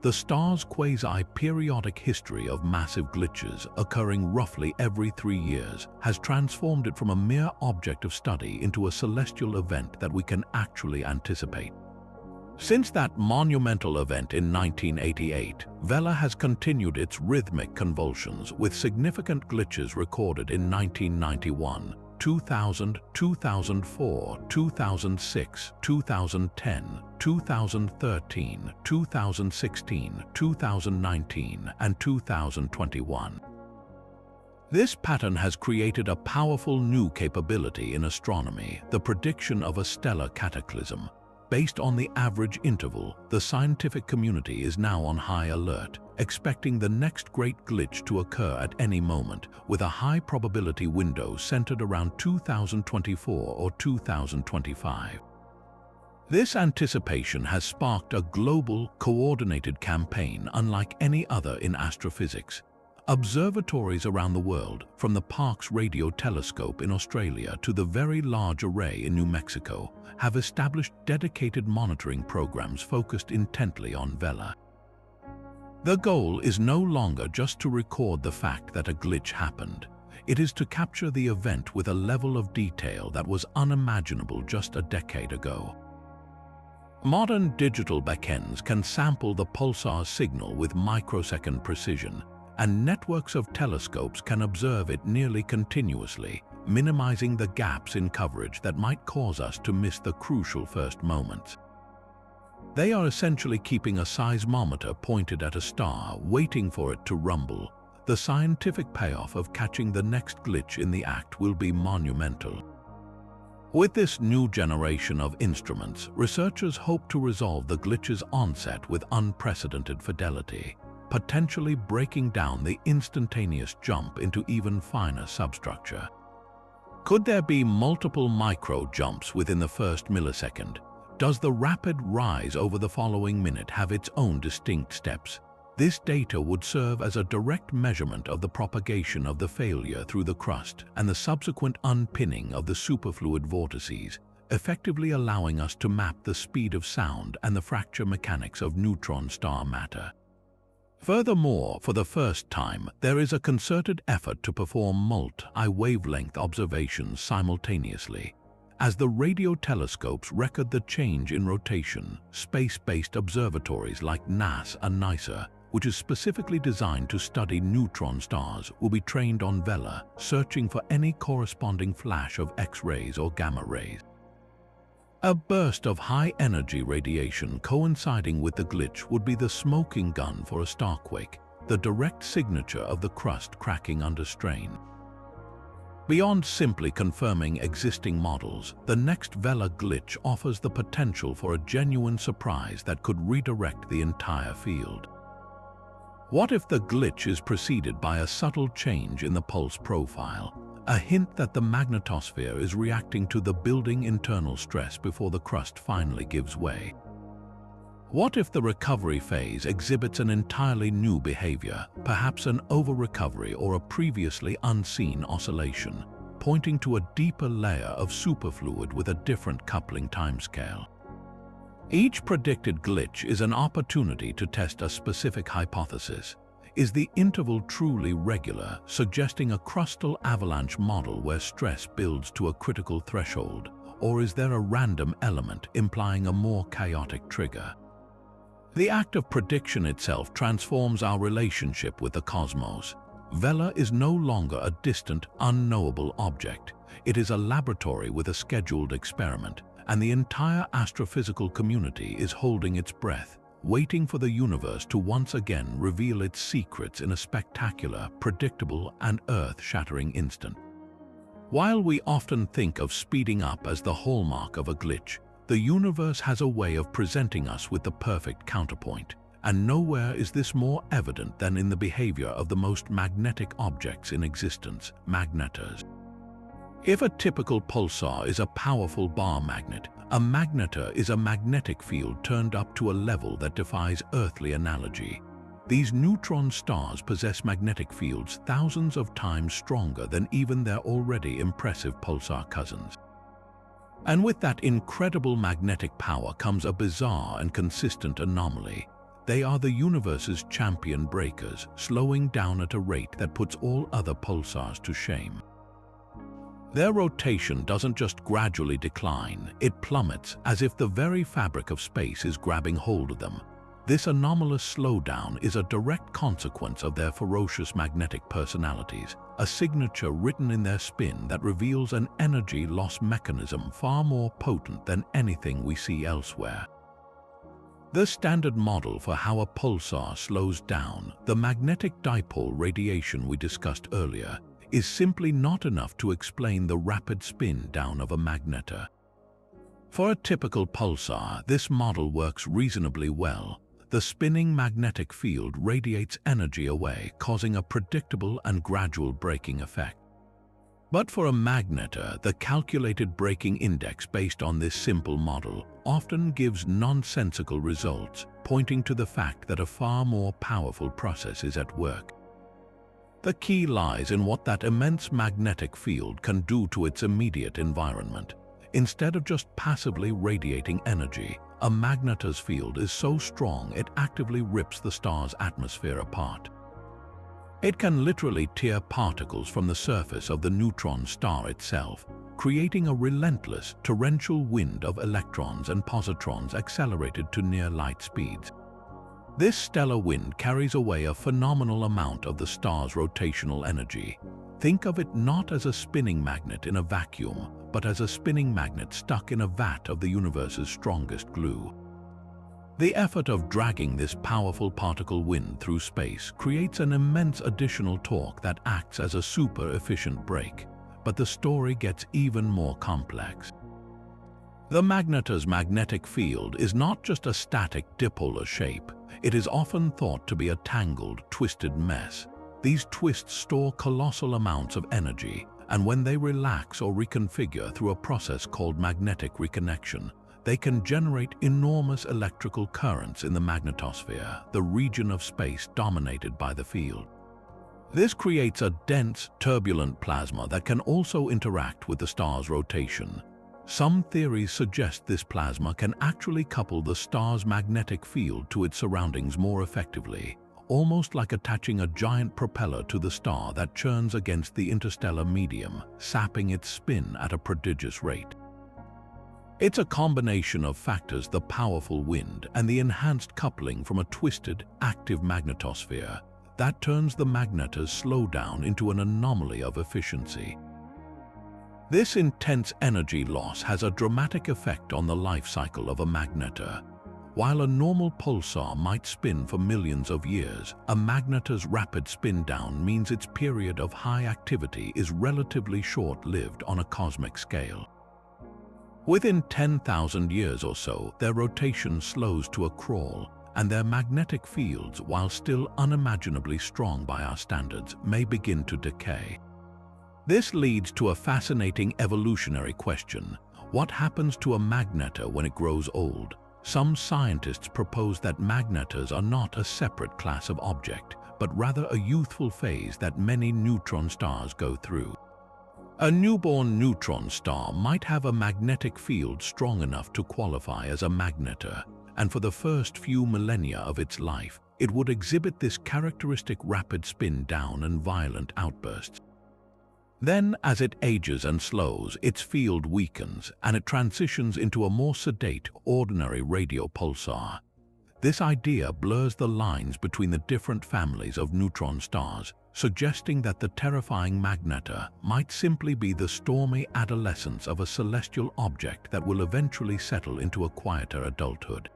The star's quasi-periodic history of massive glitches occurring roughly every 3 years has transformed it from a mere object of study into a celestial event that we can actually anticipate. Since that monumental event in 1988, Vela has continued its rhythmic convulsions, with significant glitches recorded in 1991, 2000, 2004, 2006, 2010, 2013, 2016, 2019, and 2021. This pattern has created a powerful new capability in astronomy, the prediction of a stellar cataclysm. Based on the average interval, the scientific community is now on high alert, expecting the next great glitch to occur at any moment, with a high probability window centered around 2024 or 2025. This anticipation has sparked a global, coordinated campaign unlike any other in astrophysics. Observatories around the world, from the Parkes Radio Telescope in Australia to the Very Large Array in New Mexico, have established dedicated monitoring programs focused intently on Vela. The goal is no longer just to record the fact that a glitch happened. It is to capture the event with a level of detail that was unimaginable just a decade ago. Modern digital backends can sample the pulsar signal with microsecond precision, and networks of telescopes can observe it nearly continuously, minimizing the gaps in coverage that might cause us to miss the crucial first moments. They are essentially keeping a seismometer pointed at a star, waiting for it to rumble. The scientific payoff of catching the next glitch in the act will be monumental. With this new generation of instruments, researchers hope to resolve the glitch's onset with unprecedented fidelity, potentially breaking down the instantaneous jump into even finer substructure. Could there be multiple micro-jumps within the first millisecond? Does the rapid rise over the following minute have its own distinct steps? This data would serve as a direct measurement of the propagation of the failure through the crust and the subsequent unpinning of the superfluid vortices, effectively allowing us to map the speed of sound and the fracture mechanics of neutron star matter. Furthermore, for the first time, there is a concerted effort to perform multi-wavelength observations simultaneously. As the radio telescopes record the change in rotation, space-based observatories like NAS and NICER, which is specifically designed to study neutron stars, will be trained on Vela, searching for any corresponding flash of X-rays or gamma rays. A burst of high-energy radiation coinciding with the glitch would be the smoking gun for a starquake, the direct signature of the crust cracking under strain. Beyond simply confirming existing models, the next Vela glitch offers the potential for a genuine surprise that could redirect the entire field. What if the glitch is preceded by a subtle change in the pulse profile, a hint that the magnetosphere is reacting to the building internal stress before the crust finally gives way? What if the recovery phase exhibits an entirely new behavior, perhaps an over-recovery or a previously unseen oscillation, pointing to a deeper layer of superfluid with a different coupling timescale? Each predicted glitch is an opportunity to test a specific hypothesis. Is the interval truly regular, suggesting a crustal avalanche model where stress builds to a critical threshold, or is there a random element implying a more chaotic trigger? The act of prediction itself transforms our relationship with the cosmos. Vela is no longer a distant, unknowable object. It is a laboratory with a scheduled experiment, and the entire astrophysical community is holding its breath, waiting for the universe to once again reveal its secrets in a spectacular, predictable, and earth-shattering instant. While we often think of speeding up as the hallmark of a glitch, the universe has a way of presenting us with the perfect counterpoint, and nowhere is this more evident than in the behavior of the most magnetic objects in existence, magnetos. If a typical pulsar is a powerful bar magnet, a magnetor is a magnetic field turned up to a level that defies earthly analogy. These neutron stars possess magnetic fields thousands of times stronger than even their already impressive pulsar cousins. And with that incredible magnetic power comes a bizarre and consistent anomaly. They are the universe's champion breakers, slowing down at a rate that puts all other pulsars to shame. Their rotation doesn't just gradually decline, it plummets as if the very fabric of space is grabbing hold of them. This anomalous slowdown is a direct consequence of their ferocious magnetic personalities, a signature written in their spin that reveals an energy loss mechanism far more potent than anything we see elsewhere. The standard model for how a pulsar slows down, the magnetic dipole radiation we discussed earlier, is simply not enough to explain the rapid spin down of a magnetor. For a typical pulsar, this model works reasonably well. The spinning magnetic field radiates energy away, causing a predictable and gradual braking effect. But for a magnetor, the calculated braking index based on this simple model often gives nonsensical results, pointing to the fact that a far more powerful process is at work. The key lies in what that immense magnetic field can do to its immediate environment. Instead of just passively radiating energy, a magnetor's field is so strong it actively rips the star's atmosphere apart. It can literally tear particles from the surface of the neutron star itself, creating a relentless, torrential wind of electrons and positrons accelerated to near light speeds. This stellar wind carries away a phenomenal amount of the star's rotational energy. Think of it not as a spinning magnet in a vacuum, but as a spinning magnet stuck in a vat of the universe's strongest glue. The effort of dragging this powerful particle wind through space creates an immense additional torque that acts as a super-efficient brake. But the story gets even more complex. The magnetor's magnetic field is not just a static dipolar shape. It is often thought to be a tangled, twisted mess. These twists store colossal amounts of energy, and when they relax or reconfigure through a process called magnetic reconnection, they can generate enormous electrical currents in the magnetosphere, the region of space dominated by the field. This creates a dense, turbulent plasma that can also interact with the star's rotation. Some theories suggest this plasma can actually couple the star's magnetic field to its surroundings more effectively, almost like attaching a giant propeller to the star that churns against the interstellar medium, sapping its spin at a prodigious rate. It's a combination of factors: the powerful wind and the enhanced coupling from a twisted, active magnetosphere that turns the magnetor's slowdown into an anomaly of efficiency. This intense energy loss has a dramatic effect on the life cycle of a magnetor. While a normal pulsar might spin for millions of years, a magnetor's rapid spin down means its period of high activity is relatively short-lived on a cosmic scale. Within 10,000 years or so, their rotation slows to a crawl, and their magnetic fields, while still unimaginably strong by our standards, may begin to decay. This leads to a fascinating evolutionary question. What happens to a magnetar when it grows old? Some scientists propose that magnetars are not a separate class of object, but rather a youthful phase that many neutron stars go through. A newborn neutron star might have a magnetic field strong enough to qualify as a magnetar, and for the first few millennia of its life, it would exhibit this characteristic rapid spin down and violent outbursts. Then, as it ages and slows, its field weakens, and it transitions into a more sedate, ordinary radio pulsar. This idea blurs the lines between the different families of neutron stars, suggesting that the terrifying magnetar might simply be the stormy adolescence of a celestial object that will eventually settle into a quieter adulthood.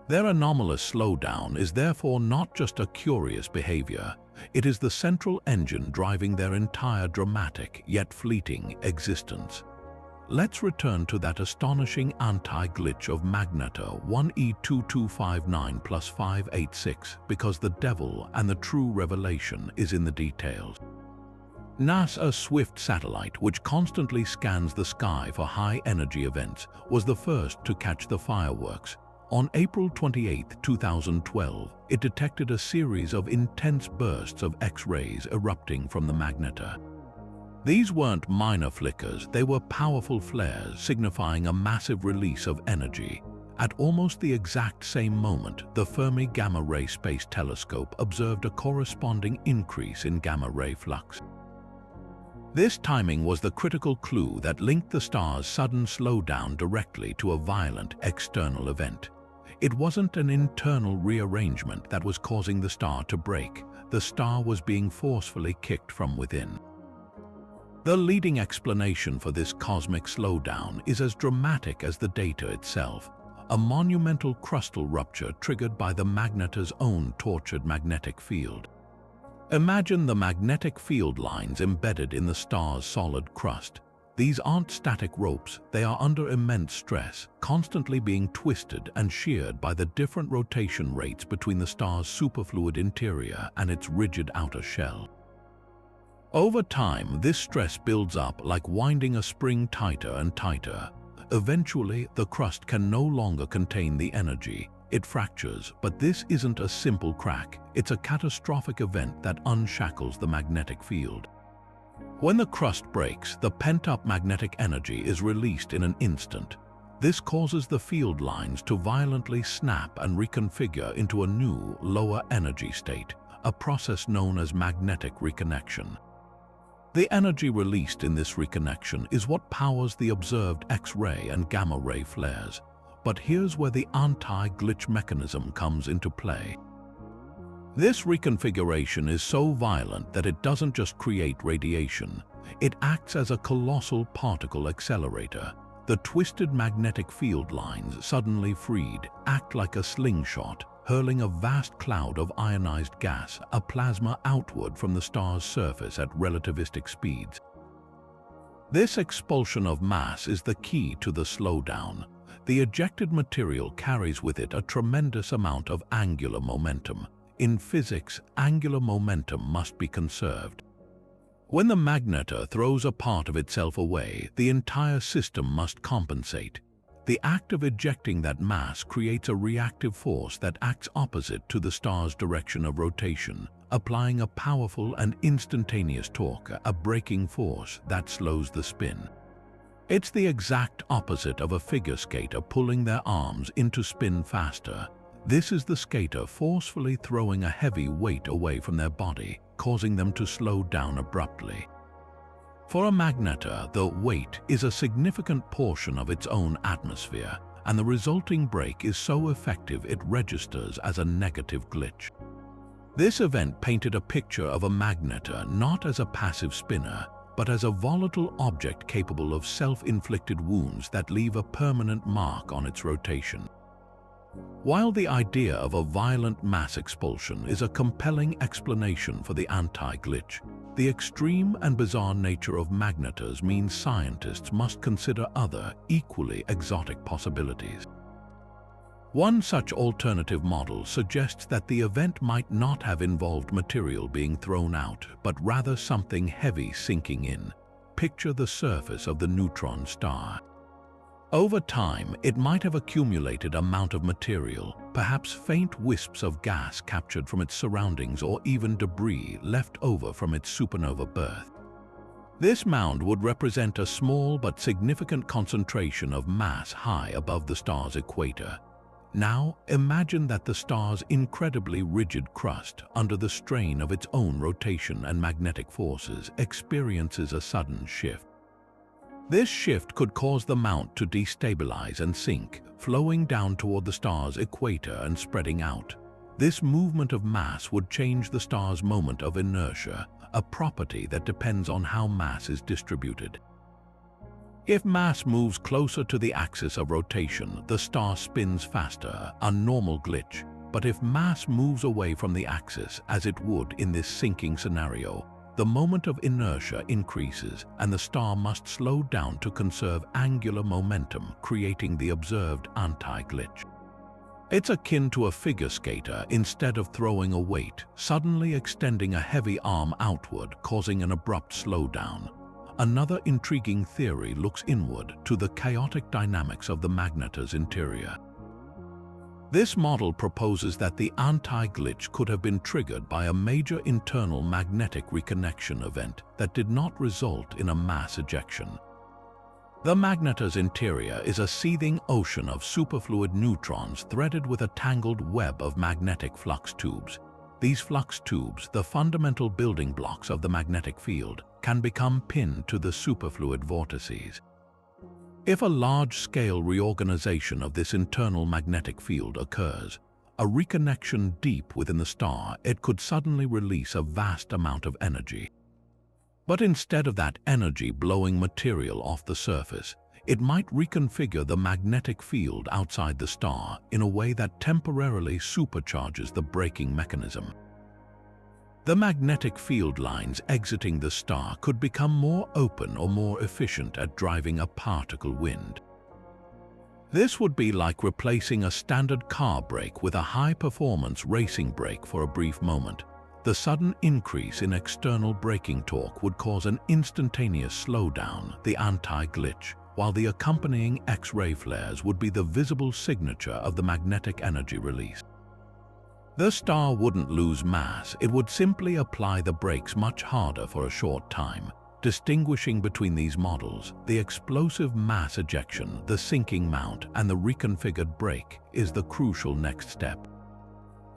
Their anomalous slowdown is therefore not just a curious behavior, it is the central engine driving their entire dramatic yet fleeting existence. Let's return to that astonishing anti-glitch of magnetar 1E2259 plus 586, because the devil and the true revelation is in the details. NASA's SWIFT satellite, which constantly scans the sky for high-energy events, was the first to catch the fireworks. On April 28, 2012, it detected a series of intense bursts of X-rays erupting from the magnetar. These weren't minor flickers, they were powerful flares signifying a massive release of energy. At almost the exact same moment, the Fermi Gamma Ray Space Telescope observed a corresponding increase in gamma-ray flux. This timing was the critical clue that linked the star's sudden slowdown directly to a violent external event. It wasn't an internal rearrangement that was causing the star to break. The star was being forcefully kicked from within. The leading explanation for this cosmic slowdown is as dramatic as the data itself: a monumental crustal rupture triggered by the magnetar's own tortured magnetic field. Imagine the magnetic field lines embedded in the star's solid crust. These aren't static ropes, they are under immense stress, constantly being twisted and sheared by the different rotation rates between the star's superfluid interior and its rigid outer shell. Over time, this stress builds up like winding a spring tighter and tighter. Eventually, the crust can no longer contain the energy. It fractures, but this isn't a simple crack. It's a catastrophic event that unshackles the magnetic field. When the crust breaks, the pent-up magnetic energy is released in an instant. This causes the field lines to violently snap and reconfigure into a new, lower energy state, a process known as magnetic reconnection. The energy released in this reconnection is what powers the observed X-ray and gamma-ray flares. But here's where the anti-glitch mechanism comes into play. This reconfiguration is so violent that it doesn't just create radiation, it acts as a colossal particle accelerator. The twisted magnetic field lines, suddenly freed, act like a slingshot, hurling a vast cloud of ionized gas, a plasma, outward from the star's surface at relativistic speeds. This expulsion of mass is the key to the slowdown. The ejected material carries with it a tremendous amount of angular momentum. In physics, angular momentum must be conserved. When the magnetar throws a part of itself away, the entire system must compensate. The act of ejecting that mass creates a reactive force that acts opposite to the star's direction of rotation, applying a powerful and instantaneous torque, a braking force that slows the spin. It's the exact opposite of a figure skater pulling their arms in to spin faster. This is the skater forcefully throwing a heavy weight away from their body, causing them to slow down abruptly. For a magnetar, the weight is a significant portion of its own atmosphere, and the resulting brake is so effective it registers as a negative glitch. This event painted a picture of a magnetar not as a passive spinner, but as a volatile object capable of self-inflicted wounds that leave a permanent mark on its rotation. While the idea of a violent mass expulsion is a compelling explanation for the anti-glitch, the extreme and bizarre nature of magnetars means scientists must consider other, equally exotic possibilities. One such alternative model suggests that the event might not have involved material being thrown out, but rather something heavy sinking in. Picture the surface of the neutron star. Over time, it might have accumulated a mound of material, perhaps faint wisps of gas captured from its surroundings or even debris left over from its supernova birth. This mound would represent a small but significant concentration of mass high above the star's equator. Now, imagine that the star's incredibly rigid crust, under the strain of its own rotation and magnetic forces, experiences a sudden shift. This shift could cause the mount to destabilize and sink, flowing down toward the star's equator and spreading out. This movement of mass would change the star's moment of inertia, a property that depends on how mass is distributed. If mass moves closer to the axis of rotation, the star spins faster, a normal glitch. But if mass moves away from the axis, as it would in this sinking scenario, the moment of inertia increases and the star must slow down to conserve angular momentum, creating the observed anti-glitch. It's akin to a figure skater, instead of throwing a weight, suddenly extending a heavy arm outward, causing an abrupt slowdown. Another intriguing theory looks inward to the chaotic dynamics of the magnetar's interior. This model proposes that the anti-glitch could have been triggered by a major internal magnetic reconnection event that did not result in a mass ejection. The magnetar's interior is a seething ocean of superfluid neutrons threaded with a tangled web of magnetic flux tubes. These flux tubes, the fundamental building blocks of the magnetic field, can become pinned to the superfluid vortices. If a large-scale reorganization of this internal magnetic field occurs, a reconnection deep within the star, it could suddenly release a vast amount of energy. But instead of that energy blowing material off the surface, it might reconfigure the magnetic field outside the star in a way that temporarily supercharges the braking mechanism. The magnetic field lines exiting the star could become more open or more efficient at driving a particle wind. This would be like replacing a standard car brake with a high-performance racing brake for a brief moment. The sudden increase in external braking torque would cause an instantaneous slowdown, the anti-glitch, while the accompanying X-ray flares would be the visible signature of the magnetic energy release. The star wouldn't lose mass, it would simply apply the brakes much harder for a short time. Distinguishing between these models, the explosive mass ejection, the sinking mount, and the reconfigured brake is the crucial next step.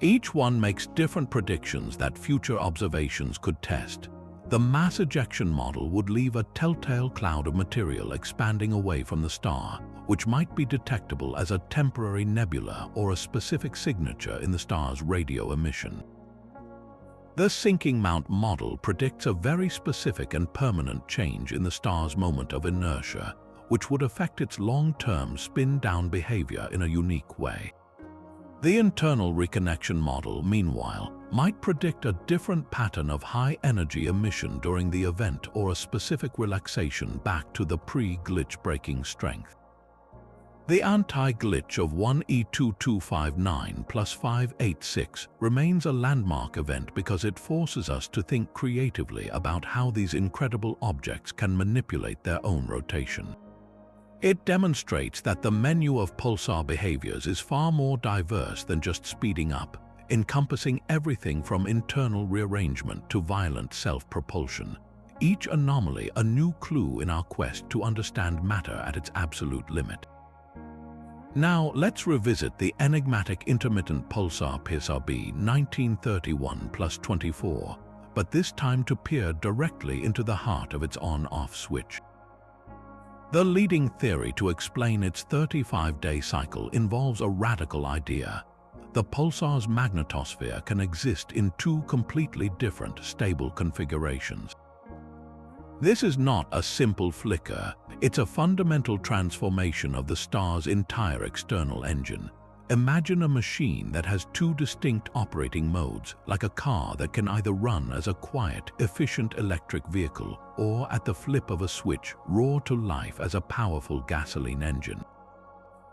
Each one makes different predictions that future observations could test. The mass ejection model would leave a telltale cloud of material expanding away from the star, which might be detectable as a temporary nebula or a specific signature in the star's radio emission. The sinking mount model predicts a very specific and permanent change in the star's moment of inertia, which would affect its long-term spin-down behavior in a unique way. The internal reconnection model, meanwhile, might predict a different pattern of high-energy emission during the event or a specific relaxation back to the pre-glitch braking strength. The anti-glitch of 1E2259 plus 586 remains a landmark event because it forces us to think creatively about how these incredible objects can manipulate their own rotation. It demonstrates that the menu of pulsar behaviors is far more diverse than just speeding up, encompassing everything from internal rearrangement to violent self-propulsion. Each anomaly a new clue in our quest to understand matter at its absolute limit. Now let's revisit the enigmatic intermittent pulsar PSRB 1931 plus 24, but this time to peer directly into the heart of its on-off switch. The leading theory to explain its 35-day cycle involves a radical idea. The pulsar's magnetosphere can exist in two completely different stable configurations. This is not a simple flicker, it's a fundamental transformation of the star's entire external engine. Imagine a machine that has two distinct operating modes, like a car that can either run as a quiet, efficient electric vehicle or at the flip of a switch, roar to life as a powerful gasoline engine.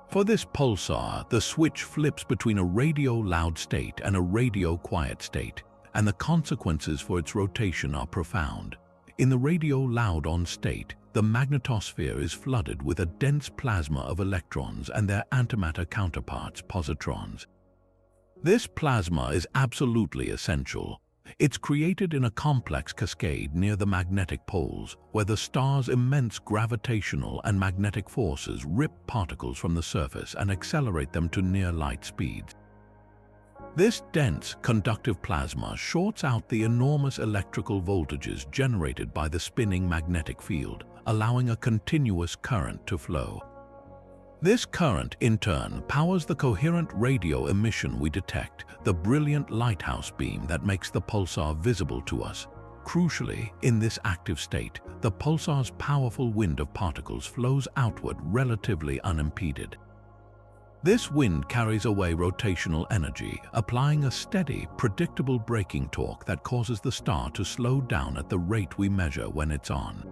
For this pulsar, the switch flips between a radio-loud state and a radio-quiet state, and the consequences for its rotation are profound. In the radio-loud-on state, the magnetosphere is flooded with a dense plasma of electrons and their antimatter counterparts, positrons. This plasma is absolutely essential. It's created in a complex cascade near the magnetic poles, where the star's immense gravitational and magnetic forces rip particles from the surface and accelerate them to near-light speeds. This dense, conductive plasma shorts out the enormous electrical voltages generated by the spinning magnetic field, allowing a continuous current to flow. This current, in turn, powers the coherent radio emission we detect, the brilliant lighthouse beam that makes the pulsar visible to us. Crucially, in this active state, the pulsar's powerful wind of particles flows outward relatively unimpeded. This wind carries away rotational energy, applying a steady, predictable braking torque that causes the star to slow down at the rate we measure when it's on.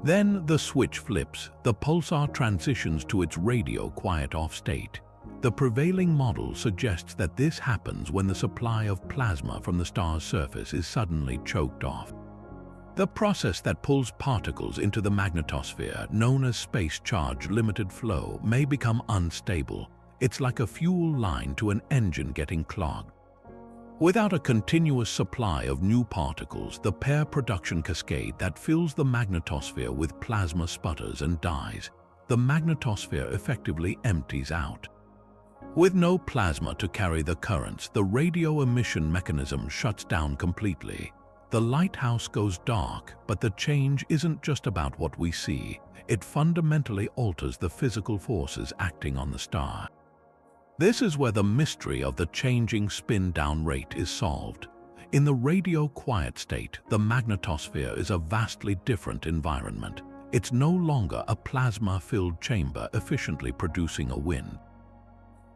Then the switch flips, the pulsar transitions to its radio quiet-off state. The prevailing model suggests that this happens when the supply of plasma from the star's surface is suddenly choked off. The process that pulls particles into the magnetosphere, known as space-charge limited flow, may become unstable. It's like a fuel line to an engine getting clogged. Without a continuous supply of new particles, the pair production cascade that fills the magnetosphere with plasma sputters and dies. The magnetosphere effectively empties out. With no plasma to carry the currents, the radio emission mechanism shuts down completely. The lighthouse goes dark, but the change isn't just about what we see. It fundamentally alters the physical forces acting on the star. This is where the mystery of the changing spin-down rate is solved. In the radio-quiet state, the magnetosphere is a vastly different environment. It's no longer a plasma-filled chamber efficiently producing a wind.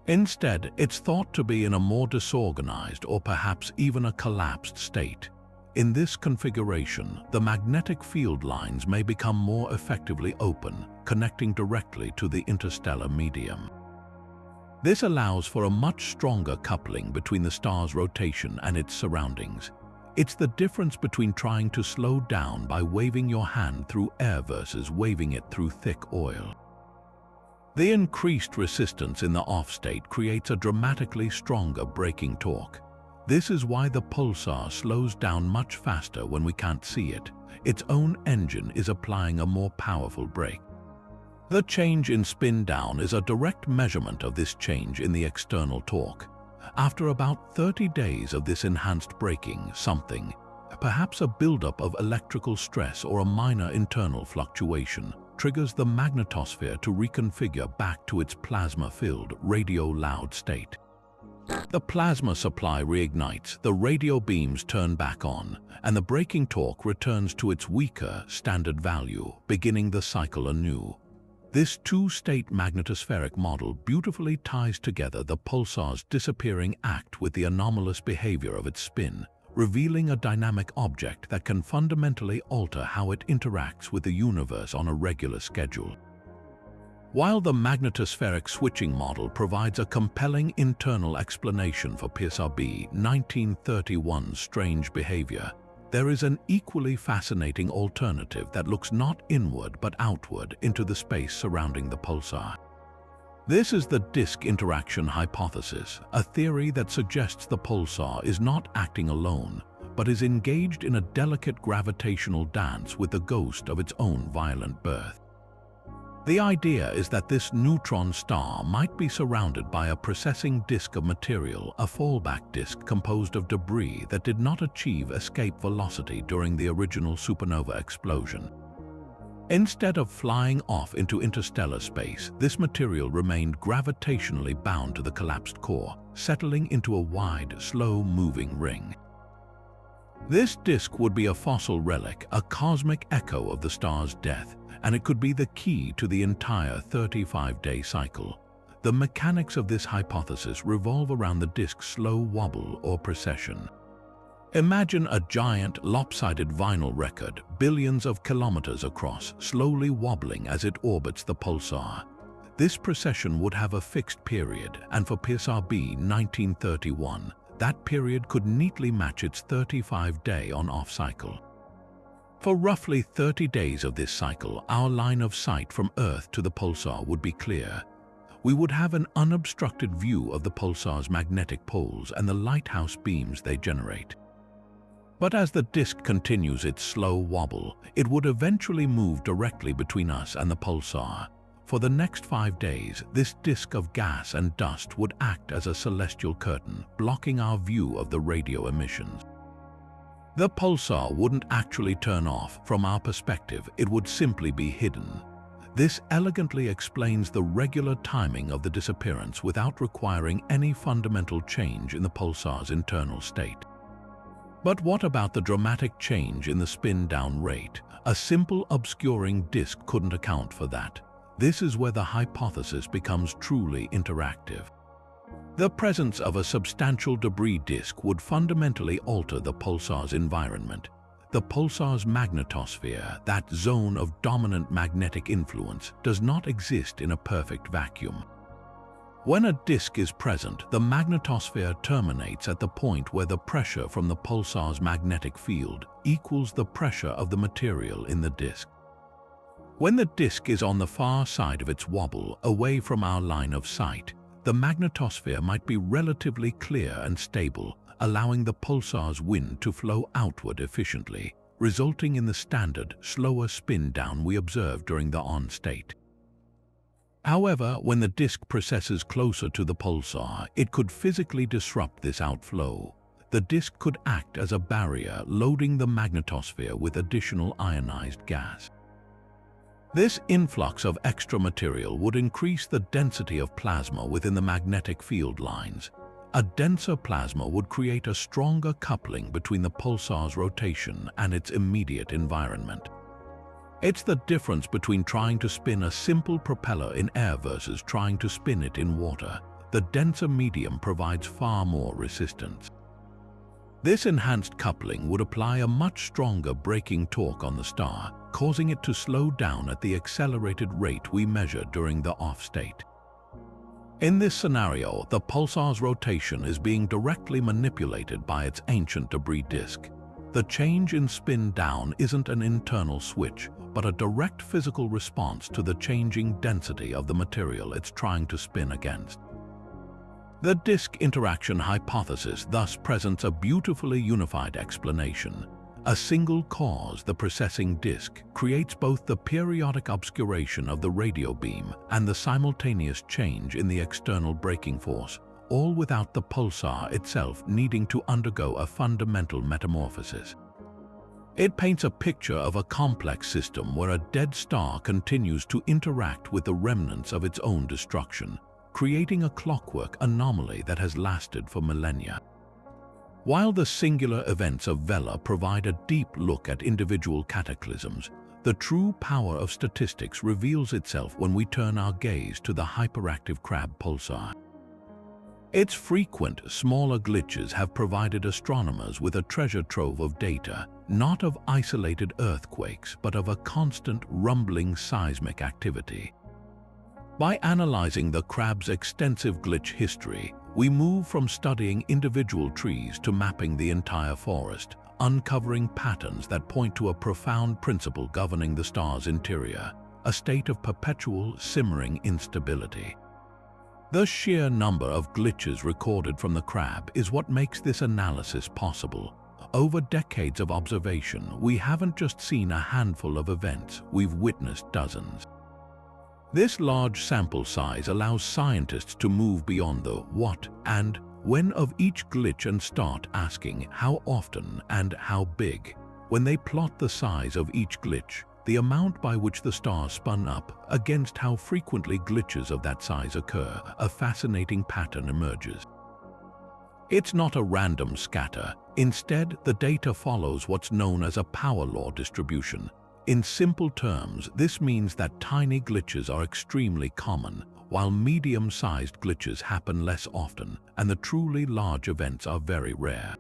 Instead, it's thought to be in a more disorganized or perhaps even a collapsed state. In this configuration, the magnetic field lines may become more effectively open, connecting directly to the interstellar medium. This allows for a much stronger coupling between the star's rotation and its surroundings. It's the difference between trying to slow down by waving your hand through air versus waving it through thick oil. The increased resistance in the off state creates a dramatically stronger braking torque. This is why the pulsar slows down much faster when we can't see it. Its own engine is applying a more powerful brake. The change in spin down is a direct measurement of this change in the external torque. After about 30 days of this enhanced braking, something, perhaps a buildup of electrical stress or a minor internal fluctuation, triggers the magnetosphere to reconfigure back to its plasma-filled, radio-loud state. The plasma supply reignites, the radio beams turn back on, and the braking torque returns to its weaker, standard value, beginning the cycle anew. This two-state magnetospheric model beautifully ties together the pulsar's disappearing act with the anomalous behavior of its spin, revealing a dynamic object that can fundamentally alter how it interacts with the universe on a regular schedule. While the magnetospheric switching model provides a compelling internal explanation for PSRB 1931's strange behavior, there is an equally fascinating alternative that looks not inward but outward into the space surrounding the pulsar. This is the disk interaction hypothesis, a theory that suggests the pulsar is not acting alone, but is engaged in a delicate gravitational dance with the ghost of its own violent birth. The idea is that this neutron star might be surrounded by a precessing disk of material, a fallback disk composed of debris that did not achieve escape velocity during the original supernova explosion. Instead of flying off into interstellar space, this material remained gravitationally bound to the collapsed core, settling into a wide, slow-moving ring. This disk would be a fossil relic, a cosmic echo of the star's death, and it could be the key to the entire 35-day cycle. The mechanics of this hypothesis revolve around the disk's slow wobble or precession. Imagine a giant, lopsided vinyl record, billions of kilometers across, slowly wobbling as it orbits the pulsar. This precession would have a fixed period, and for Pulsar B 1931, that period could neatly match its 35-day on-off cycle. For roughly 30 days of this cycle, our line of sight from Earth to the pulsar would be clear. We would have an unobstructed view of the pulsar's magnetic poles and the lighthouse beams they generate. But as the disk continues its slow wobble, it would eventually move directly between us and the pulsar. For the next 5 days, this disk of gas and dust would act as a celestial curtain, blocking our view of the radio emissions. The pulsar wouldn't actually turn off. From our perspective, it would simply be hidden. This elegantly explains the regular timing of the disappearance without requiring any fundamental change in the pulsar's internal state. But what about the dramatic change in the spin-down rate? A simple obscuring disk couldn't account for that. This is where the hypothesis becomes truly interactive. The presence of a substantial debris disk would fundamentally alter the pulsar's environment. The pulsar's magnetosphere, that zone of dominant magnetic influence, does not exist in a perfect vacuum. When a disk is present, the magnetosphere terminates at the point where the pressure from the pulsar's magnetic field equals the pressure of the material in the disk. When the disk is on the far side of its wobble, away from our line of sight, the magnetosphere might be relatively clear and stable, allowing the pulsar's wind to flow outward efficiently, resulting in the standard, slower spin-down we observe during the on state. However, when the disk precesses closer to the pulsar, it could physically disrupt this outflow. The disk could act as a barrier, loading the magnetosphere with additional ionized gas. This influx of extra material would increase the density of plasma within the magnetic field lines. A denser plasma would create a stronger coupling between the pulsar's rotation and its immediate environment. It's the difference between trying to spin a simple propeller in air versus trying to spin it in water. The denser medium provides far more resistance. This enhanced coupling would apply a much stronger braking torque on the star, causing it to slow down at the accelerated rate we measure during the off state. In this scenario, the pulsar's rotation is being directly manipulated by its ancient debris disk. The change in spin down isn't an internal switch, but a direct physical response to the changing density of the material it's trying to spin against. The disk interaction hypothesis thus presents a beautifully unified explanation. A single cause, the precessing disk, creates both the periodic obscuration of the radio beam and the simultaneous change in the external braking force, all without the pulsar itself needing to undergo a fundamental metamorphosis. It paints a picture of a complex system where a dead star continues to interact with the remnants of its own destruction, creating a clockwork anomaly that has lasted for millennia. While the singular events of Vela provide a deep look at individual cataclysms, the true power of statistics reveals itself when we turn our gaze to the hyperactive Crab pulsar. Its frequent, smaller glitches have provided astronomers with a treasure trove of data, not of isolated earthquakes, but of a constant, rumbling seismic activity. By analyzing the Crab's extensive glitch history, we move from studying individual trees to mapping the entire forest, uncovering patterns that point to a profound principle governing the star's interior, a state of perpetual, simmering instability. The sheer number of glitches recorded from the Crab is what makes this analysis possible. Over decades of observation, we haven't just seen a handful of events, we've witnessed dozens. This large sample size allows scientists to move beyond the what and when of each glitch and start asking how often and how big. When they plot the size of each glitch, the amount by which the star spun up, against how frequently glitches of that size occur, a fascinating pattern emerges. It's not a random scatter. Instead, the data follows what's known as a power law distribution. In simple terms, this means that tiny glitches are extremely common, while medium-sized glitches happen less often, and the truly large events are very rare.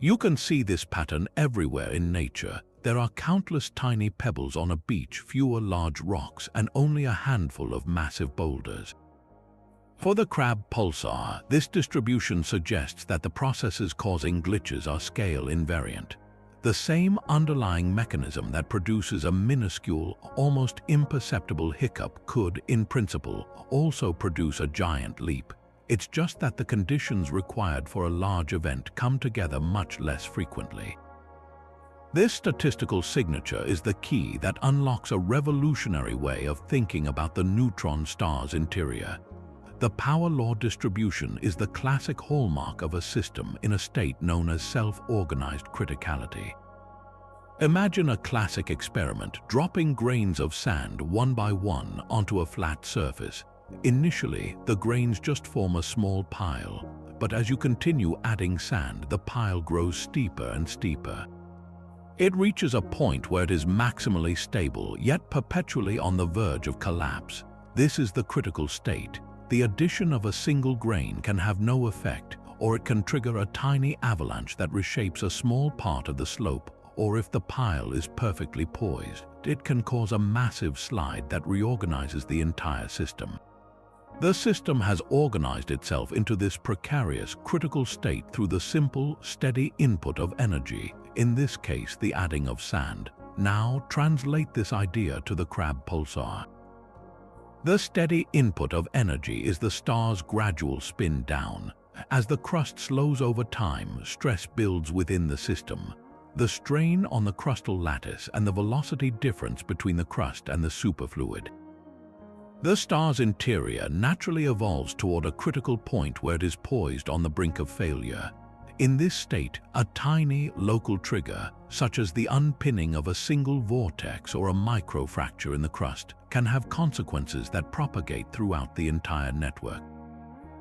You can see this pattern everywhere in nature. There are countless tiny pebbles on a beach, fewer large rocks, and only a handful of massive boulders. For the crab pulsar, this distribution suggests that the processes causing glitches are scale invariant. The same underlying mechanism that produces a minuscule, almost imperceptible hiccup could, in principle, also produce a giant leap. It's just that the conditions required for a large event come together much less frequently. This statistical signature is the key that unlocks a revolutionary way of thinking about the neutron star's interior. The power law distribution is the classic hallmark of a system in a state known as self-organized criticality. Imagine a classic experiment dropping grains of sand one by one onto a flat surface. Initially, the grains just form a small pile, but as you continue adding sand, the pile grows steeper and steeper. It reaches a point where it is maximally stable, yet perpetually on the verge of collapse. This is the critical state. The addition of a single grain can have no effect, or it can trigger a tiny avalanche that reshapes a small part of the slope, or if the pile is perfectly poised, it can cause a massive slide that reorganizes the entire system. The system has organized itself into this precarious, critical state through the simple, steady input of energy, in this case the adding of sand. Now translate this idea to the crab pulsar. The steady input of energy is the star's gradual spin down. As the crust slows over time, stress builds within the system. The strain on the crustal lattice and the velocity difference between the crust and the superfluid. The star's interior naturally evolves toward a critical point where it is poised on the brink of failure. In this state, a tiny local trigger, such as the unpinning of a single vortex or a microfracture in the crust, can have consequences that propagate throughout the entire network.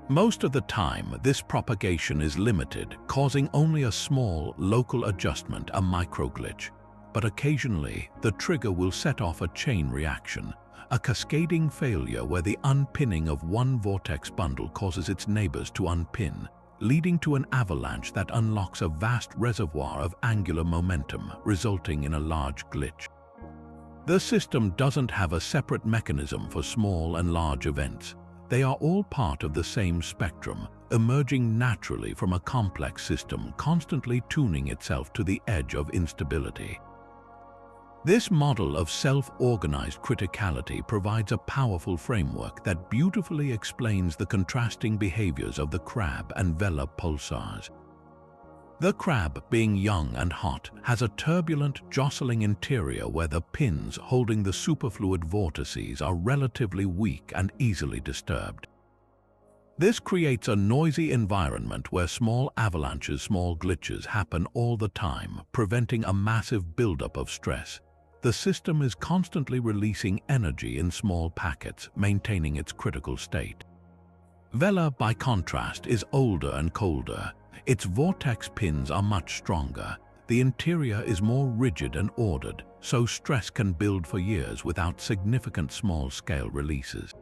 Most of the time, this propagation is limited, causing only a small, local adjustment, a microglitch. But occasionally, the trigger will set off a chain reaction, a cascading failure where the unpinning of one vortex bundle causes its neighbors to unpin, leading to an avalanche that unlocks a vast reservoir of angular momentum, resulting in a large glitch. The system doesn't have a separate mechanism for small and large events. They are all part of the same spectrum, emerging naturally from a complex system constantly tuning itself to the edge of instability. This model of self-organized criticality provides a powerful framework that beautifully explains the contrasting behaviors of the crab and Vela pulsars. The crab, being young and hot, has a turbulent, jostling interior where the pins holding the superfluid vortices are relatively weak and easily disturbed. This creates a noisy environment where small avalanches, small glitches happen all the time, preventing a massive buildup of stress. The system is constantly releasing energy in small packets, maintaining its critical state. Vela, by contrast, is older and colder. Its vortex pins are much stronger. The interior is more rigid and ordered, so stress can build for years without significant small-scale releases.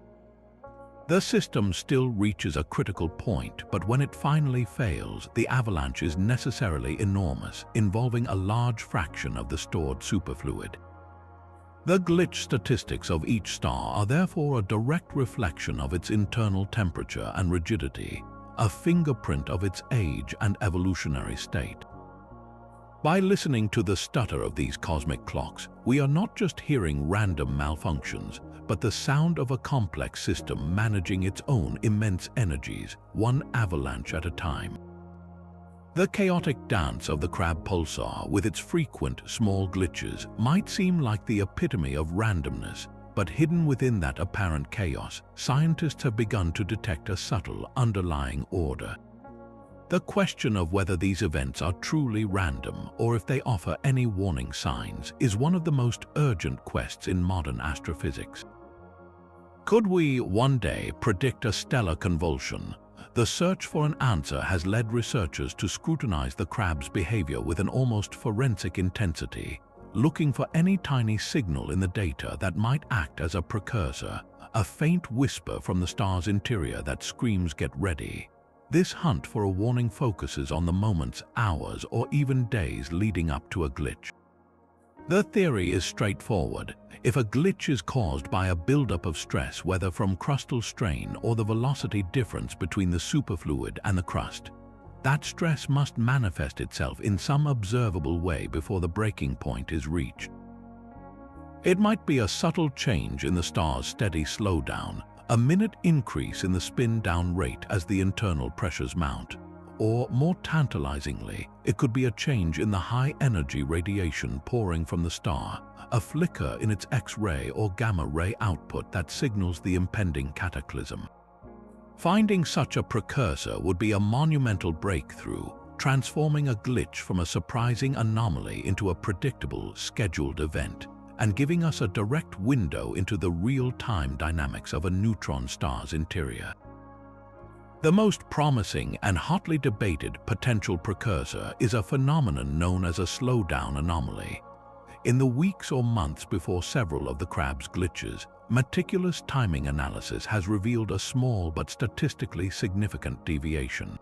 The system still reaches a critical point, but when it finally fails, the avalanche is necessarily enormous, involving a large fraction of the stored superfluid. The glitch statistics of each star are therefore a direct reflection of its internal temperature and rigidity, a fingerprint of its age and evolutionary state. By listening to the stutter of these cosmic clocks, we are not just hearing random malfunctions, but the sound of a complex system managing its own immense energies, one avalanche at a time. The chaotic dance of the crab pulsar, with its frequent small glitches, might seem like the epitome of randomness, but hidden within that apparent chaos, scientists have begun to detect a subtle underlying order. The question of whether these events are truly random or if they offer any warning signs is one of the most urgent quests in modern astrophysics. Could we one day predict a stellar convulsion? The search for an answer has led researchers to scrutinize the crab's behavior with an almost forensic intensity, looking for any tiny signal in the data that might act as a precursor, a faint whisper from the star's interior that screams "get ready." This hunt for a warning focuses on the moments, hours, or even days leading up to a glitch. The theory is straightforward. If a glitch is caused by a buildup of stress, whether from crustal strain or the velocity difference between the superfluid and the crust, that stress must manifest itself in some observable way before the breaking point is reached. It might be a subtle change in the star's steady slowdown, a minute increase in the spin-down rate as the internal pressures mount, or more tantalizingly, it could be a change in the high-energy radiation pouring from the star, a flicker in its X-ray or gamma-ray output that signals the impending cataclysm. Finding such a precursor would be a monumental breakthrough, transforming a glitch from a surprising anomaly into a predictable, scheduled event, and giving us a direct window into the real-time dynamics of a neutron star's interior. The most promising and hotly debated potential precursor is a phenomenon known as a slowdown anomaly. In the weeks or months before several of the crab's glitches, meticulous timing analysis has revealed a small but statistically significant deviation.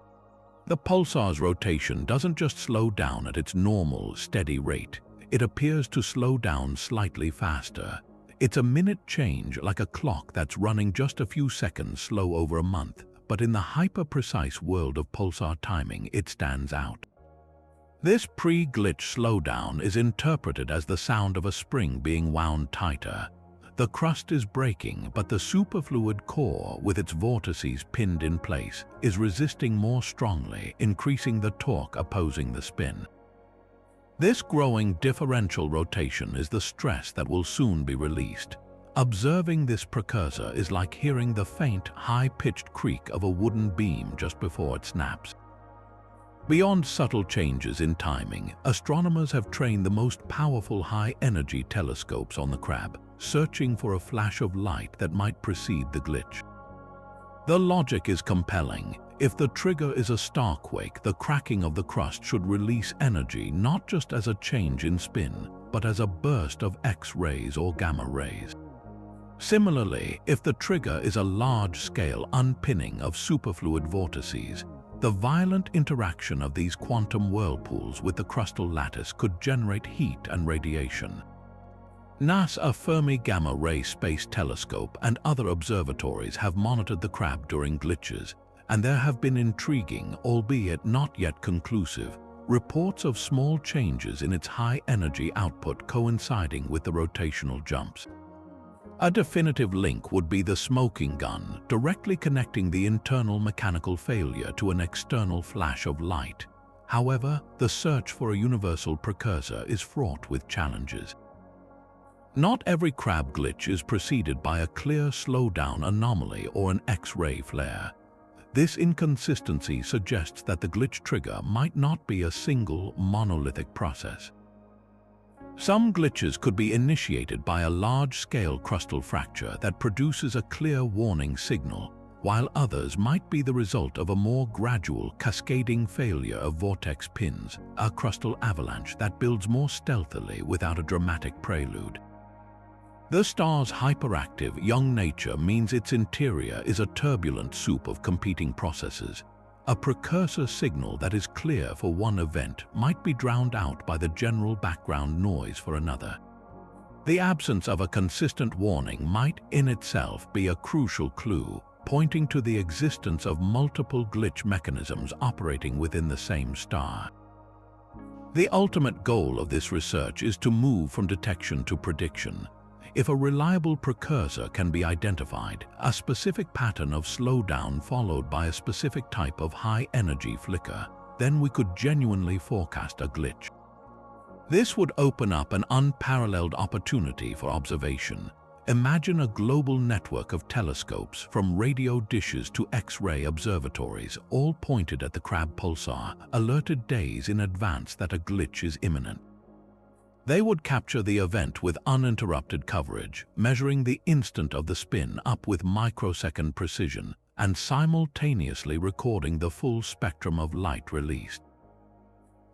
The pulsar's rotation doesn't just slow down at its normal, steady rate. It appears to slow down slightly faster. It's a minute change, like a clock that's running just a few seconds slow over a month, but in the hyper-precise world of pulsar timing, it stands out. This pre-glitch slowdown is interpreted as the sound of a spring being wound tighter. The crust is breaking, but the superfluid core, with its vortices pinned in place, is resisting more strongly, increasing the torque opposing the spin. This growing differential rotation is the stress that will soon be released. Observing this precursor is like hearing the faint, high-pitched creak of a wooden beam just before it snaps. Beyond subtle changes in timing, astronomers have trained the most powerful high-energy telescopes on the crab, searching for a flash of light that might precede the glitch. The logic is compelling. If the trigger is a starquake, the cracking of the crust should release energy not just as a change in spin, but as a burst of X-rays or gamma rays. Similarly, if the trigger is a large-scale unpinning of superfluid vortices, the violent interaction of these quantum whirlpools with the crustal lattice could generate heat and radiation. NASA's Fermi Gamma Ray Space Telescope and other observatories have monitored the crab during glitches, and there have been intriguing, albeit not yet conclusive, reports of small changes in its high-energy output coinciding with the rotational jumps. A definitive link would be the smoking gun, directly connecting the internal mechanical failure to an external flash of light. However, the search for a universal precursor is fraught with challenges. Not every crab glitch is preceded by a clear slowdown anomaly or an X-ray flare. This inconsistency suggests that the glitch trigger might not be a single, monolithic process. Some glitches could be initiated by a large-scale crustal fracture that produces a clear warning signal, while others might be the result of a more gradual, cascading failure of vortex pins, a crustal avalanche that builds more stealthily without a dramatic prelude. The star's hyperactive, young nature means its interior is a turbulent soup of competing processes. A precursor signal that is clear for one event might be drowned out by the general background noise for another. The absence of a consistent warning might in itself be a crucial clue, pointing to the existence of multiple glitch mechanisms operating within the same star. The ultimate goal of this research is to move from detection to prediction. If a reliable precursor can be identified, a specific pattern of slowdown followed by a specific type of high-energy flicker, then we could genuinely forecast a glitch. This would open up an unparalleled opportunity for observation. Imagine a global network of telescopes, from radio dishes to X-ray observatories, all pointed at the crab pulsar, alerted days in advance that a glitch is imminent. They would capture the event with uninterrupted coverage, measuring the instant of the spin up with microsecond precision and simultaneously recording the full spectrum of light released.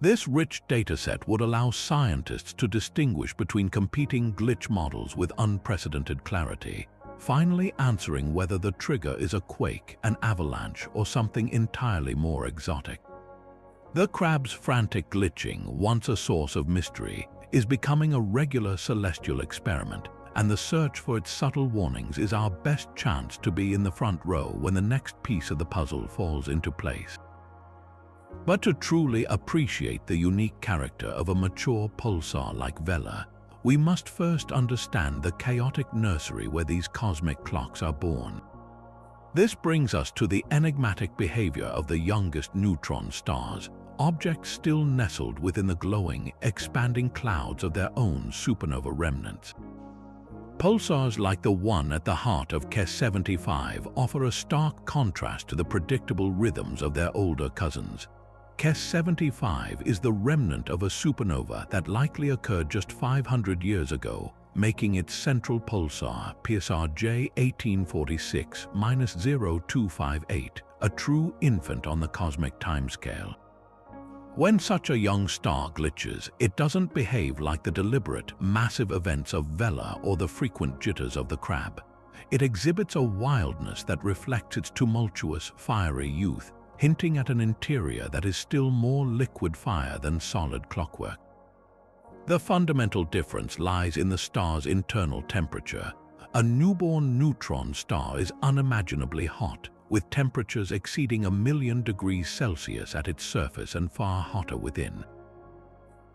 This rich dataset would allow scientists to distinguish between competing glitch models with unprecedented clarity, finally answering whether the trigger is a quake, an avalanche, or something entirely more exotic. The crab's frantic glitching, once a source of mystery, is becoming a regular celestial experiment, and the search for its subtle warnings is our best chance to be in the front row when the next piece of the puzzle falls into place. But to truly appreciate the unique character of a mature pulsar like Vela, we must first understand the chaotic nursery where these cosmic clocks are born. This brings us to the enigmatic behavior of the youngest neutron stars, objects still nestled within the glowing, expanding clouds of their own supernova remnants. Pulsars like the one at the heart of KESS 75 offer a stark contrast to the predictable rhythms of their older cousins. KESS 75 is the remnant of a supernova that likely occurred just 500 years ago, making its central pulsar, PSR J1846-0258, a true infant on the cosmic timescale. When such a young star glitches, it doesn't behave like the deliberate, massive events of Vela or the frequent jitters of the Crab. It exhibits a wildness that reflects its tumultuous, fiery youth, hinting at an interior that is still more liquid fire than solid clockwork. The fundamental difference lies in the star's internal temperature. A newborn neutron star is unimaginably hot, with temperatures exceeding 1,000,000 degrees Celsius at its surface and far hotter within.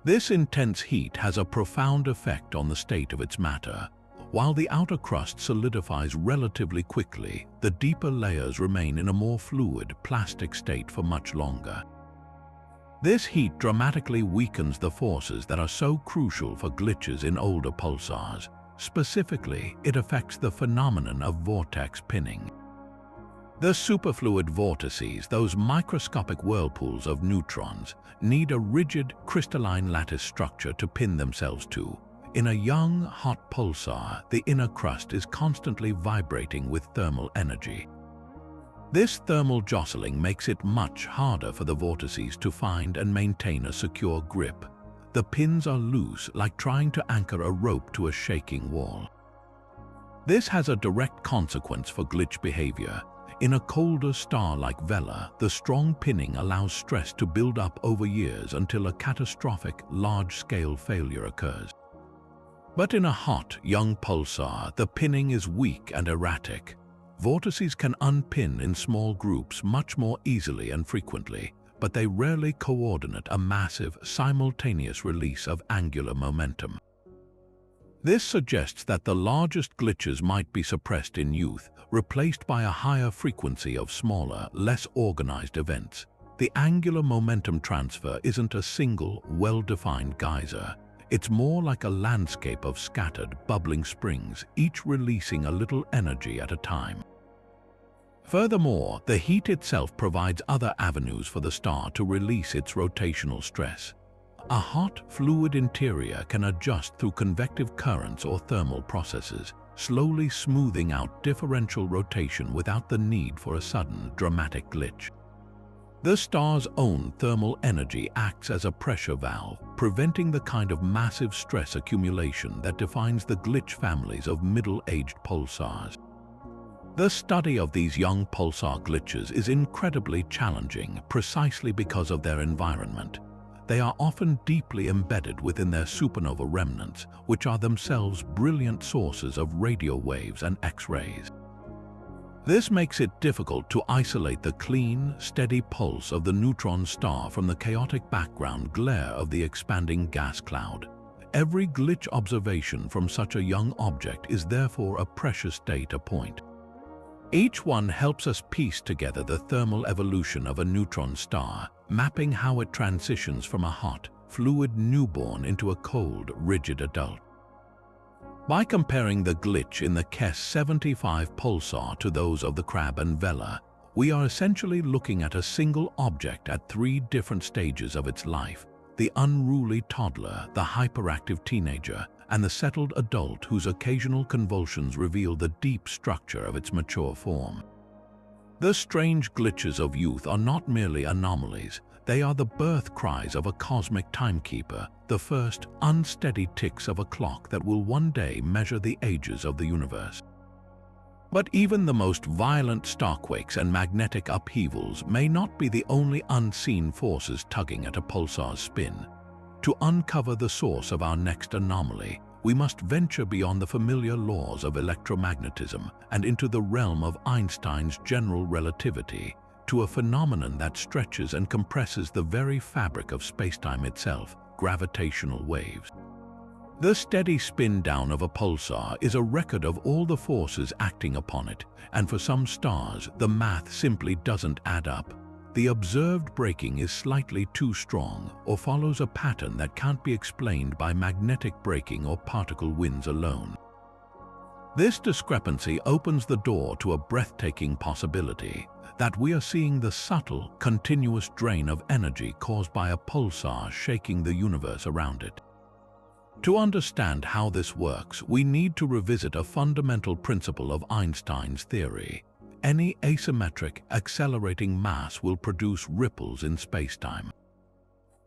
This intense heat has a profound effect on the state of its matter. While the outer crust solidifies relatively quickly, the deeper layers remain in a more fluid, plastic state for much longer. This heat dramatically weakens the forces that are so crucial for glitches in older pulsars. Specifically, it affects the phenomenon of vortex pinning. The superfluid vortices, those microscopic whirlpools of neutrons, need a rigid, crystalline lattice structure to pin themselves to. In a young, hot pulsar, the inner crust is constantly vibrating with thermal energy. This thermal jostling makes it much harder for the vortices to find and maintain a secure grip. The pins are loose, like trying to anchor a rope to a shaking wall. This has a direct consequence for glitch behavior. In a colder star like Vela, the strong pinning allows stress to build up over years until a catastrophic, large-scale failure occurs. But in a hot, young pulsar, the pinning is weak and erratic. Vortices can unpin in small groups much more easily and frequently, but they rarely coordinate a massive, simultaneous release of angular momentum. This suggests that the largest glitches might be suppressed in youth, replaced by a higher frequency of smaller, less organized events. The angular momentum transfer isn't a single, well-defined geyser. It's more like a landscape of scattered, bubbling springs, each releasing a little energy at a time. Furthermore, the heat itself provides other avenues for the star to release its rotational stress. A hot, fluid interior can adjust through convective currents or thermal processes, slowly smoothing out differential rotation without the need for a sudden, dramatic glitch. The star's own thermal energy acts as a pressure valve, preventing the kind of massive stress accumulation that defines the glitch families of middle-aged pulsars. The study of these young pulsar glitches is incredibly challenging precisely because of their environment. They are often deeply embedded within their supernova remnants, which are themselves brilliant sources of radio waves and X-rays. This makes it difficult to isolate the clean, steady pulse of the neutron star from the chaotic background glare of the expanding gas cloud. Every glitch observation from such a young object is therefore a precious data point. Each one helps us piece together the thermal evolution of a neutron star, mapping how it transitions from a hot, fluid newborn into a cold, rigid adult. By comparing the glitch in the KESS 75 pulsar to those of the Crab and Vela, we are essentially looking at a single object at three different stages of its life: the unruly toddler, the hyperactive teenager, and the settled adult whose occasional convulsions reveal the deep structure of its mature form. The strange glitches of youth are not merely anomalies, they are the birth cries of a cosmic timekeeper, the first unsteady ticks of a clock that will one day measure the ages of the universe. But even the most violent starquakes and magnetic upheavals may not be the only unseen forces tugging at a pulsar's spin. To uncover the source of our next anomaly, we must venture beyond the familiar laws of electromagnetism and into the realm of Einstein's general relativity, to a phenomenon that stretches and compresses the very fabric of spacetime itself, gravitational waves. The steady spin down of a pulsar is a record of all the forces acting upon it, and for some stars, the math simply doesn't add up. The observed braking is slightly too strong or follows a pattern that can't be explained by magnetic braking or particle winds alone. This discrepancy opens the door to a breathtaking possibility that we are seeing the subtle, continuous drain of energy caused by a pulsar shaking the universe around it. To understand how this works, we need to revisit a fundamental principle of Einstein's theory. Any asymmetric, accelerating mass will produce ripples in spacetime.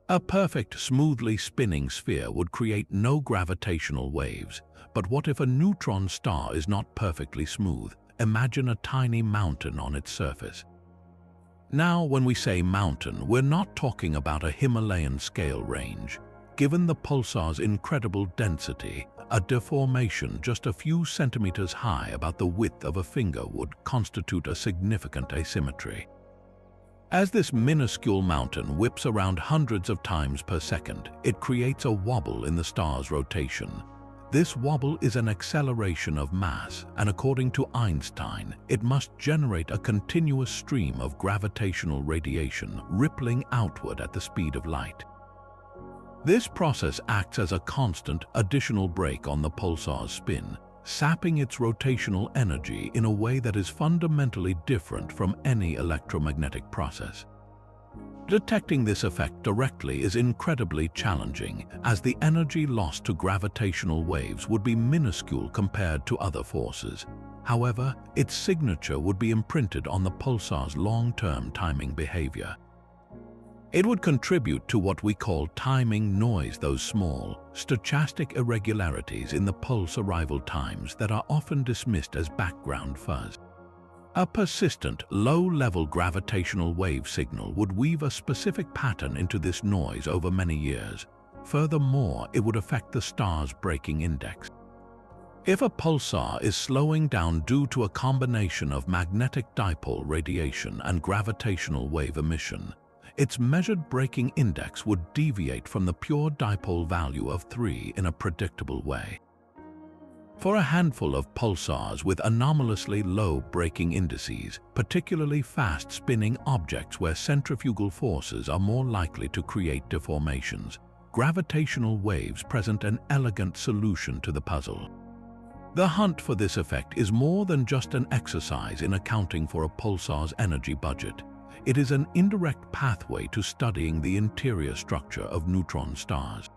A perfect, smoothly spinning sphere would create no gravitational waves. But what if a neutron star is not perfectly smooth? Imagine a tiny mountain on its surface. Now, when we say mountain, we're not talking about a Himalayan scale range. Given the pulsar's incredible density, a deformation just a few centimeters high, about the width of a finger, would constitute a significant asymmetry. As this minuscule mountain whips around hundreds of times per second, it creates a wobble in the star's rotation. This wobble is an acceleration of mass, and according to Einstein, it must generate a continuous stream of gravitational radiation rippling outward at the speed of light. This process acts as a constant, additional brake on the pulsar's spin, sapping its rotational energy in a way that is fundamentally different from any electromagnetic process. Detecting this effect directly is incredibly challenging, as the energy lost to gravitational waves would be minuscule compared to other forces. However, its signature would be imprinted on the pulsar's long-term timing behavior. It would contribute to what we call timing noise, those small, stochastic irregularities in the pulse arrival times that are often dismissed as background fuzz. A persistent, low-level gravitational wave signal would weave a specific pattern into this noise over many years. Furthermore, it would affect the star's braking index. If a pulsar is slowing down due to a combination of magnetic dipole radiation and gravitational wave emission, its measured braking index would deviate from the pure dipole value of 3 in a predictable way. For a handful of pulsars with anomalously low braking indices, particularly fast-spinning objects where centrifugal forces are more likely to create deformations, gravitational waves present an elegant solution to the puzzle. The hunt for this effect is more than just an exercise in accounting for a pulsar's energy budget. It is an indirect pathway to studying the interior structure of neutron stars.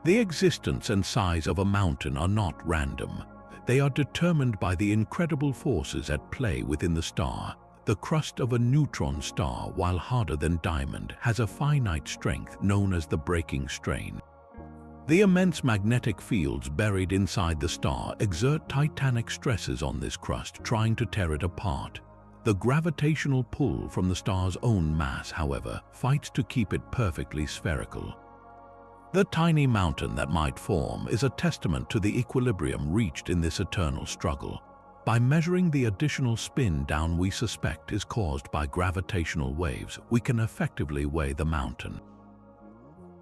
The existence and size of a mountain are not random. They are determined by the incredible forces at play within the star. The crust of a neutron star, while harder than diamond, has a finite strength known as the braking strain. The immense magnetic fields buried inside the star exert titanic stresses on this crust, trying to tear it apart. The gravitational pull from the star's own mass, however, fights to keep it perfectly spherical. The tiny mountain that might form is a testament to the equilibrium reached in this eternal struggle. By measuring the additional spin down we suspect is caused by gravitational waves, we can effectively weigh the mountain.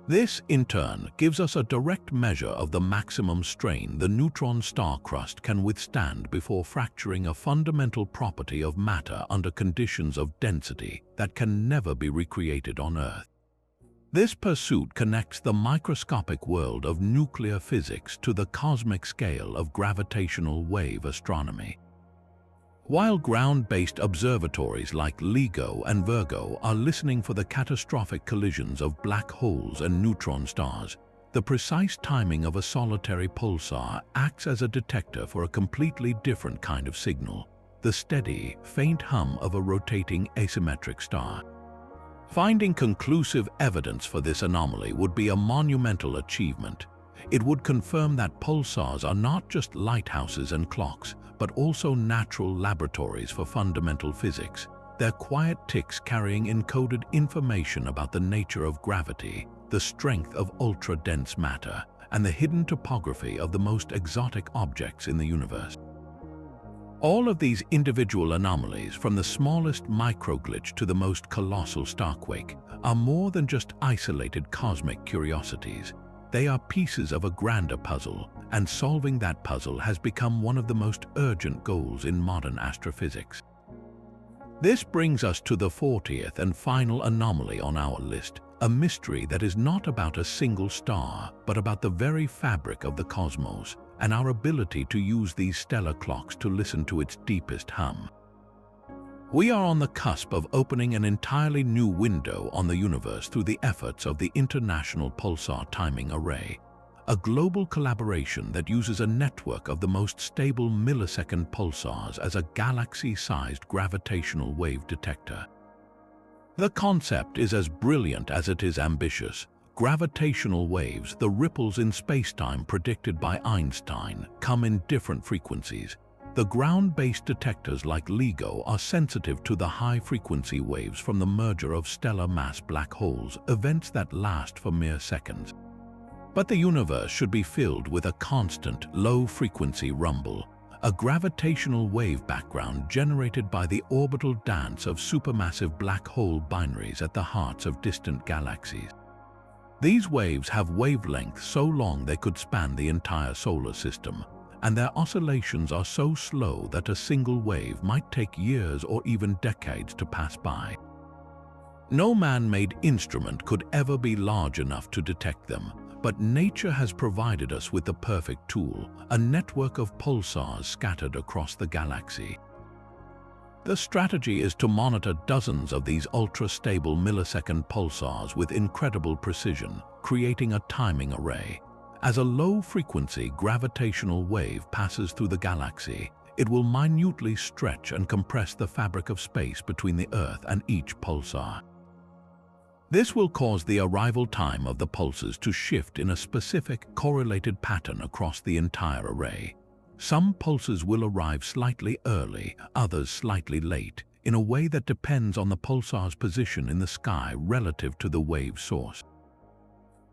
This, in turn, gives us a direct measure of the maximum strain the neutron star crust can withstand before fracturing, a fundamental property of matter under conditions of density that can never be recreated on Earth. This pursuit connects the microscopic world of nuclear physics to the cosmic scale of gravitational wave astronomy. While ground-based observatories like LIGO and Virgo are listening for the catastrophic collisions of black holes and neutron stars, the precise timing of a solitary pulsar acts as a detector for a completely different kind of signal, the steady, faint hum of a rotating asymmetric star. Finding conclusive evidence for this anomaly would be a monumental achievement. It would confirm that pulsars are not just lighthouses and clocks, but also natural laboratories for fundamental physics, their quiet ticks carrying encoded information about the nature of gravity, the strength of ultra-dense matter, and the hidden topography of the most exotic objects in the universe. All of these individual anomalies, from the smallest microglitch to the most colossal starquake, are more than just isolated cosmic curiosities. They are pieces of a grander puzzle, and solving that puzzle has become one of the most urgent goals in modern astrophysics. This brings us to the 40th and final anomaly on our list, a mystery that is not about a single star, but about the very fabric of the cosmos and our ability to use these stellar clocks to listen to its deepest hum. We are on the cusp of opening an entirely new window on the universe through the efforts of the International Pulsar Timing Array, a global collaboration that uses a network of the most stable millisecond pulsars as a galaxy-sized gravitational wave detector. The concept is as brilliant as it is ambitious. Gravitational waves, the ripples in spacetime predicted by Einstein, come in different frequencies. The ground-based detectors like LIGO are sensitive to the high-frequency waves from the merger of stellar mass black holes, events that last for mere seconds. But the universe should be filled with a constant, low-frequency rumble, a gravitational wave background generated by the orbital dance of supermassive black hole binaries at the hearts of distant galaxies. These waves have wavelengths so long they could span the entire solar system, and their oscillations are so slow that a single wave might take years or even decades to pass by. No man-made instrument could ever be large enough to detect them, but nature has provided us with the perfect tool, a network of pulsars scattered across the galaxy. The strategy is to monitor dozens of these ultra-stable millisecond pulsars with incredible precision, creating a timing array. As a low-frequency gravitational wave passes through the galaxy, it will minutely stretch and compress the fabric of space between the Earth and each pulsar. This will cause the arrival time of the pulses to shift in a specific, correlated pattern across the entire array. Some pulses will arrive slightly early, others slightly late, in a way that depends on the pulsar's position in the sky relative to the wave source.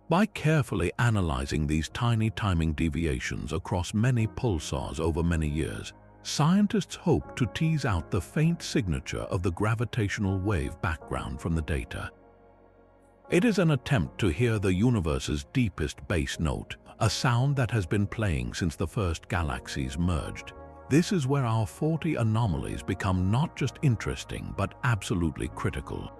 By carefully analyzing these tiny timing deviations across many pulsars over many years, scientists hope to tease out the faint signature of the gravitational wave background from the data. It is an attempt to hear the universe's deepest bass note, a sound that has been playing since the first galaxies merged. This is where our 40 anomalies become not just interesting, but absolutely critical.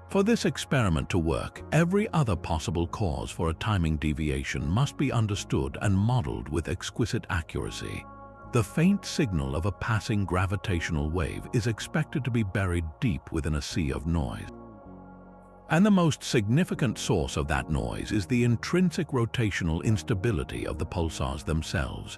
For this experiment to work, every other possible cause for a timing deviation must be understood and modeled with exquisite accuracy. The faint signal of a passing gravitational wave is expected to be buried deep within a sea of noise. And the most significant source of that noise is the intrinsic rotational instability of the pulsars themselves.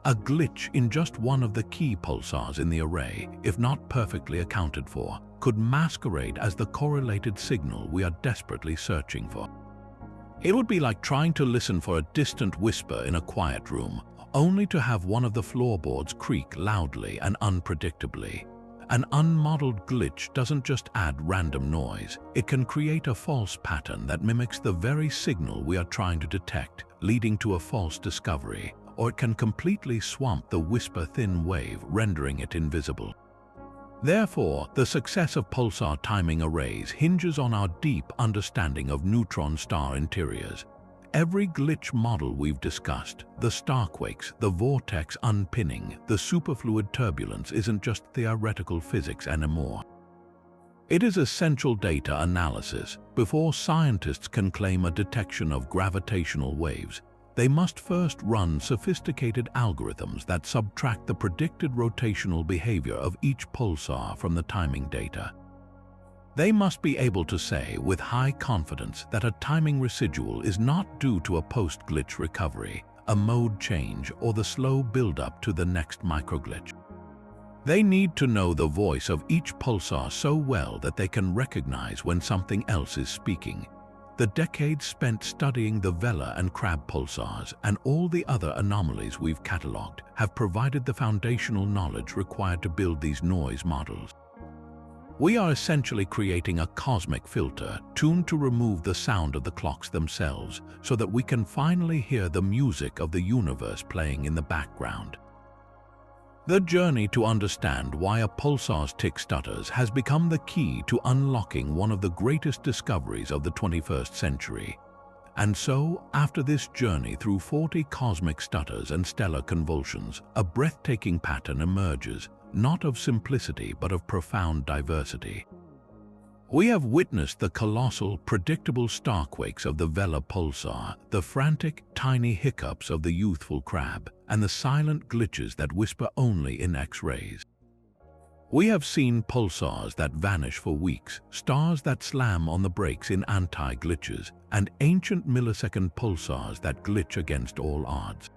A glitch in just one of the key pulsars in the array, if not perfectly accounted for, could masquerade as the correlated signal we are desperately searching for. It would be like trying to listen for a distant whisper in a quiet room, only to have one of the floorboards creak loudly and unpredictably. An unmodeled glitch doesn't just add random noise, it can create a false pattern that mimics the very signal we are trying to detect, leading to a false discovery, or it can completely swamp the whisper-thin wave, rendering it invisible. Therefore, the success of pulsar timing arrays hinges on our deep understanding of neutron star interiors. Every glitch model we've discussed, the starquakes, the vortex unpinning, the superfluid turbulence, isn't just theoretical physics anymore. It is essential data analysis. Before scientists can claim a detection of gravitational waves, they must first run sophisticated algorithms that subtract the predicted rotational behavior of each pulsar from the timing data. They must be able to say with high confidence that a timing residual is not due to a post-glitch recovery, a mode change, or the slow build-up to the next microglitch. They need to know the voice of each pulsar so well that they can recognize when something else is speaking. The decades spent studying the Vela and Crab pulsars and all the other anomalies we've catalogued have provided the foundational knowledge required to build these noise models. We are essentially creating a cosmic filter tuned to remove the sound of the clocks themselves so that we can finally hear the music of the universe playing in the background. The journey to understand why a pulsar's tick stutters has become the key to unlocking one of the greatest discoveries of the 21st century. And so, after this journey through 40 cosmic stutters and stellar convulsions, a breathtaking pattern emerges, not of simplicity but of profound diversity. We have witnessed the colossal, predictable starquakes of the Vela pulsar, the frantic, tiny hiccups of the youthful crab, and the silent glitches that whisper only in X-rays. We have seen pulsars that vanish for weeks, stars that slam on the brakes in anti-glitches, and ancient millisecond pulsars that glitch against all odds.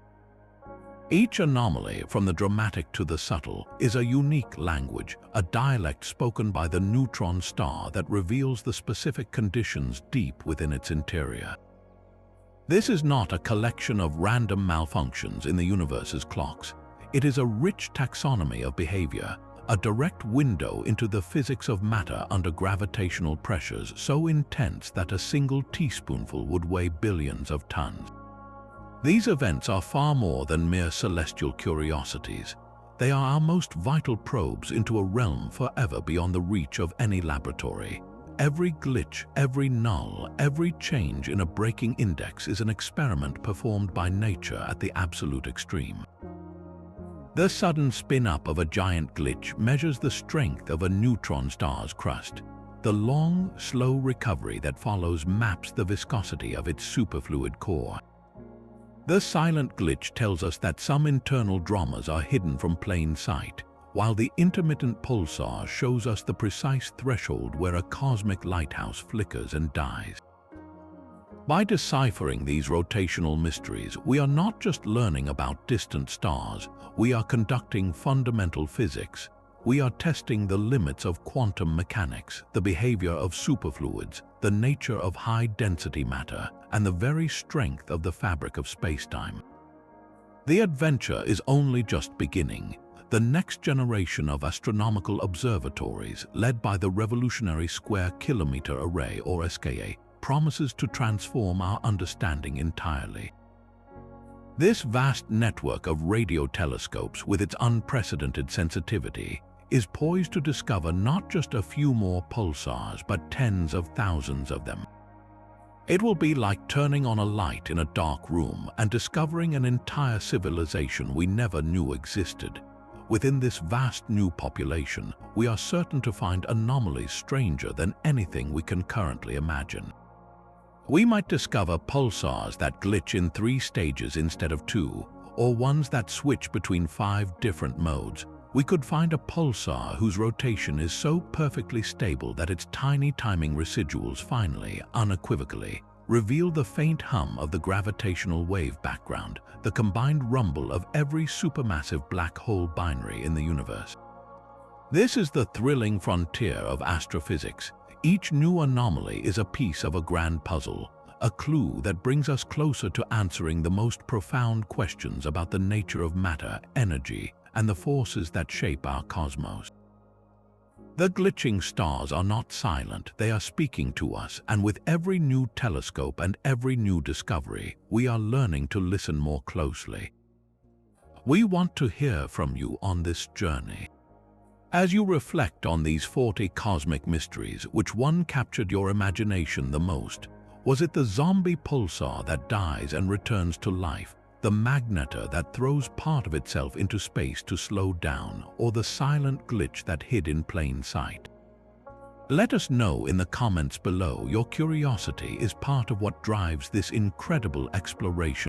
Each anomaly, from the dramatic to the subtle, is a unique language, a dialect spoken by the neutron star that reveals the specific conditions deep within its interior. This is not a collection of random malfunctions in the universe's clocks. It is a rich taxonomy of behavior, a direct window into the physics of matter under gravitational pressures so intense that a single teaspoonful would weigh billions of tons. These events are far more than mere celestial curiosities. They are our most vital probes into a realm forever beyond the reach of any laboratory. Every glitch, every null, every change in a breaking index is an experiment performed by nature at the absolute extreme. The sudden spin-up of a giant glitch measures the strength of a neutron star's crust. The long, slow recovery that follows maps the viscosity of its superfluid core. The silent glitch tells us that some internal dramas are hidden from plain sight, while the intermittent pulsar shows us the precise threshold where a cosmic lighthouse flickers and dies. By deciphering these rotational mysteries, we are not just learning about distant stars, we are conducting fundamental physics. We are testing the limits of quantum mechanics, the behavior of superfluids, the nature of high-density matter, and the very strength of the fabric of spacetime. The adventure is only just beginning. The next generation of astronomical observatories, led by the revolutionary Square Kilometre Array or SKA, promises to transform our understanding entirely. This vast network of radio telescopes with its unprecedented sensitivity is poised to discover not just a few more pulsars but tens of thousands of them. It will be like turning on a light in a dark room and discovering an entire civilization we never knew existed. Within this vast new population, we are certain to find anomalies stranger than anything we can currently imagine. We might discover pulsars that glitch in 3 stages instead of 2, or ones that switch between 5 different modes. We could find a pulsar whose rotation is so perfectly stable that its tiny timing residuals finally, unequivocally, reveal the faint hum of the gravitational wave background, the combined rumble of every supermassive black hole binary in the universe. This is the thrilling frontier of astrophysics. Each new anomaly is a piece of a grand puzzle, a clue that brings us closer to answering the most profound questions about the nature of matter, energy, and the forces that shape our cosmos. The glitching stars are not silent, they are speaking to us, and with every new telescope and every new discovery, we are learning to listen more closely. We want to hear from you on this journey. As you reflect on these 40 cosmic mysteries, which one captured your imagination the most? Was it the zombie pulsar that dies and returns to life, the magnetor that throws part of itself into space to slow down, or the silent glitch that hid in plain sight? Let us know in the comments below. Your curiosity is part of what drives this incredible exploration.